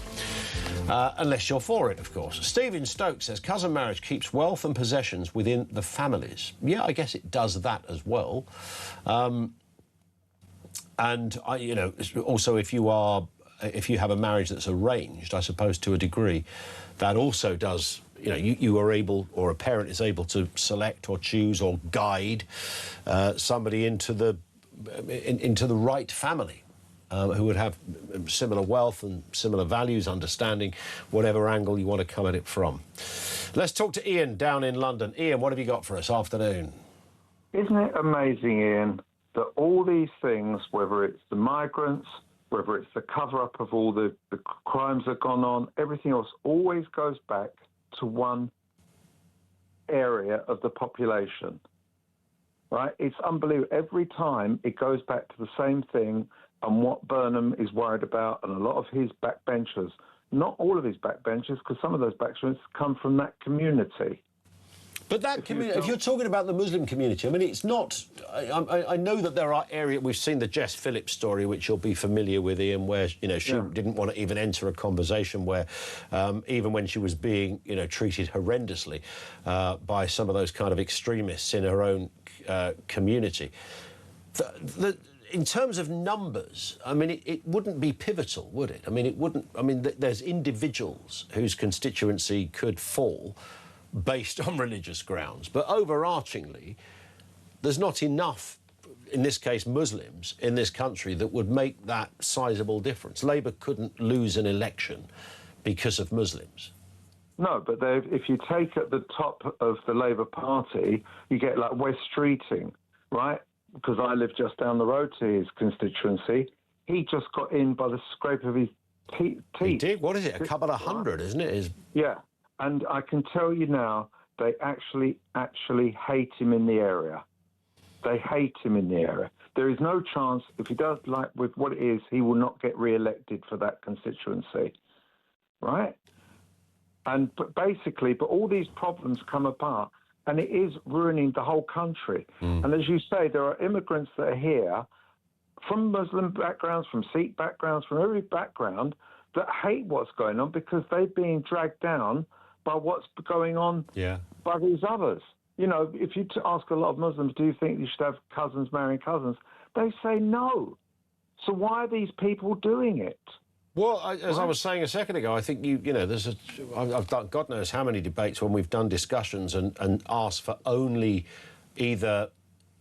Unless you're for it, of course. Stephen Stokes says cousin marriage keeps wealth and possessions within the families. Yeah, I guess it does that as well. Also, if you have a marriage that's arranged, I suppose to a degree, that also does. You are able, or a parent is able to select or choose or guide somebody into the right family. Who would have similar wealth and similar values, understanding, whatever angle you want to come at it from. Let's talk to Ian down in London. Ian, what have you got for us? Afternoon. Isn't it amazing, Ian, that all these things, whether it's the migrants, whether it's the cover-up of all the crimes that have gone on, everything else always goes back to one area of the population, right? It's unbelievable. Every time it goes back to the same thing, and what Burnham is worried about, and a lot of his backbenchers, not all of his backbenchers, because some of those backbenchers come from that community. But that community, if you're talking about the Muslim community, I mean, it's not. I know that there are areas. We've seen the Jess Phillips story, which you'll be familiar with, Ian, where she didn't want to even enter a conversation where, even when she was being treated horrendously by some of those kind of extremists in her own community. In terms of numbers, I mean, it wouldn't be pivotal, would it? I mean, it wouldn't. I mean, there's individuals whose constituency could fall based on religious grounds, but overarchingly, there's not enough, in this case, Muslims in this country that would make that sizable difference. Labour couldn't lose an election because of Muslims. No, but if you take at the top of the Labour Party, you get like West Streeting, right? Because I live just down the road to his constituency. He just got in by the scrape of his teeth. He did? What is it? A couple of hundred, isn't it? Yeah. And I can tell you now, they actually hate him in the area. They hate him in the area. There is no chance, if he does like with what it is, he will not get re-elected for that constituency, right? But all these problems come apart, and it is ruining the whole country. And as you say, there are immigrants that are here from Muslim backgrounds, from Sikh backgrounds, from every background that hate what's going on because they're being dragged down by what's going on by these others. If you ask a lot of Muslims, do you think you should have cousins marrying cousins? They say no. So why are these people doing it? Well, as I was saying a second ago, I think I've done God knows how many debates when we've done discussions and asked for only either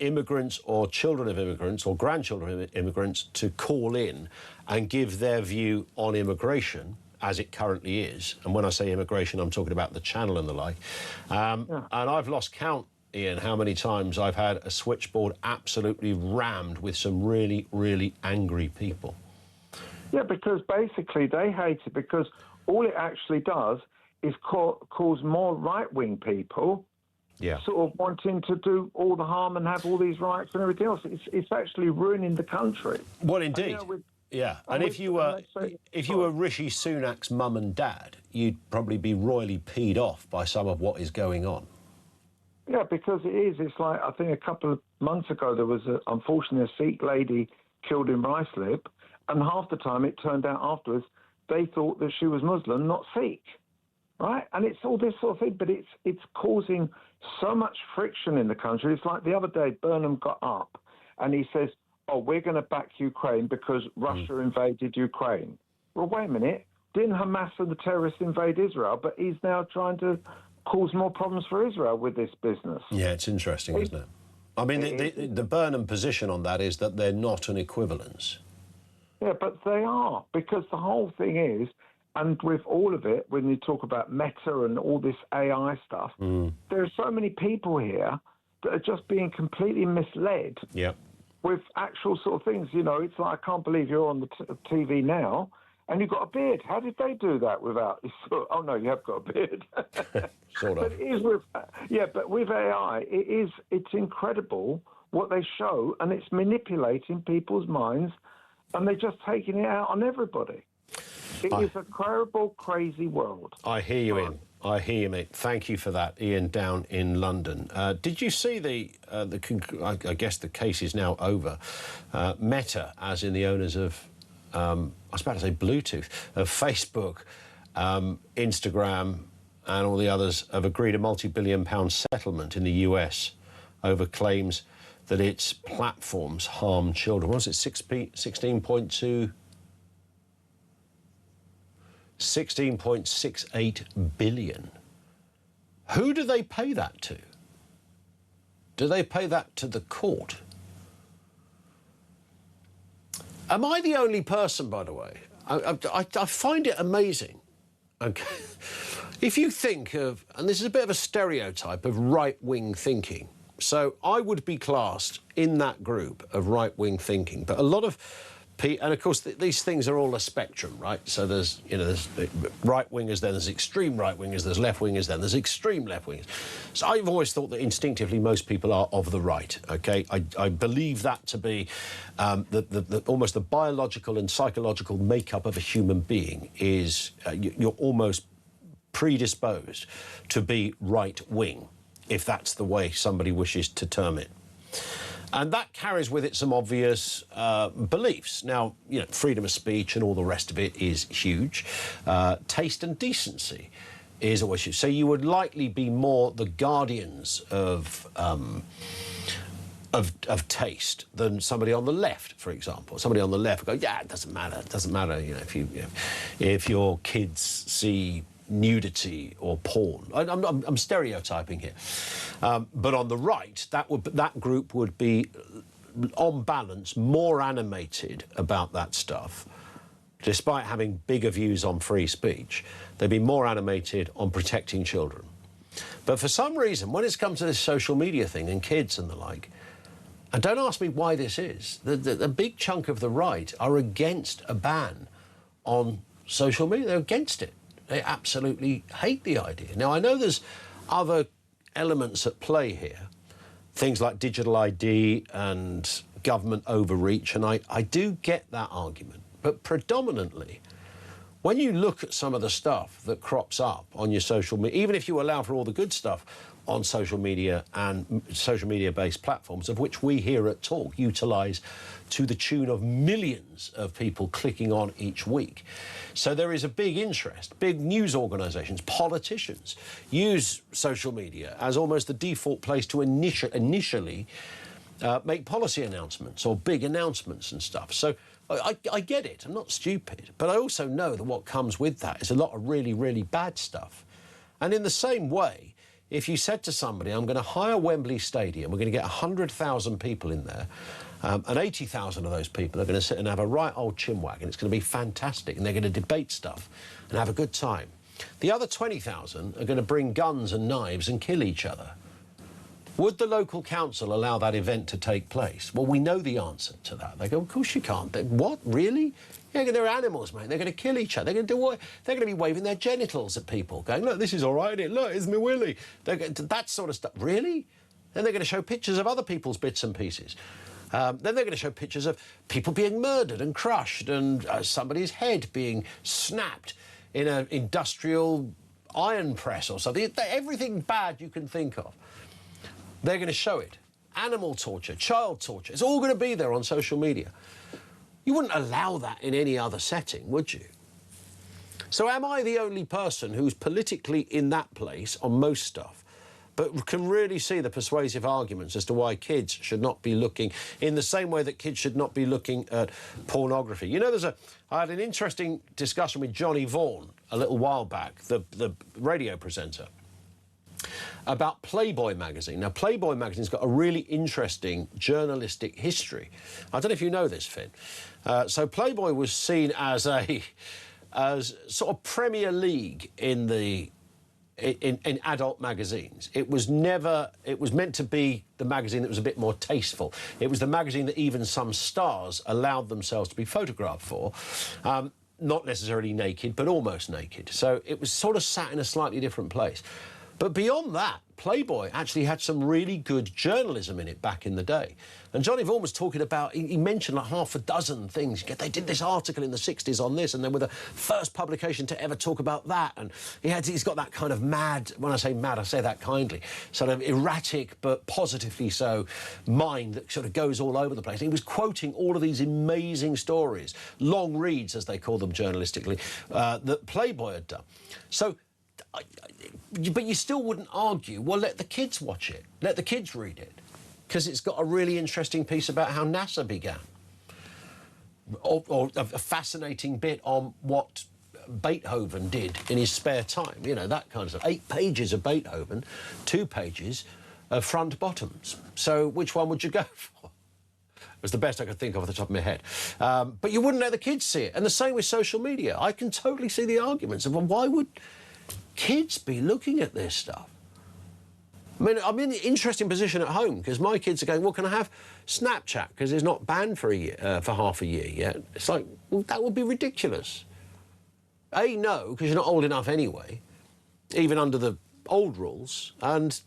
immigrants or children of immigrants or grandchildren of immigrants to call in and give their view on immigration as it currently is. And when I say immigration, I'm talking about the Channel and the like. And I've lost count, Ian, how many times I've had a switchboard absolutely rammed with some really, really angry people. Yeah, because basically they hate it because all it actually does is cause more right-wing people sort of wanting to do all the harm and have all these rights and everything else. It's actually ruining the country. Well, indeed. And if you were Rishi Sunak's mum and dad, you'd probably be royally peed off by some of what is going on. Yeah, because it is. It's like, I think a couple of months ago, there was, unfortunately, a Sikh lady killed in Ruislip, and half the time it turned out afterwards they thought that she was Muslim, not Sikh, right? And it's all this sort of thing, but it's causing so much friction in the country. It's like the other day, Burnham got up and he says, oh, we're going to back Ukraine because Russia invaded Ukraine. Well, wait a minute. Didn't Hamas and the terrorists invade Israel? But he's now trying to cause more problems for Israel with this business. Yeah, it's interesting, isn't it? I mean, the Burnham position on that is that they're not an equivalence. Yeah, but they are, because the whole thing is, and with all of it, when you talk about Meta and all this AI stuff, there are so many people here that are just being completely misled. Yeah. With actual sort of things, it's like, I can't believe you're on the TV now, and you've got a beard. How did they do that without? Oh no, you have got a beard. Sort of. But it is but with AI, it's incredible what they show, and it's manipulating people's minds, and they're just taking it out on everybody. It is a terrible, crazy world. I hear you, Ian. I hear you, mate. Thank you for that, Ian, down in London. Did you see I guess the case is now over. Meta, as in the owners of, I was about to say Bluetooth, of Facebook, Instagram, and all the others have agreed a multi-billion-pound settlement in the US over claims that its platforms harm children. What was it, 16.68 billion. Who do they pay that to? Do they pay that to the court? Am I the only person, by the way? I find it amazing. Okay. If you think of, and this is a bit of a stereotype of right-wing thinking, so I would be classed in that group of right-wing thinking, but a lot of people, and of course these things are all a spectrum, right? So there's right-wingers, then there's extreme right-wingers, there's left-wingers, then there's extreme left-wingers. So I've always thought that instinctively most people are of the right, okay? I believe that to be almost the biological and psychological makeup of a human being is you're almost predisposed to be right-wing, if that's the way somebody wishes to term it. And that carries with it some obvious beliefs. Now, freedom of speech and all the rest of it is huge. Taste and decency is always huge. So you would likely be more the guardians of taste than somebody on the left, for example. Somebody on the left would go, yeah, it doesn't matter. It doesn't matter, if your kids see nudity or porn. I'm stereotyping here. But on the right, that group would be, on balance, more animated about that stuff. Despite having bigger views on free speech, they'd be more animated on protecting children. But for some reason, when it's come to this social media thing and kids and the like, and don't ask me why this is, the big chunk of the right are against a ban on social media. They're against it. They absolutely hate the idea. Now, I know there's other elements at play here, things like digital ID and government overreach, and I do get that argument. But predominantly, when you look at some of the stuff that crops up on your social media, even if you allow for all the good stuff on social media and social media-based platforms, of which we here at Talk utilise to the tune of millions of people clicking on each week. So there is a big interest. Big news organisations, politicians use social media as almost the default place to initially make policy announcements or big announcements and stuff. So I get it. I'm not stupid. But I also know that what comes with that is a lot of really, really bad stuff. And in the same way, if you said to somebody, I'm going to hire Wembley Stadium, we're going to get 100,000 people in there, and 80,000 of those people are going to sit and have a right old chinwag, and it's going to be fantastic, and they're going to debate stuff and have a good time. The other 20,000 are going to bring guns and knives and kill each other. Would the local council allow that event to take place? Well, we know the answer to that. They go, of course you can't. What, really? Yeah, they're animals, mate. They're going to kill each other. They're going to do what? They're going to be waving their genitals at people, going, look, this is all right, isn't it? Look, it's me willy. That sort of stuff. Really? Then they're going to show pictures of other people's bits and pieces. Then they're going to show pictures of people being murdered and crushed and somebody's head being snapped in an industrial iron press or something. Everything bad you can think of. They're going to show it. Animal torture, child torture. It's all going to be there on social media. You wouldn't allow that in any other setting, would you? So am I the only person who's politically in that place on most stuff, but can really see the persuasive arguments as to why kids should not be looking in the same way that kids should not be looking at pornography? You know, I had an interesting discussion with Johnny Vaughan a little while back, the radio presenter, about Playboy magazine. Now, Playboy magazine's got a really interesting journalistic history. I don't know if you know this, Finn. So Playboy was seen as sort of Premier League in adult magazines. It was meant to be the magazine that was a bit more tasteful. It was the magazine that even some stars allowed themselves to be photographed for. not necessarily naked, but almost naked. So it was sort of sat in a slightly different place. But beyond that, Playboy actually had some really good journalism in it back in the day. And Johnny Vaughan was talking about, he mentioned like half a dozen things. They did this article in the 60s on this, and they were the first publication to ever talk about that. And he's got that kind of mad, when I say mad, I say that kindly, sort of erratic but positively so mind that sort of goes all over the place. And he was quoting all of these amazing stories, long reads, as they call them journalistically, that Playboy had done. So, but you still wouldn't argue, well, let the kids watch it, let the kids read it, because it's got a really interesting piece about how NASA began, or a fascinating bit on what Beethoven did in his spare time, you know, that kind of stuff. 8 pages of Beethoven, 2 pages of front bottoms. So which one would you go for? It was the best I could think of off the top of my head. But you wouldn't let the kids see it. And the same with social media. I can totally see the arguments of, well, why would kids be looking at this stuff? I mean, I'm in an interesting position at home because my kids are going, well, can I have Snapchat? Because it's not banned for for half a year yet. It's like, well, that would be ridiculous. A, no, because you're not old enough anyway, even under the old rules. And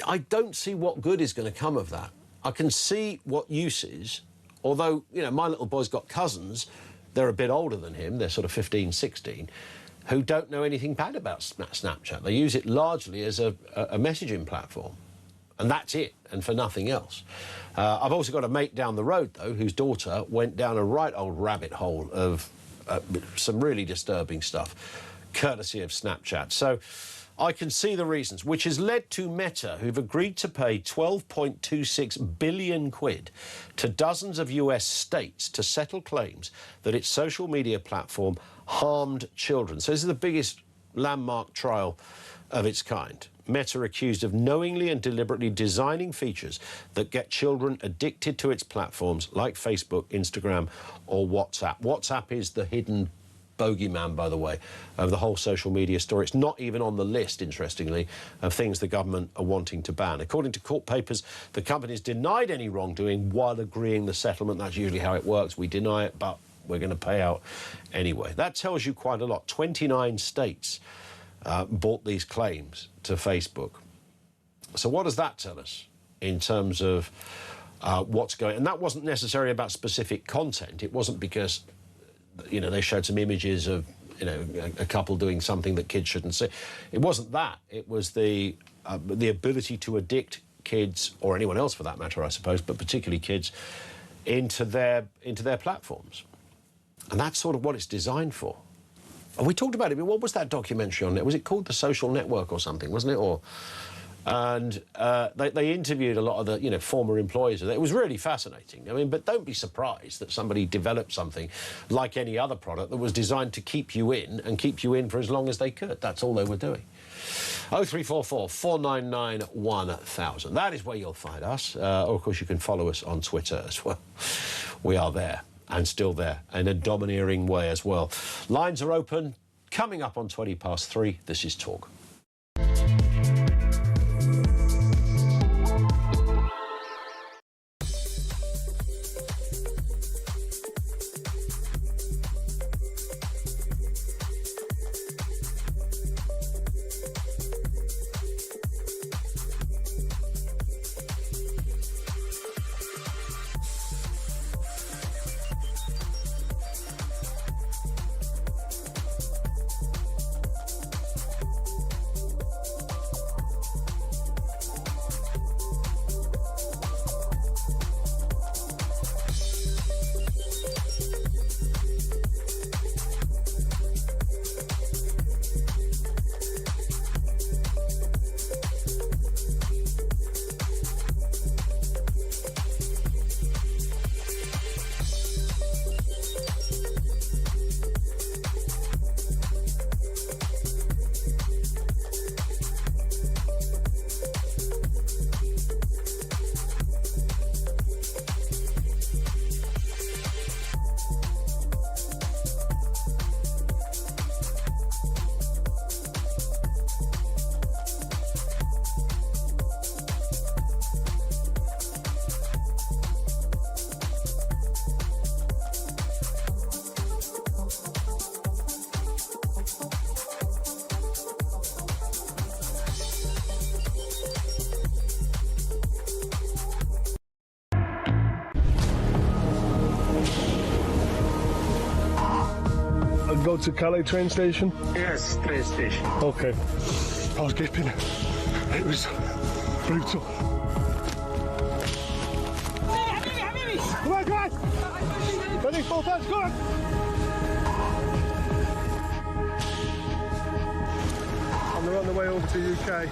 I don't see what good is going to come of that. I can see what use is, although, you know, my little boy's got cousins. They're a bit older than him. They're sort of 15, 16. Who don't know anything bad about Snapchat. They use it largely as a messaging platform. And that's it, and for nothing else. I've also got a mate down the road, though, whose daughter went down a right old rabbit hole of some really disturbing stuff, courtesy of Snapchat. So I can see the reasons, which has led to Meta, who've agreed to pay 12.26 billion quid to dozens of US states to settle claims that its social media platform harmed children. So this is the biggest landmark trial of its kind. Meta accused of knowingly and deliberately designing features that get children addicted to its platforms like Facebook, Instagram or WhatsApp. WhatsApp is the hidden bogeyman, by the way, of the whole social media story. It's not even on the list, interestingly, of things the government are wanting to ban. According to court papers, the company's denied any wrongdoing while agreeing the settlement. That's usually how it works. We deny it, but we're going to pay out anyway. That tells you quite a lot. 29 states brought these claims to Facebook. So what does that tell us in terms of what's going on? And that wasn't necessarily about specific content. It wasn't because, you know, they showed some images of, you know, a couple doing something that kids shouldn't see. It wasn't that. It was the ability to addict kids, or anyone else for that matter, I suppose, but particularly kids, into their platforms. And that's sort of what it's designed for. And we talked about it. What was that documentary on it? Was it called The Social Network or something, wasn't it? And they interviewed a lot of the, you know, former employees. It was really fascinating. I mean, but don't be surprised that somebody developed something like any other product that was designed to keep you in and keep you in for as long as they could. That's all they were doing. 0344 499 1000. That is where you'll find us. Or, of course, you can follow us on Twitter as well. We are there. And still there, in a domineering way as well. Lines are open. Coming up on 3:20. This is Talk. go to Calais train station? Yes, train station. Okay. I was gaping. It was brutal. Come on, guys! Ready, full touch, go on! And we're on the way over to UK.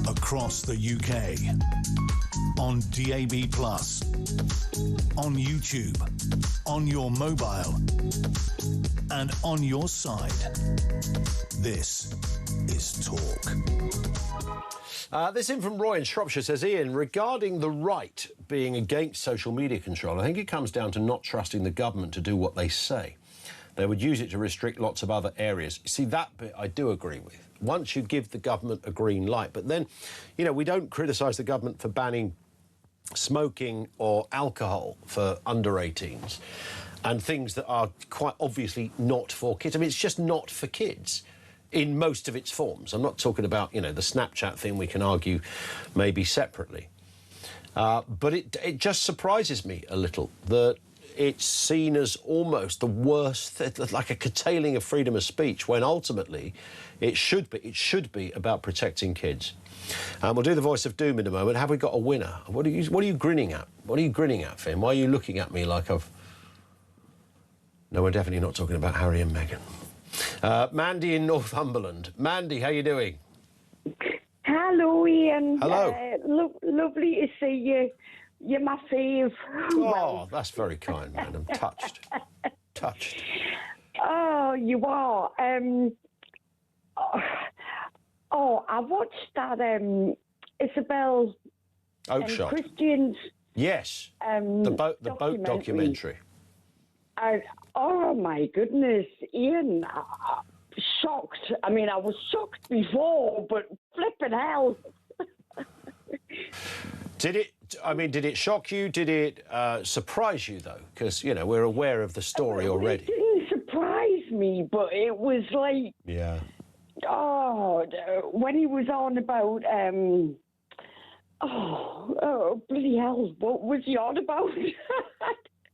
Across the UK, on DAB+, on YouTube, on your mobile, and on your side. This is Talk. This in from Roy in Shropshire says, Ian, regarding the right being against social media control, I think it comes down to not trusting the government to do what they say. They would use it to restrict lots of other areas. See, that bit I do agree with. Once you give the government a green light, but then, you know, we don't criticise the government for banning smoking or alcohol for under 18s and things that are quite obviously not for kids. I mean, it's just not for kids in most of its forms. I'm not talking about, you know, the Snapchat thing we can argue maybe separately. But it just surprises me a little that it's seen as almost the worst, like a curtailing of freedom of speech, when ultimately it should be about protecting kids. We'll do the voice of doom in a moment. Have we got a winner? What are you grinning at? What are you grinning at, Finn? Why are you looking at me like I've... No, we're definitely not talking about Harry and Meghan. Mandy in Northumberland. Mandy, how you doing? Hello, Ian. Hello. Lovely to see you. You're my fave. Oh, that's very kind, man. I'm touched. Touched. Oh, you are. I watched that Isabel Oakeshott. Christian's. Yes. The boat documentary. Oh my goodness, Ian! Shocked. I mean, I was shocked before, but flipping hell. Did it shock you? Did it surprise you, though? Because, you know, we're aware of the story already. It didn't surprise me, but it was like... Yeah. Oh, when he was on about... oh, bloody hell, what was he on about?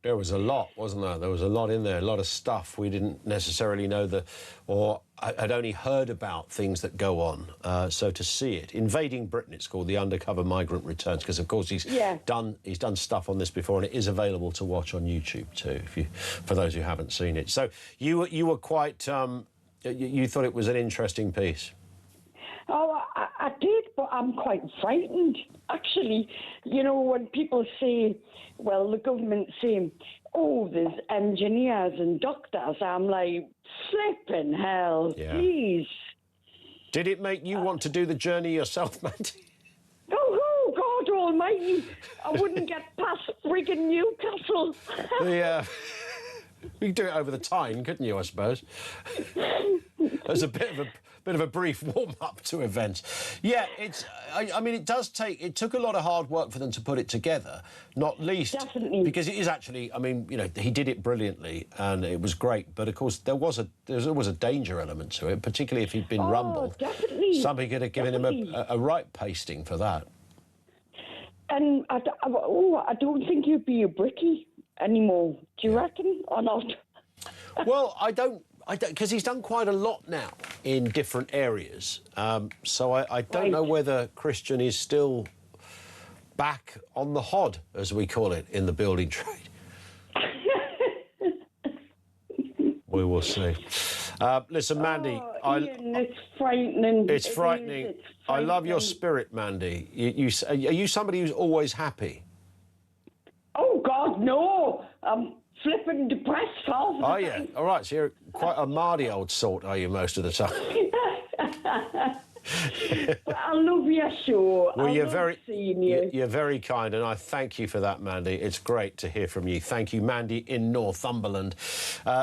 There was a lot, wasn't there? There was a lot in there, a lot of stuff we didn't necessarily know or I'd only heard about things that go on. So to see it, Invading Britain, it's called, The Undercover Migrant Returns, because of course he's done stuff on this before, and it is available to watch on YouTube too, for those who haven't seen it. So you were quite, you thought it was an interesting piece. Oh, I did, but I'm quite frightened, actually. You know, when people say, well, the government's saying, oh, there's engineers and doctors, I'm like, flipping hell, please. Did it make you want to do the journey yourself, Mandy? Oh, God almighty, I wouldn't get past friggin' Newcastle. You could do it over the Tyne, couldn't you, I suppose? as a bit of a brief warm-up to events. Yeah, I mean, it took a lot of hard work for them to put it together, not least because it is actually, I mean, you know, he did it brilliantly and it was great, but of course there's always a danger element to it, particularly if he'd been rumbled. Definitely. Somebody could have given him a right pasting for that. And I don't think you'd be a brickie anymore. Do you reckon or not? Well, I don't, because he's done quite a lot now in different areas. So I don't know whether Christian is still back on the hod, as we call it in the building trade. We will see. Listen, Mandy, Ian, it's frightening. It's frightening. I love your spirit, Mandy. Are you somebody who's always happy? Oh, God, no. I'm flipping depressed all the time. Oh, yeah. All right, so you're quite a Mardy old sort, are you, most of the time? But I love your show. Well, seeing you. You're very kind, and I thank you for that, Mandy. It's great to hear from you. Thank you, Mandy in Northumberland.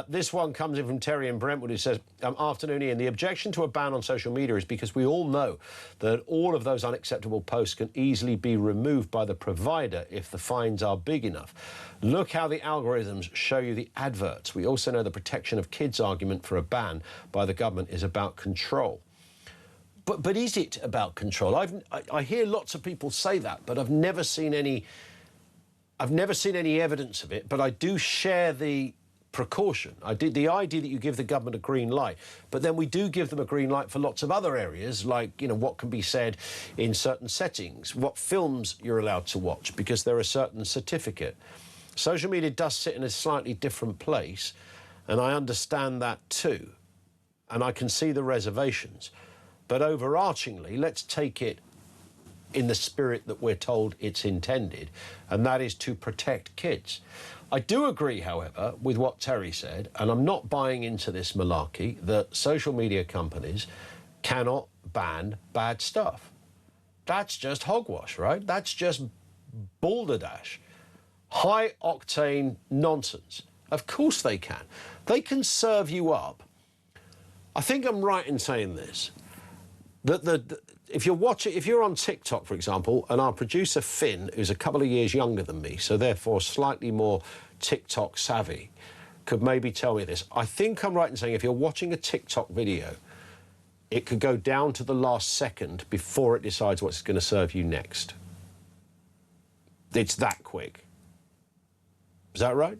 This one comes in from Terry in Brentwood, who says, afternoon, Ian. The objection to a ban on social media is because we all know that all of those unacceptable posts can easily be removed by the provider if the fines are big enough. Look how the algorithms show you the adverts. We also know the protection of kids argument for a ban by the government is about control. But is it about control? I hear lots of people say that, but I've never seen any evidence of it. But I do share the precaution. The idea that you give the government a green light, but then we do give them a green light for lots of other areas, like, you know, what can be said in certain settings, what films you're allowed to watch, because there are certain certificate. Social media does sit in a slightly different place, and I understand that too, and I can see the reservations. But overarchingly, let's take it in the spirit that we're told it's intended, and that is to protect kids. I do agree, however, with what Terry said, and I'm not buying into this malarkey, that social media companies cannot ban bad stuff. That's just hogwash, right? That's just balderdash. High-octane nonsense. Of course they can. They can serve you up. I think I'm right in saying this. If you're on TikTok, for example, and our producer Finn, who's a couple of years younger than me, so therefore slightly more TikTok savvy, could maybe tell me this. I think I'm right in saying if you're watching a TikTok video, it could go down to the last second before it decides what's going to serve you next. It's that quick. Is that right?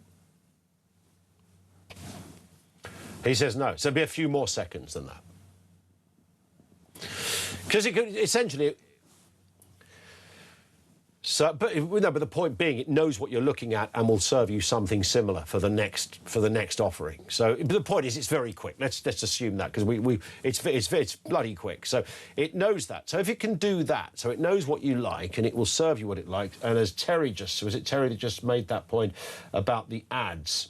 He says no. So it'll be a few more seconds than that. Because it could essentially... So, but the point being, it knows what you're looking at and will serve you something similar for the next offering. So the point is, it's very quick. Let's assume that, because it's bloody quick. So it knows that. So if it can do that, so it knows what you like and it will serve you what it likes. And as Terry that just made that point about the ads?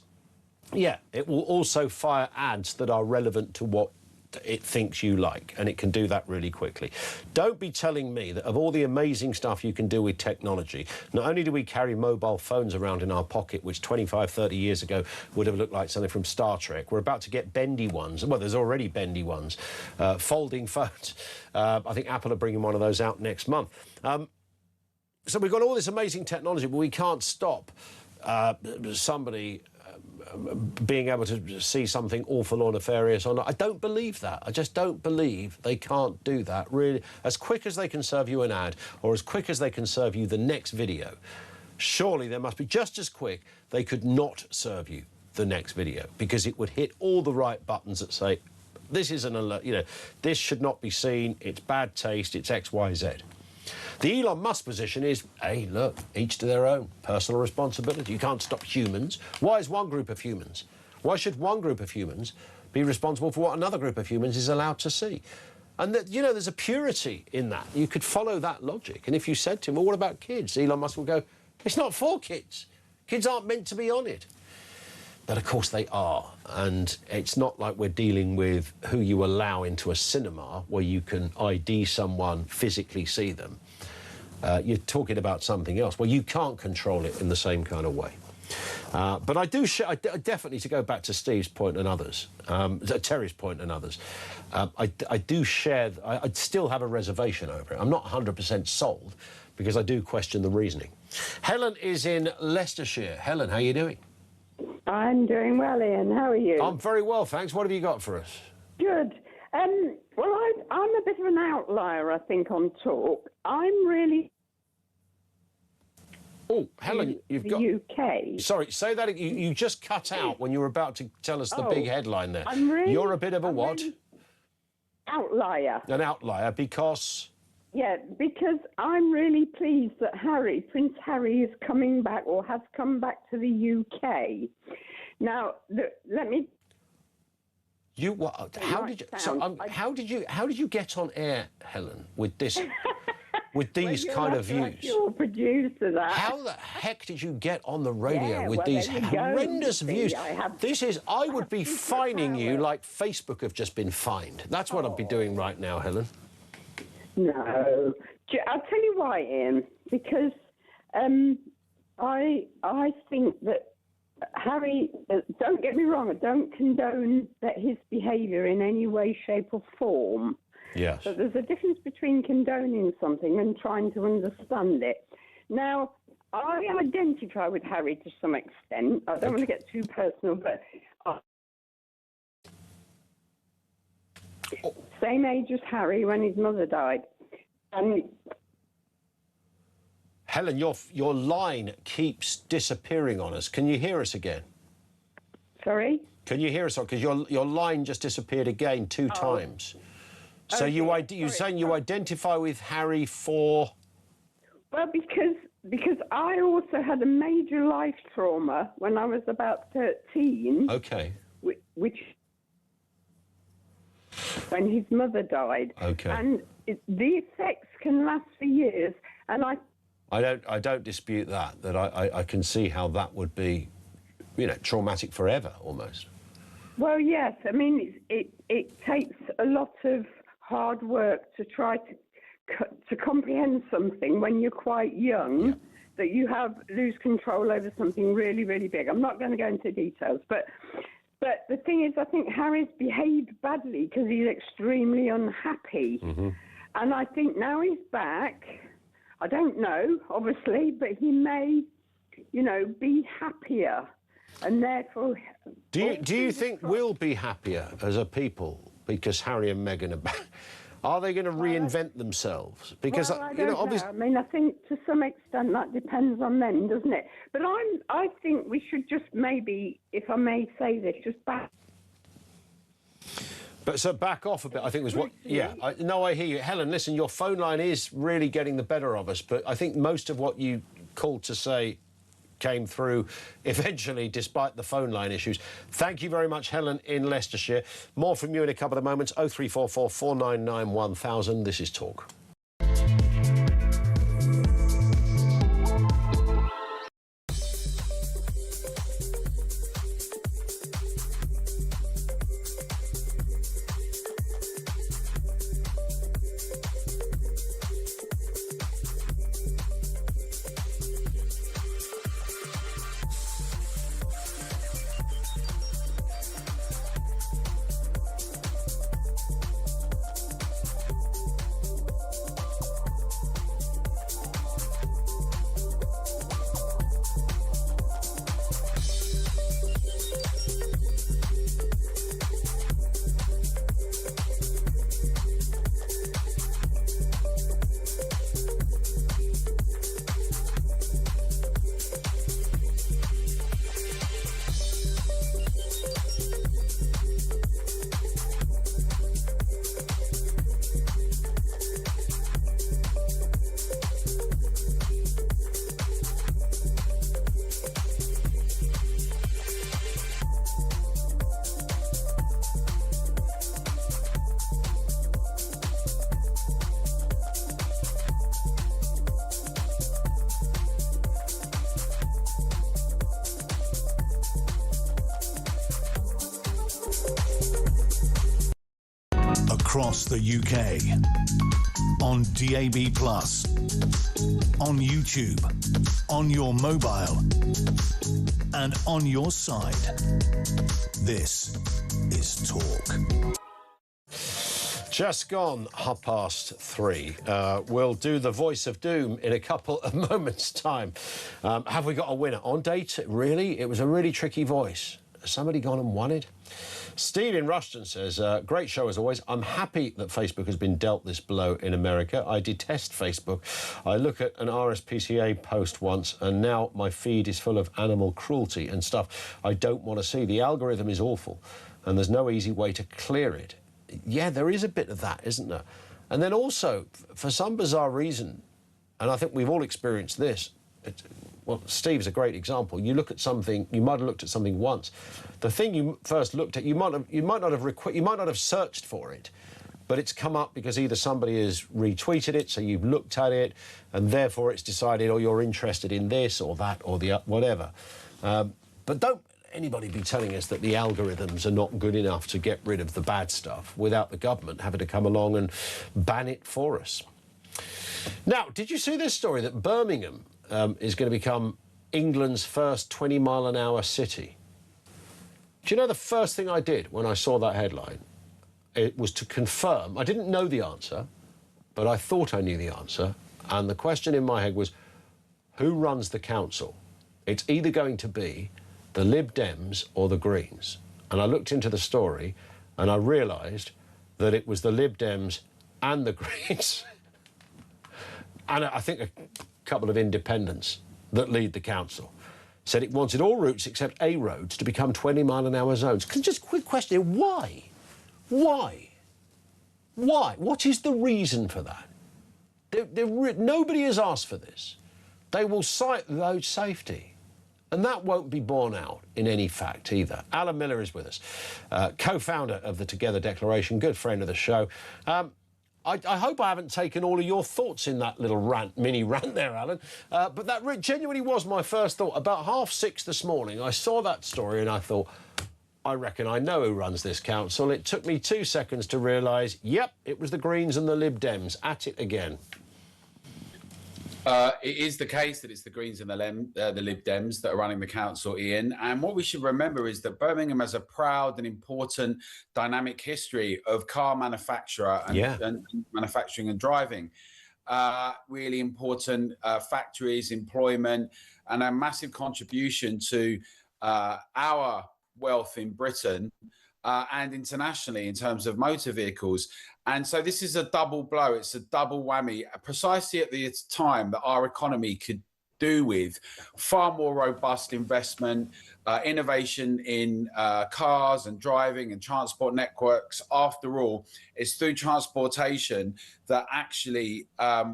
Yeah, it will also fire ads that are relevant to what it thinks you like, and it can do that really quickly. Don't be telling me that of all the amazing stuff you can do with technology, not only do we carry mobile phones around in our pocket, which 25, 30 years ago would have looked like something from Star Trek, we're about to get bendy ones. Well, there's already bendy ones. Folding phones. I think Apple are bringing one of those out next month. So we've got all this amazing technology, but we can't stop somebody being able to see something awful or nefarious or not. I don't believe that. I just don't believe they can't do that, really. As quick as they can serve you an ad or as quick as they can serve you the next video, surely there must be just as quick they could not serve you the next video, because it would hit all the right buttons that say, this is an alert, you know, this should not be seen, it's bad taste, it's X, Y, Z. The Elon Musk position is, hey, look, each to their own. Personal responsibility. You can't stop humans. Why is one group of humans? Why should one group of humans be responsible for what another group of humans is allowed to see? And, you know, there's a purity in that. You could follow that logic. And if you said to him, well, what about kids? Elon Musk will go, it's not for kids. Kids aren't meant to be on it. But, of course, they are. And it's not like we're dealing with who you allow into a cinema where you can ID someone, physically see them. You're talking about something else. Well, you can't control it in the same kind of way. But I do definitely, to go back to Steve's point and others, Terry's point and others, I do share. I still have a reservation over it. I'm not 100% sold because I do question the reasoning. Helen is in Leicestershire. Helen, how are you doing? I'm doing well, Ian. How are you? I'm very well, thanks. What have you got for us? Good. Well, I'm a bit of an outlier, I think, on talk. I'm really... Oh, Helen, you've got... UK. Sorry, say that. You just cut out when you were about to tell us the big headline there. I'm really... You're a bit of a what? Really outlier. An outlier because... Yeah, because I'm really pleased that Prince Harry is coming back or has come back to the UK. Now, let me... You what? How did you get on air, Helen, with this, with these kind of views? Your producer, that. How the heck did you get on the radio with these horrendous views? I would be fining you like Facebook have just been fined. That's what I'd be doing right now, Helen. No, I'll tell you why, Ian. Because I think that Harry, don't get me wrong, I don't condone his behaviour in any way, shape or form. Yes. But there's a difference between condoning something and trying to understand it. Now, I identify with Harry to some extent. I don't want to get too personal, but... Same age as Harry when his mother died. Helen, your line keeps disappearing on us. Can you hear us again? Sorry? Can you hear us? Because your line just disappeared again 2 times. So okay. you're saying you identify with Harry for... Well, because I also had a major life trauma when I was about 13. Okay. Which... when his mother died. Okay. And the effects can last for years. And I don't dispute that I can see how that would be, traumatic forever almost. Well, yes. I mean, it takes a lot of hard work to try to comprehend something when you're quite young, that you lose control over something really, really big. I'm not going to go into details, but the thing is, I think Harry's behaved badly because he's extremely unhappy. Mm-hmm. And I think now he's back, I don't know, obviously, but he may, be happier. And therefore... Do you think we'll be happier as a people because Harry and Meghan are back? Are they going to reinvent themselves? Because, I don't know. I mean, I think to some extent that depends on them, doesn't it? But I think we should just maybe, if I may say this, just back... But so back off a bit, I think was what... Yeah, I hear you. Helen, listen, your phone line is really getting the better of us, but I think most of what you called to say came through eventually, despite the phone line issues. Thank you very much, Helen in Leicestershire. More from you in a couple of moments. 0344 499 1000. This is Talk. Across the UK, on DAB+, on YouTube, on your mobile, and on your side. This is Talk. Just gone 3:30. We'll do the voice of doom in a couple of moments' time. Have we got a winner? On date, really? It was a really tricky voice. Has somebody gone and won it? Steve in Rushton says, great show as always. I'm happy that Facebook has been dealt this blow in America. I detest Facebook. I look at an RSPCA post once and now my feed is full of animal cruelty and stuff I don't want to see. The algorithm is awful and there's no easy way to clear it. Yeah, there is a bit of that, isn't there? And then also, for some bizarre reason, and I think we've all experienced this, well, Steve's a great example. You look at something, you might have looked at something once. The thing you first looked at, you might not have searched for it, but it's come up because either somebody has retweeted it, so you've looked at it, and therefore it's decided, oh, you're interested in this or that or the whatever. But don't anybody be telling us that the algorithms are not good enough to get rid of the bad stuff without the government having to come along and ban it for us. Now, did you see this story that Birmingham is going to become England's first 20-mile-an-hour city? Do you know the first thing I did when I saw that headline? It was to confirm. I didn't know the answer, but I thought I knew the answer. And the question in my head was, who runs the council? It's either going to be the Lib Dems or the Greens. And I looked into the story and I realised that it was the Lib Dems and the Greens. And I think a couple of independents that lead the council said it wanted all routes except A roads to become 20-mile-an-hour zones. Just a quick question, why? Why? Why? What is the reason for that? Nobody has asked for this. They will cite road safety. And that won't be borne out in any fact either. Alan Miller is with us, co-founder of the Together Declaration, good friend of the show. I hope I haven't taken all of your thoughts in that little mini rant there, Alan. But that genuinely was my first thought. About 6:30 this morning, I saw that story and I thought, I reckon I know who runs this council. It took me 2 seconds to realise, yep, it was the Greens and the Lib Dems at it again. It is the case that it's the Greens and the Lib Dems that are running the council, Ian. And what we should remember is that Birmingham has a proud and important dynamic history of car manufacturer and manufacturing and driving. Really important factories, employment, and a massive contribution to our wealth in Britain and internationally in terms of motor vehicles. And so this is a double blow. It's a double whammy, precisely at the time that our economy could do with far more robust investment, innovation in cars and driving and transport networks. After all, it's through transportation that actually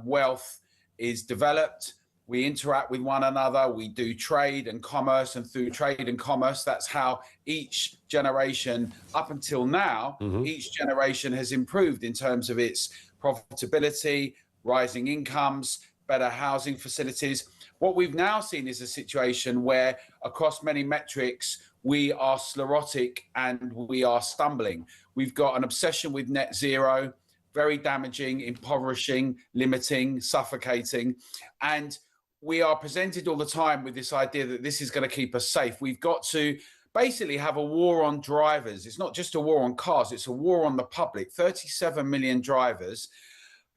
wealth is developed. We interact with one another, we do trade and commerce, and through trade and commerce, that's how each generation, up until now, each generation has improved in terms of its profitability, rising incomes, better housing facilities. What we've now seen is a situation where, across many metrics, we are sclerotic and we are stumbling. We've got an obsession with net zero, very damaging, impoverishing, limiting, suffocating, and we are presented all the time with this idea that this is going to keep us safe. We've got to basically have a war on drivers. It's not just a war on cars, it's a war on the public. 37 million drivers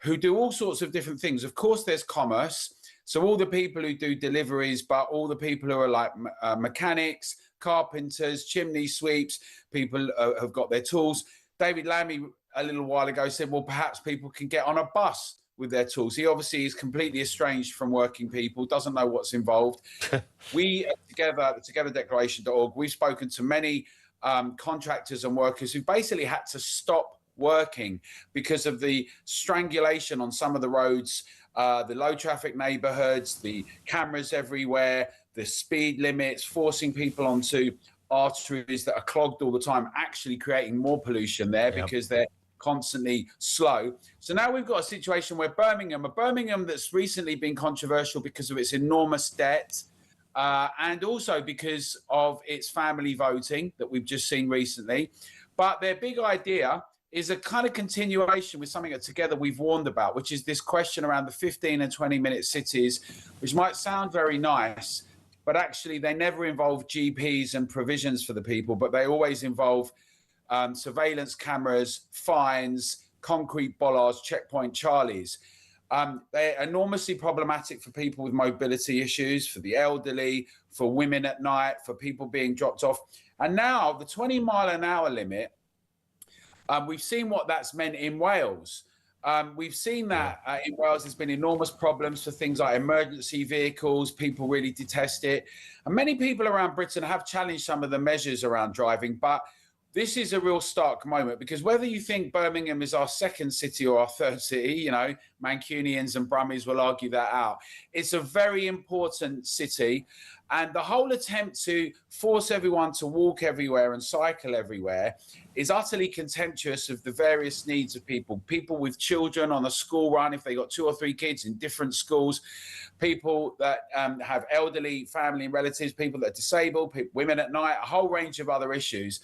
who do all sorts of different things. Of course, there's commerce. So all the people who do deliveries, but all the people who are like mechanics, carpenters, chimney sweeps, people have got their tools. David Lammy a little while ago said, well, perhaps people can get on a bus with their tools. He obviously is completely estranged from working people, doesn't know what's involved. We, together, together.declaration.org, we've spoken to many contractors and workers who basically had to stop working because of the strangulation on some of the roads, the low traffic neighborhoods, the cameras everywhere, the speed limits, forcing people onto arteries that are clogged all the time, actually creating more pollution there because they're constantly slow. So now we've got a situation where Birmingham that's recently been controversial because of its enormous debt and also because of its family voting that we've just seen recently. But their big idea is a kind of continuation with something that together we've warned about, which is this question around the 15 and 20-minute cities, which might sound very nice, but actually they never involve GPs and provisions for the people, but they always involve surveillance cameras, fines, concrete bollards, checkpoint Charlies. They're enormously problematic for people with mobility issues, for the elderly, for women at night, for people being dropped off. And now the 20-mile-an-hour limit, we've seen what that's meant in Wales. We've seen that in Wales there's been enormous problems for things like emergency vehicles. People really detest it. And many people around Britain have challenged some of the measures around driving, but this is a real stark moment, because whether you think Birmingham is our second city or our third city, you know, Mancunians and Brummies will argue that out. It's a very important city. And the whole attempt to force everyone to walk everywhere and cycle everywhere is utterly contemptuous of the various needs of people. People with children on a school run, if they got 2 or 3 kids in different schools, people that have elderly family and relatives, people that are disabled, women at night, a whole range of other issues.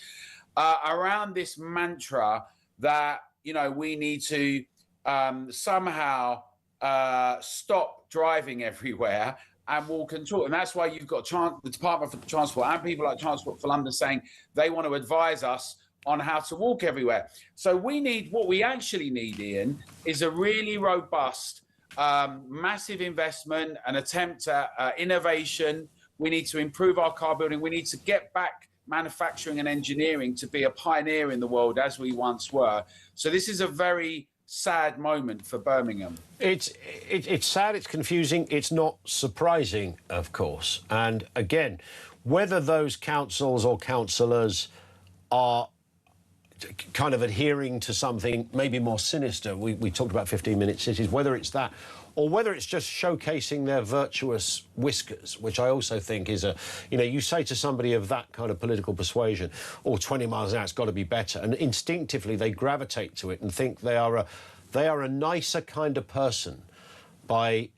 Around this mantra that, you know, we need to somehow stop driving everywhere and walk and talk. And that's why you've got the Department for Transport and people like Transport for London saying they want to advise us on how to walk everywhere. So what we actually need, Ian, is a really robust, massive investment, an attempt at innovation. We need to improve our car building. We need to get back manufacturing and engineering to be a pioneer in the world as we once were. So this is a very sad moment for Birmingham. It's sad, it's confusing, it's not surprising, of course. And again, whether those councils or councillors are kind of adhering to something maybe more sinister, we talked about 15-minute cities, whether it's that, or whether it's just showcasing their virtuous whiskers, which I also think is you say to somebody of that kind of political persuasion, or 20 miles an hour, it's got to be better, and instinctively they gravitate to it and think they are a nicer kind of person by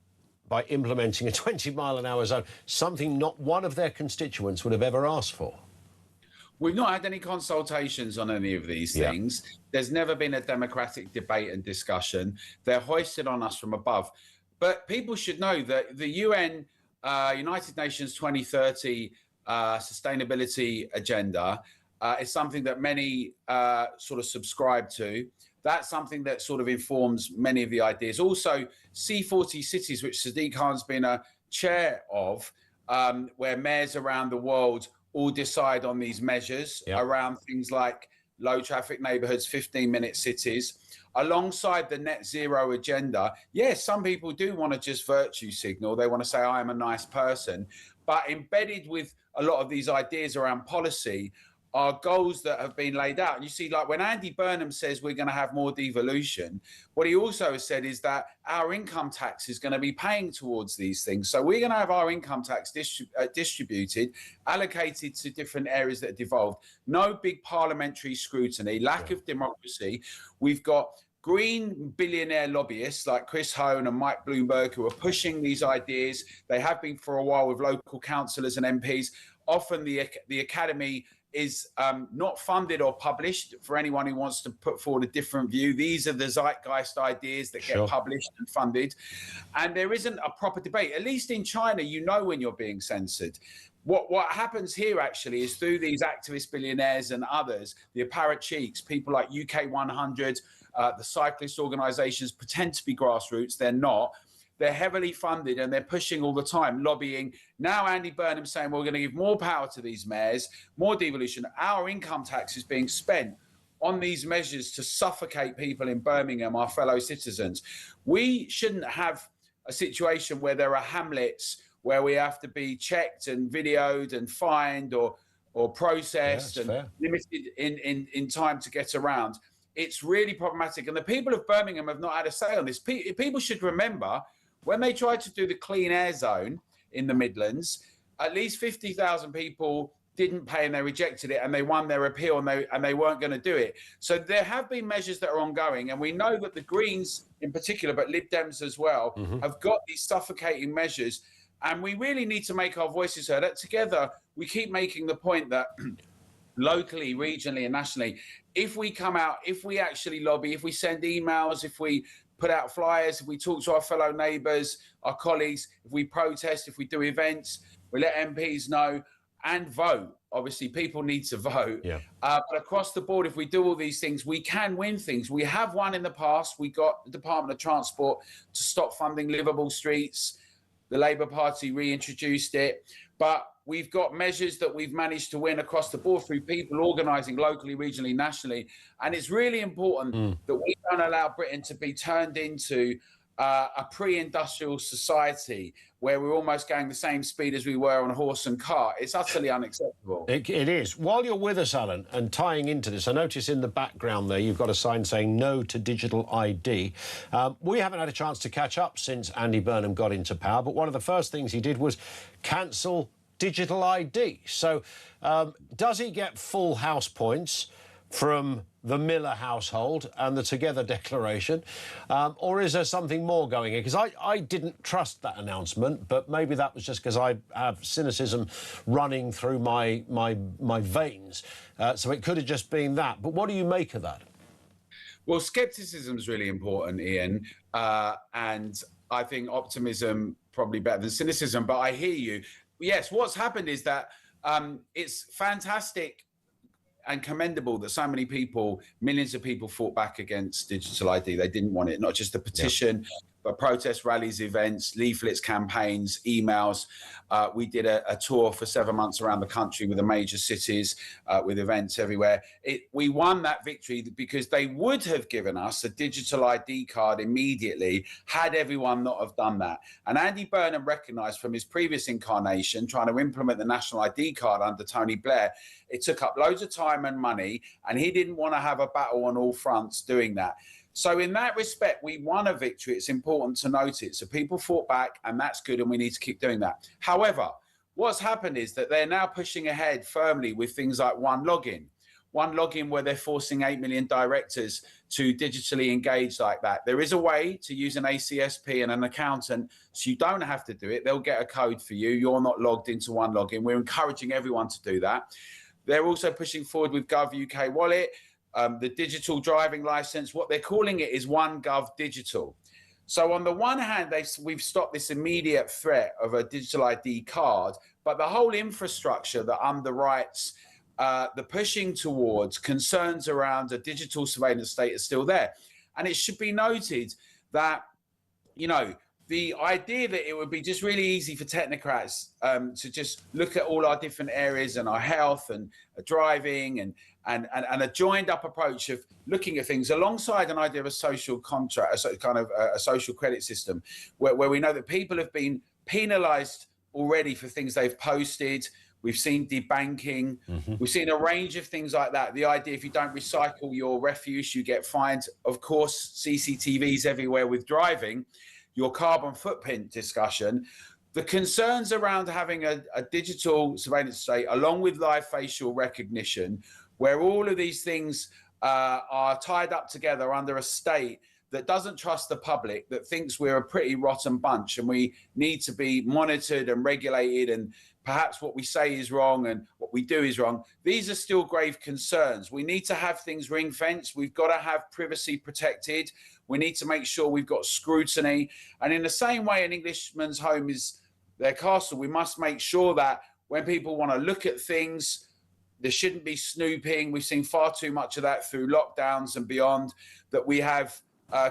implementing a 20-mile-an-hour zone, something not one of their constituents would have ever asked for. We've not had any consultations on any of these things. There's never been a democratic debate and discussion. They're hoisted on us from above. But people should know that the UN, United Nations 2030 sustainability agenda is something that many sort of subscribe to. That's something that sort of informs many of the ideas. Also, C40 cities, which Sadiq Khan's been a chair of, where mayors around the world all decide on these measures around things like low traffic neighborhoods, 15-minute cities, alongside the net zero agenda. Yes, some people do want to just virtue signal. They want to say, I am a nice person. But embedded with a lot of these ideas around policy are goals that have been laid out. And you see, like when Andy Burnham says we're going to have more devolution, what he also has said is that our income tax is going to be paying towards these things. So we're going to have our income tax distributed, allocated to different areas that are devolved. No big parliamentary scrutiny, lack of democracy. We've got green billionaire lobbyists like Chris Hone and Mike Bloomberg who are pushing these ideas. They have been for a while with local councillors and MPs. Often the academy is not funded or published for anyone who wants to put forward a different view. These are the zeitgeist ideas that get published and funded. And there isn't a proper debate. At least in China, you know when you're being censored. What happens here actually is through these activist billionaires and others, the apparatchiks, people like UK 100, the cyclist organisations pretend to be grassroots. They're not. They're heavily funded and they're pushing all the time, lobbying. Now Andy Burnham saying we're going to give more power to these mayors, more devolution. Our income tax is being spent on these measures to suffocate people in Birmingham, our fellow citizens. We shouldn't have a situation where there are hamlets where we have to be checked and videoed and fined or processed and limited in time to get around. It's really problematic. And the people of Birmingham have not had a say on this. People should remember when they tried to do the clean air zone in the Midlands, at least 50,000 people didn't pay and they rejected it and they won their appeal and they weren't going to do it. So there have been measures that are ongoing. And we know that the Greens in particular, but Lib Dems as well, have got these suffocating measures. And we really need to make our voices heard. Together, we keep making the point that locally, regionally, and nationally. If we come out, if we actually lobby, if we send emails, if we put out flyers, if we talk to our fellow neighbours, our colleagues, if we protest, if we do events, we let MPs know and vote. Obviously, people need to vote. Yeah. But across the board, if we do all these things, we can win things. We have won in the past. We got the Department of Transport to stop funding livable streets. The Labour Party reintroduced it. But we've got measures that we've managed to win across the board through people organising locally, regionally, nationally. And it's really important that we don't allow Britain to be turned into a pre-industrial society where we're almost going the same speed as we were on a horse and cart. It's utterly unacceptable. It is. While you're with us, Alan, and tying into this, I notice in the background there you've got a sign saying no to digital ID. We haven't had a chance to catch up since Andy Burnham got into power, but one of the first things he did was cancel digital ID. So does he get full house points from the Miller household and the Together Declaration, or is there something more going in? Because I didn't trust that announcement, but maybe that was just because I have cynicism running through my veins. So it could have just been that. But what do you make of that? Well, scepticism is really important, Ian, and I think optimism probably better than cynicism. But I hear you. Yes, what's happened is that it's fantastic and commendable that so many people, millions of people, fought back against digital ID. They didn't want it, not just a petition, but protest rallies, events, leaflets, campaigns, emails. We did a tour for 7 months around the country with the major cities, with events everywhere. We won that victory because they would have given us a digital ID card immediately had everyone not have done that. And Andy Burnham recognised from his previous incarnation, trying to implement the national ID card under Tony Blair, it took up loads of time and money, and he didn't want to have a battle on all fronts doing that. So in that respect, we won a victory. It's important to note it. So people fought back, and that's good, and we need to keep doing that. However, what's happened is that they're now pushing ahead firmly with things like One Login where they're forcing 8 million directors to digitally engage like that. There is a way to use an ACSP and an accountant, so you don't have to do it. They'll get a code for you. You're not logged into One Login. We're encouraging everyone to do that. They're also pushing forward with Gov UK Wallet, the digital driving license. What they're calling it is One Gov Digital. So on the one hand, we've stopped this immediate threat of a digital ID card, but the whole infrastructure that underwrites the pushing towards concerns around a digital surveillance state is still there. And it should be noted that, you know, the idea that it would be just really easy for technocrats to just look at all our different areas and our health and driving and a joined up approach of looking at things alongside an idea of a social contract, a kind of a social credit system where we know that people have been penalised already for things they've posted. We've seen debanking. We've seen a range of things like that. The idea if you don't recycle your refuse, you get fined. Of course, CCTVs everywhere with driving. Your carbon footprint discussion, the concerns around having a digital surveillance state along with live facial recognition, where all of these things are tied up together under a state that doesn't trust the public, that thinks we're a pretty rotten bunch and we need to be monitored and regulated and perhaps what we say is wrong and what we do is wrong. These are still grave concerns. We need to have things ring-fenced. We've got to have privacy protected. We need to make sure we've got scrutiny. And in the same way an Englishman's home is their castle, we must make sure that when people want to look at things, there shouldn't be snooping. We've seen far too much of that through lockdowns and beyond, that we have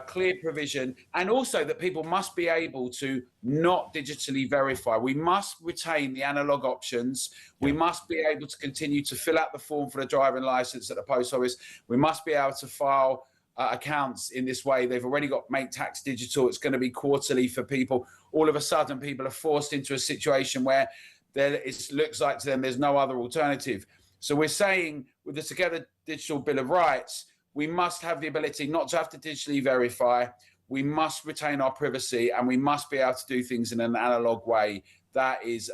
clear provision, and also that people must be able to not digitally verify. We must retain the analog options. We must be able to continue to fill out the form for the driving license at the post office. We must be able to file accounts in this way. They've already got Make Tax Digital. It's going to be quarterly for people. All of a sudden, people are forced into a situation where it looks like to them there's no other alternative. So we're saying with the Together Digital Bill of Rights, we must have the ability not to have to digitally verify. We must retain our privacy, and we must be able to do things in an analog way. That is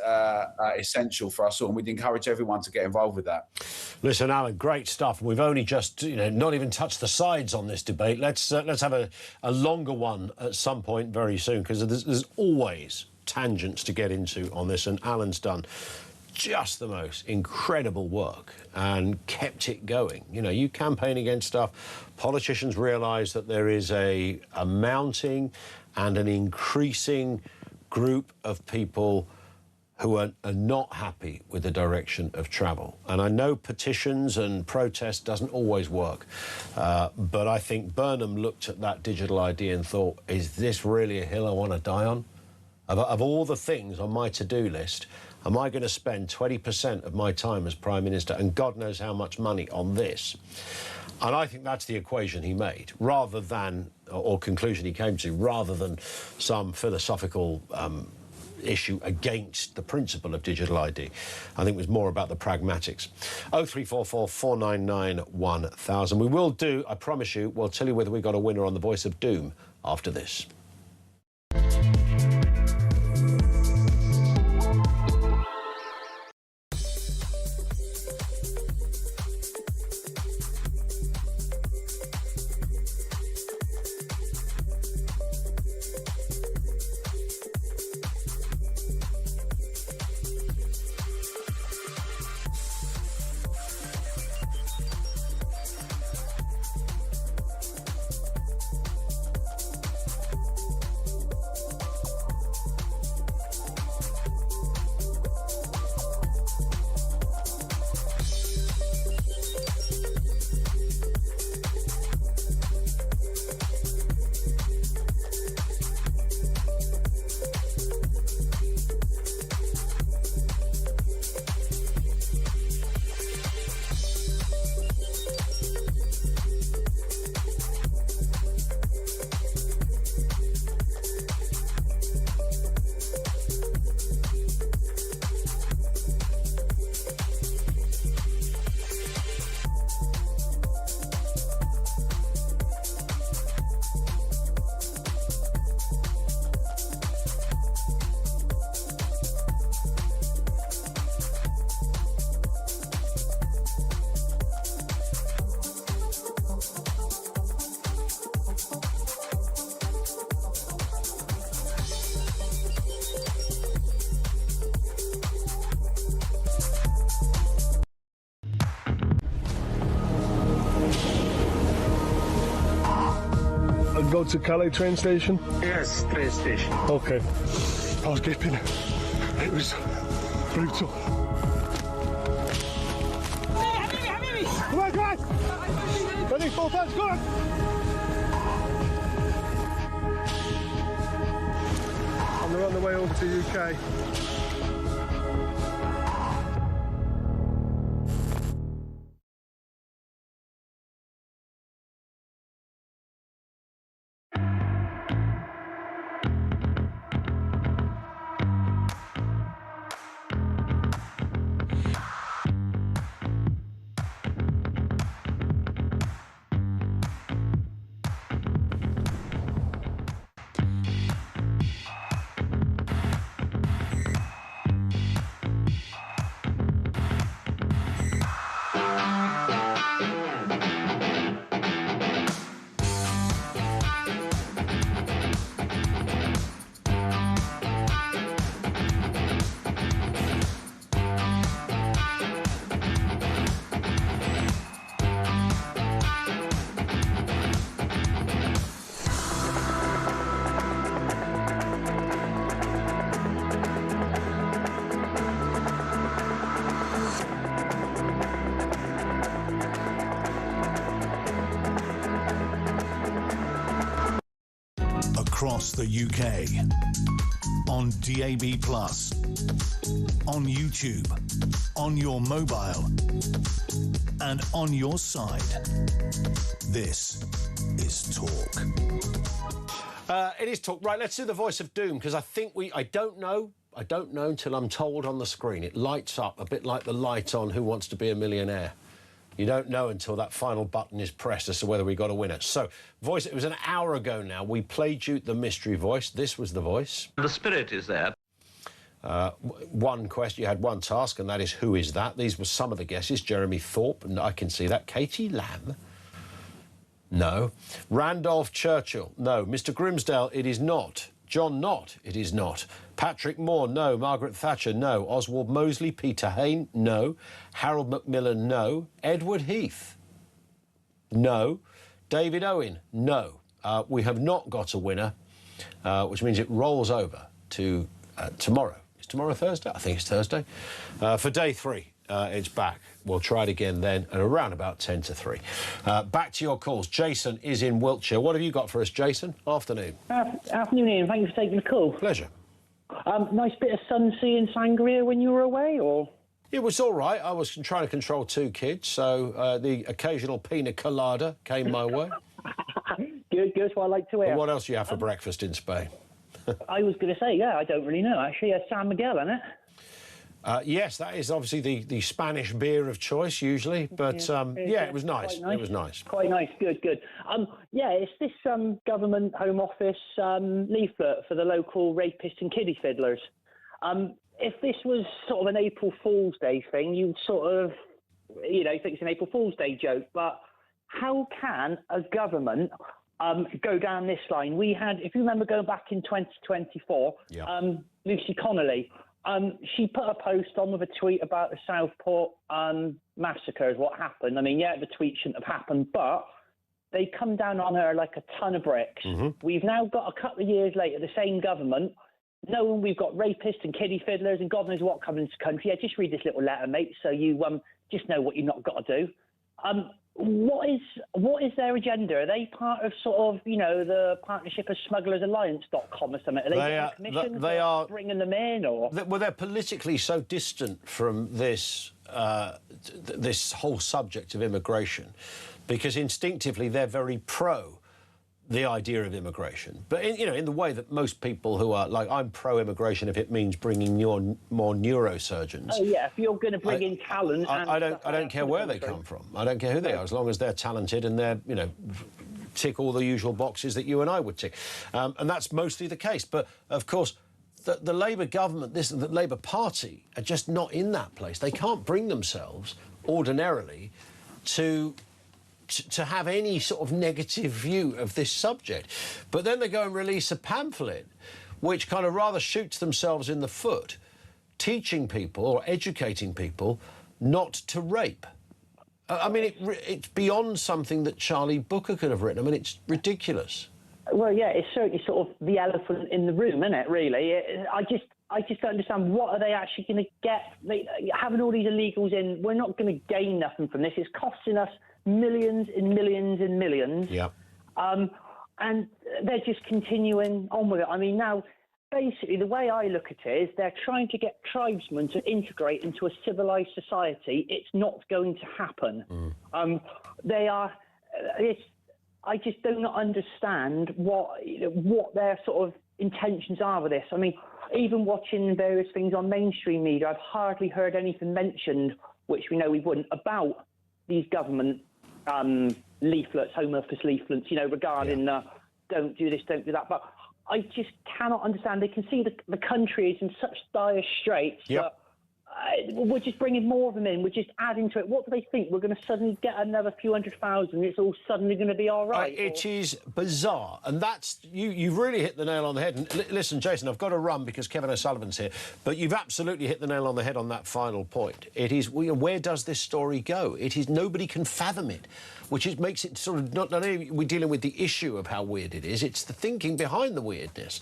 essential for us all, and we'd encourage everyone to get involved with that. Listen, Alan, great stuff. We've only just, not even touched the sides on this debate. Let's have a longer one at some point very soon, because there's always tangents to get into on this, and Alan's done just the most incredible work and kept it going. You know, you campaign against stuff, politicians realise that there is a mounting and an increasing group of people who are not happy with the direction of travel. And I know petitions and protest doesn't always work, but I think Burnham looked at that digital ID and thought, is this really a hill I want to die on? Of all the things on my to-do list, am I going to spend 20% of my time as Prime Minister and God knows how much money on this? And I think that's the equation he made, rather than, or conclusion he came to, rather than some philosophical issue against the principle of digital ID. I think it was more about the pragmatics. 0344 499 1000. We will do, I promise you, we'll tell you whether we got a winner on the Voice of Doom after this. Go to Calais train station? Yes, train station. Okay. I was gaping. It was brutal. Come on, guys! Ready, full touch, go on! And we're on the way over to UK. Across the UK, on DAB+, on YouTube, on your mobile, and on your side. This is Talk. It is Talk. Right, let's do the Voice of Doom, because I think I don't know until I'm told on the screen. It lights up a bit like the light on Who Wants to Be a Millionaire. You don't know until that final button is pressed as to whether we got a winner. So, Voice, it was an hour ago now. We played you the mystery voice. This was the voice. The spirit is there. One question, you had one task, and that is, who is that? These were some of the guesses. Jeremy Thorpe, and I can see that. Katie Lamb? No. Randolph Churchill? No. Mr Grimsdale, it is not John Knott, it is not. Patrick Moore, no. Margaret Thatcher, no. Oswald Mosley, Peter Hain, no. Harold Macmillan, no. Edward Heath, no. David Owen, no. We have not got a winner, which means it rolls over to tomorrow. Is tomorrow Thursday? I think it's Thursday. For day 3, it's back. We'll try it again then at around about 10 to 3. Back to your calls. Jason is in Wiltshire. What have you got for us, Jason? Afternoon. Afternoon, Ian. Thank you for taking the call. Pleasure. Nice bit of sun, sea and sangria when you were away, or? It was all right. I was trying to control 2 kids, so the occasional pina colada came my way. Good, that's what I like to hear. And what else do you have for breakfast in Spain? I was going to say, I don't really know, actually. San Miguel, isn't it? Yes, that is obviously the Spanish beer of choice, usually. But, it was nice. It was nice. Quite nice. Good. It's this government Home Office leaflet for the local rapists and kiddie fiddlers. If this was sort of an April Fool's Day thing, you'd sort of, think it's an April Fool's Day joke. But how can a government go down this line? We had, if you remember going back in 2024, Lucy Connolly, she put a post on with a tweet about the Southport massacres, what happened. I mean, the tweet shouldn't have happened, but they come down on her like a ton of bricks. We've now got a couple of years later, the same government, knowing we've got rapists and kiddie fiddlers and God knows what coming into the country. Just read this little letter, mate, so you just know what you've not got to do. What is their agenda? Are they part of sort of, the partnership of smugglersalliance.com or something? Are they getting commissions for bringing them in? Or? Well, they're politically so distant from this this whole subject of immigration because instinctively they're very pro the idea of immigration. But, in the way that most people who are, like, I'm pro-immigration if it means bringing more neurosurgeons. Oh, yeah, if you're going to bring in talent... I don't care where they come from. I don't care who they are, as long as they're talented and they're, tick all the usual boxes that you and I would tick. And that's mostly the case. But, of course, the Labour government, the Labour Party, are just not in that place. They can't bring themselves, ordinarily, to have any sort of negative view of this subject. But then they go and release a pamphlet which kind of rather shoots themselves in the foot, teaching people or educating people not to rape. I mean, it's beyond something that Charlie Booker could have written. I mean, it's ridiculous. Well, it's certainly sort of the elephant in the room, isn't it, really? I just don't understand, what are they actually going to get? Having all these illegals in, we're not going to gain nothing from this. It's costing us millions and millions and millions. Yeah. And they're just continuing on with it. I mean, now, basically, the way I look at it is they're trying to get tribesmen to integrate into a civilized society. It's not going to happen. I just do not understand what their sort of intentions are with this. I mean, even watching various things on mainstream media, I've hardly heard anything mentioned, which we know we wouldn't, about these government leaflets, Home Office leaflets, regarding don't do this, don't do that. But I just cannot understand. They can see the country is in such dire straits that we're just bringing more of them in. We're just adding to it. What do they think? We're going to suddenly get another few 100,000. It's all suddenly going to be all right. It is bizarre. And that's... You've really hit the nail on the head. And listen, Jason, I've got to run because Kevin O'Sullivan's here. But you've absolutely hit the nail on the head on that final point. It is... Where does this story go? It is... Nobody can fathom it, which makes it sort of... Not only are we dealing with the issue of how weird it is, it's the thinking behind the weirdness.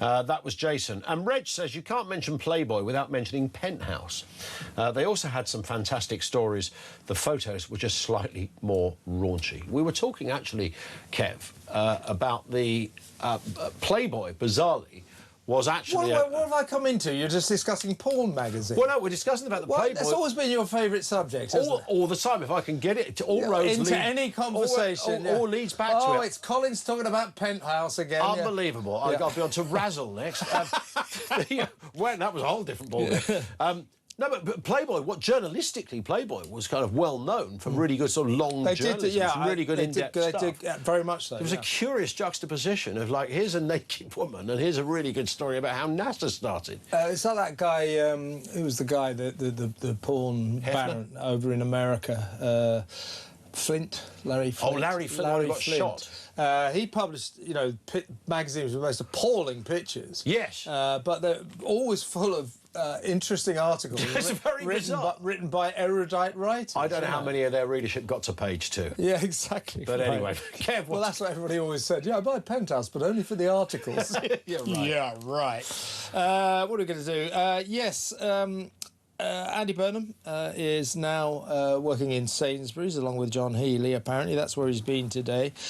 That was Jason. And Reg says you can't mention Playboy without mentioning Penthouse. They also had some fantastic stories. The photos were just slightly more raunchy. We were talking, actually, Kev, about the Playboy, bizarrely, was actually... What have I come into? You're just discussing porn magazine. Well, no, we're discussing about the Playboy. That's always been your favourite subject, hasn't it? All the time, if I can get it. All roads into lead... any conversation. All leads back to it. Oh, it's Colin's talking about Penthouse again. Unbelievable. Yeah. I'll be on to Razzle next. Well, that was a whole different ball. No, but Playboy, journalistically, Playboy was kind of well known for really good sort of long journalism, really good in-depth stuff. They did, very much so. There was a curious juxtaposition of, like, here's a naked woman and here's a really good story about how NASA started. It's like that guy, who was the guy, the porn baron over in America, Larry Flint. Oh, Larry Flint got shot. He published, magazines with the most appalling pictures. Yes. But they're always full of interesting articles. It's very bizarre. Written by erudite writers. I don't know how many of their readership got to page 2. Yeah, exactly. But right. anyway, careful. Well, that's what everybody always said. Yeah, I buy Penthouse, but only for the articles. Yeah, right. Yeah, right. What are we going to do? Yes. Andy Burnham is now working in Sainsbury's along with John Healey, apparently. That's where he's been today.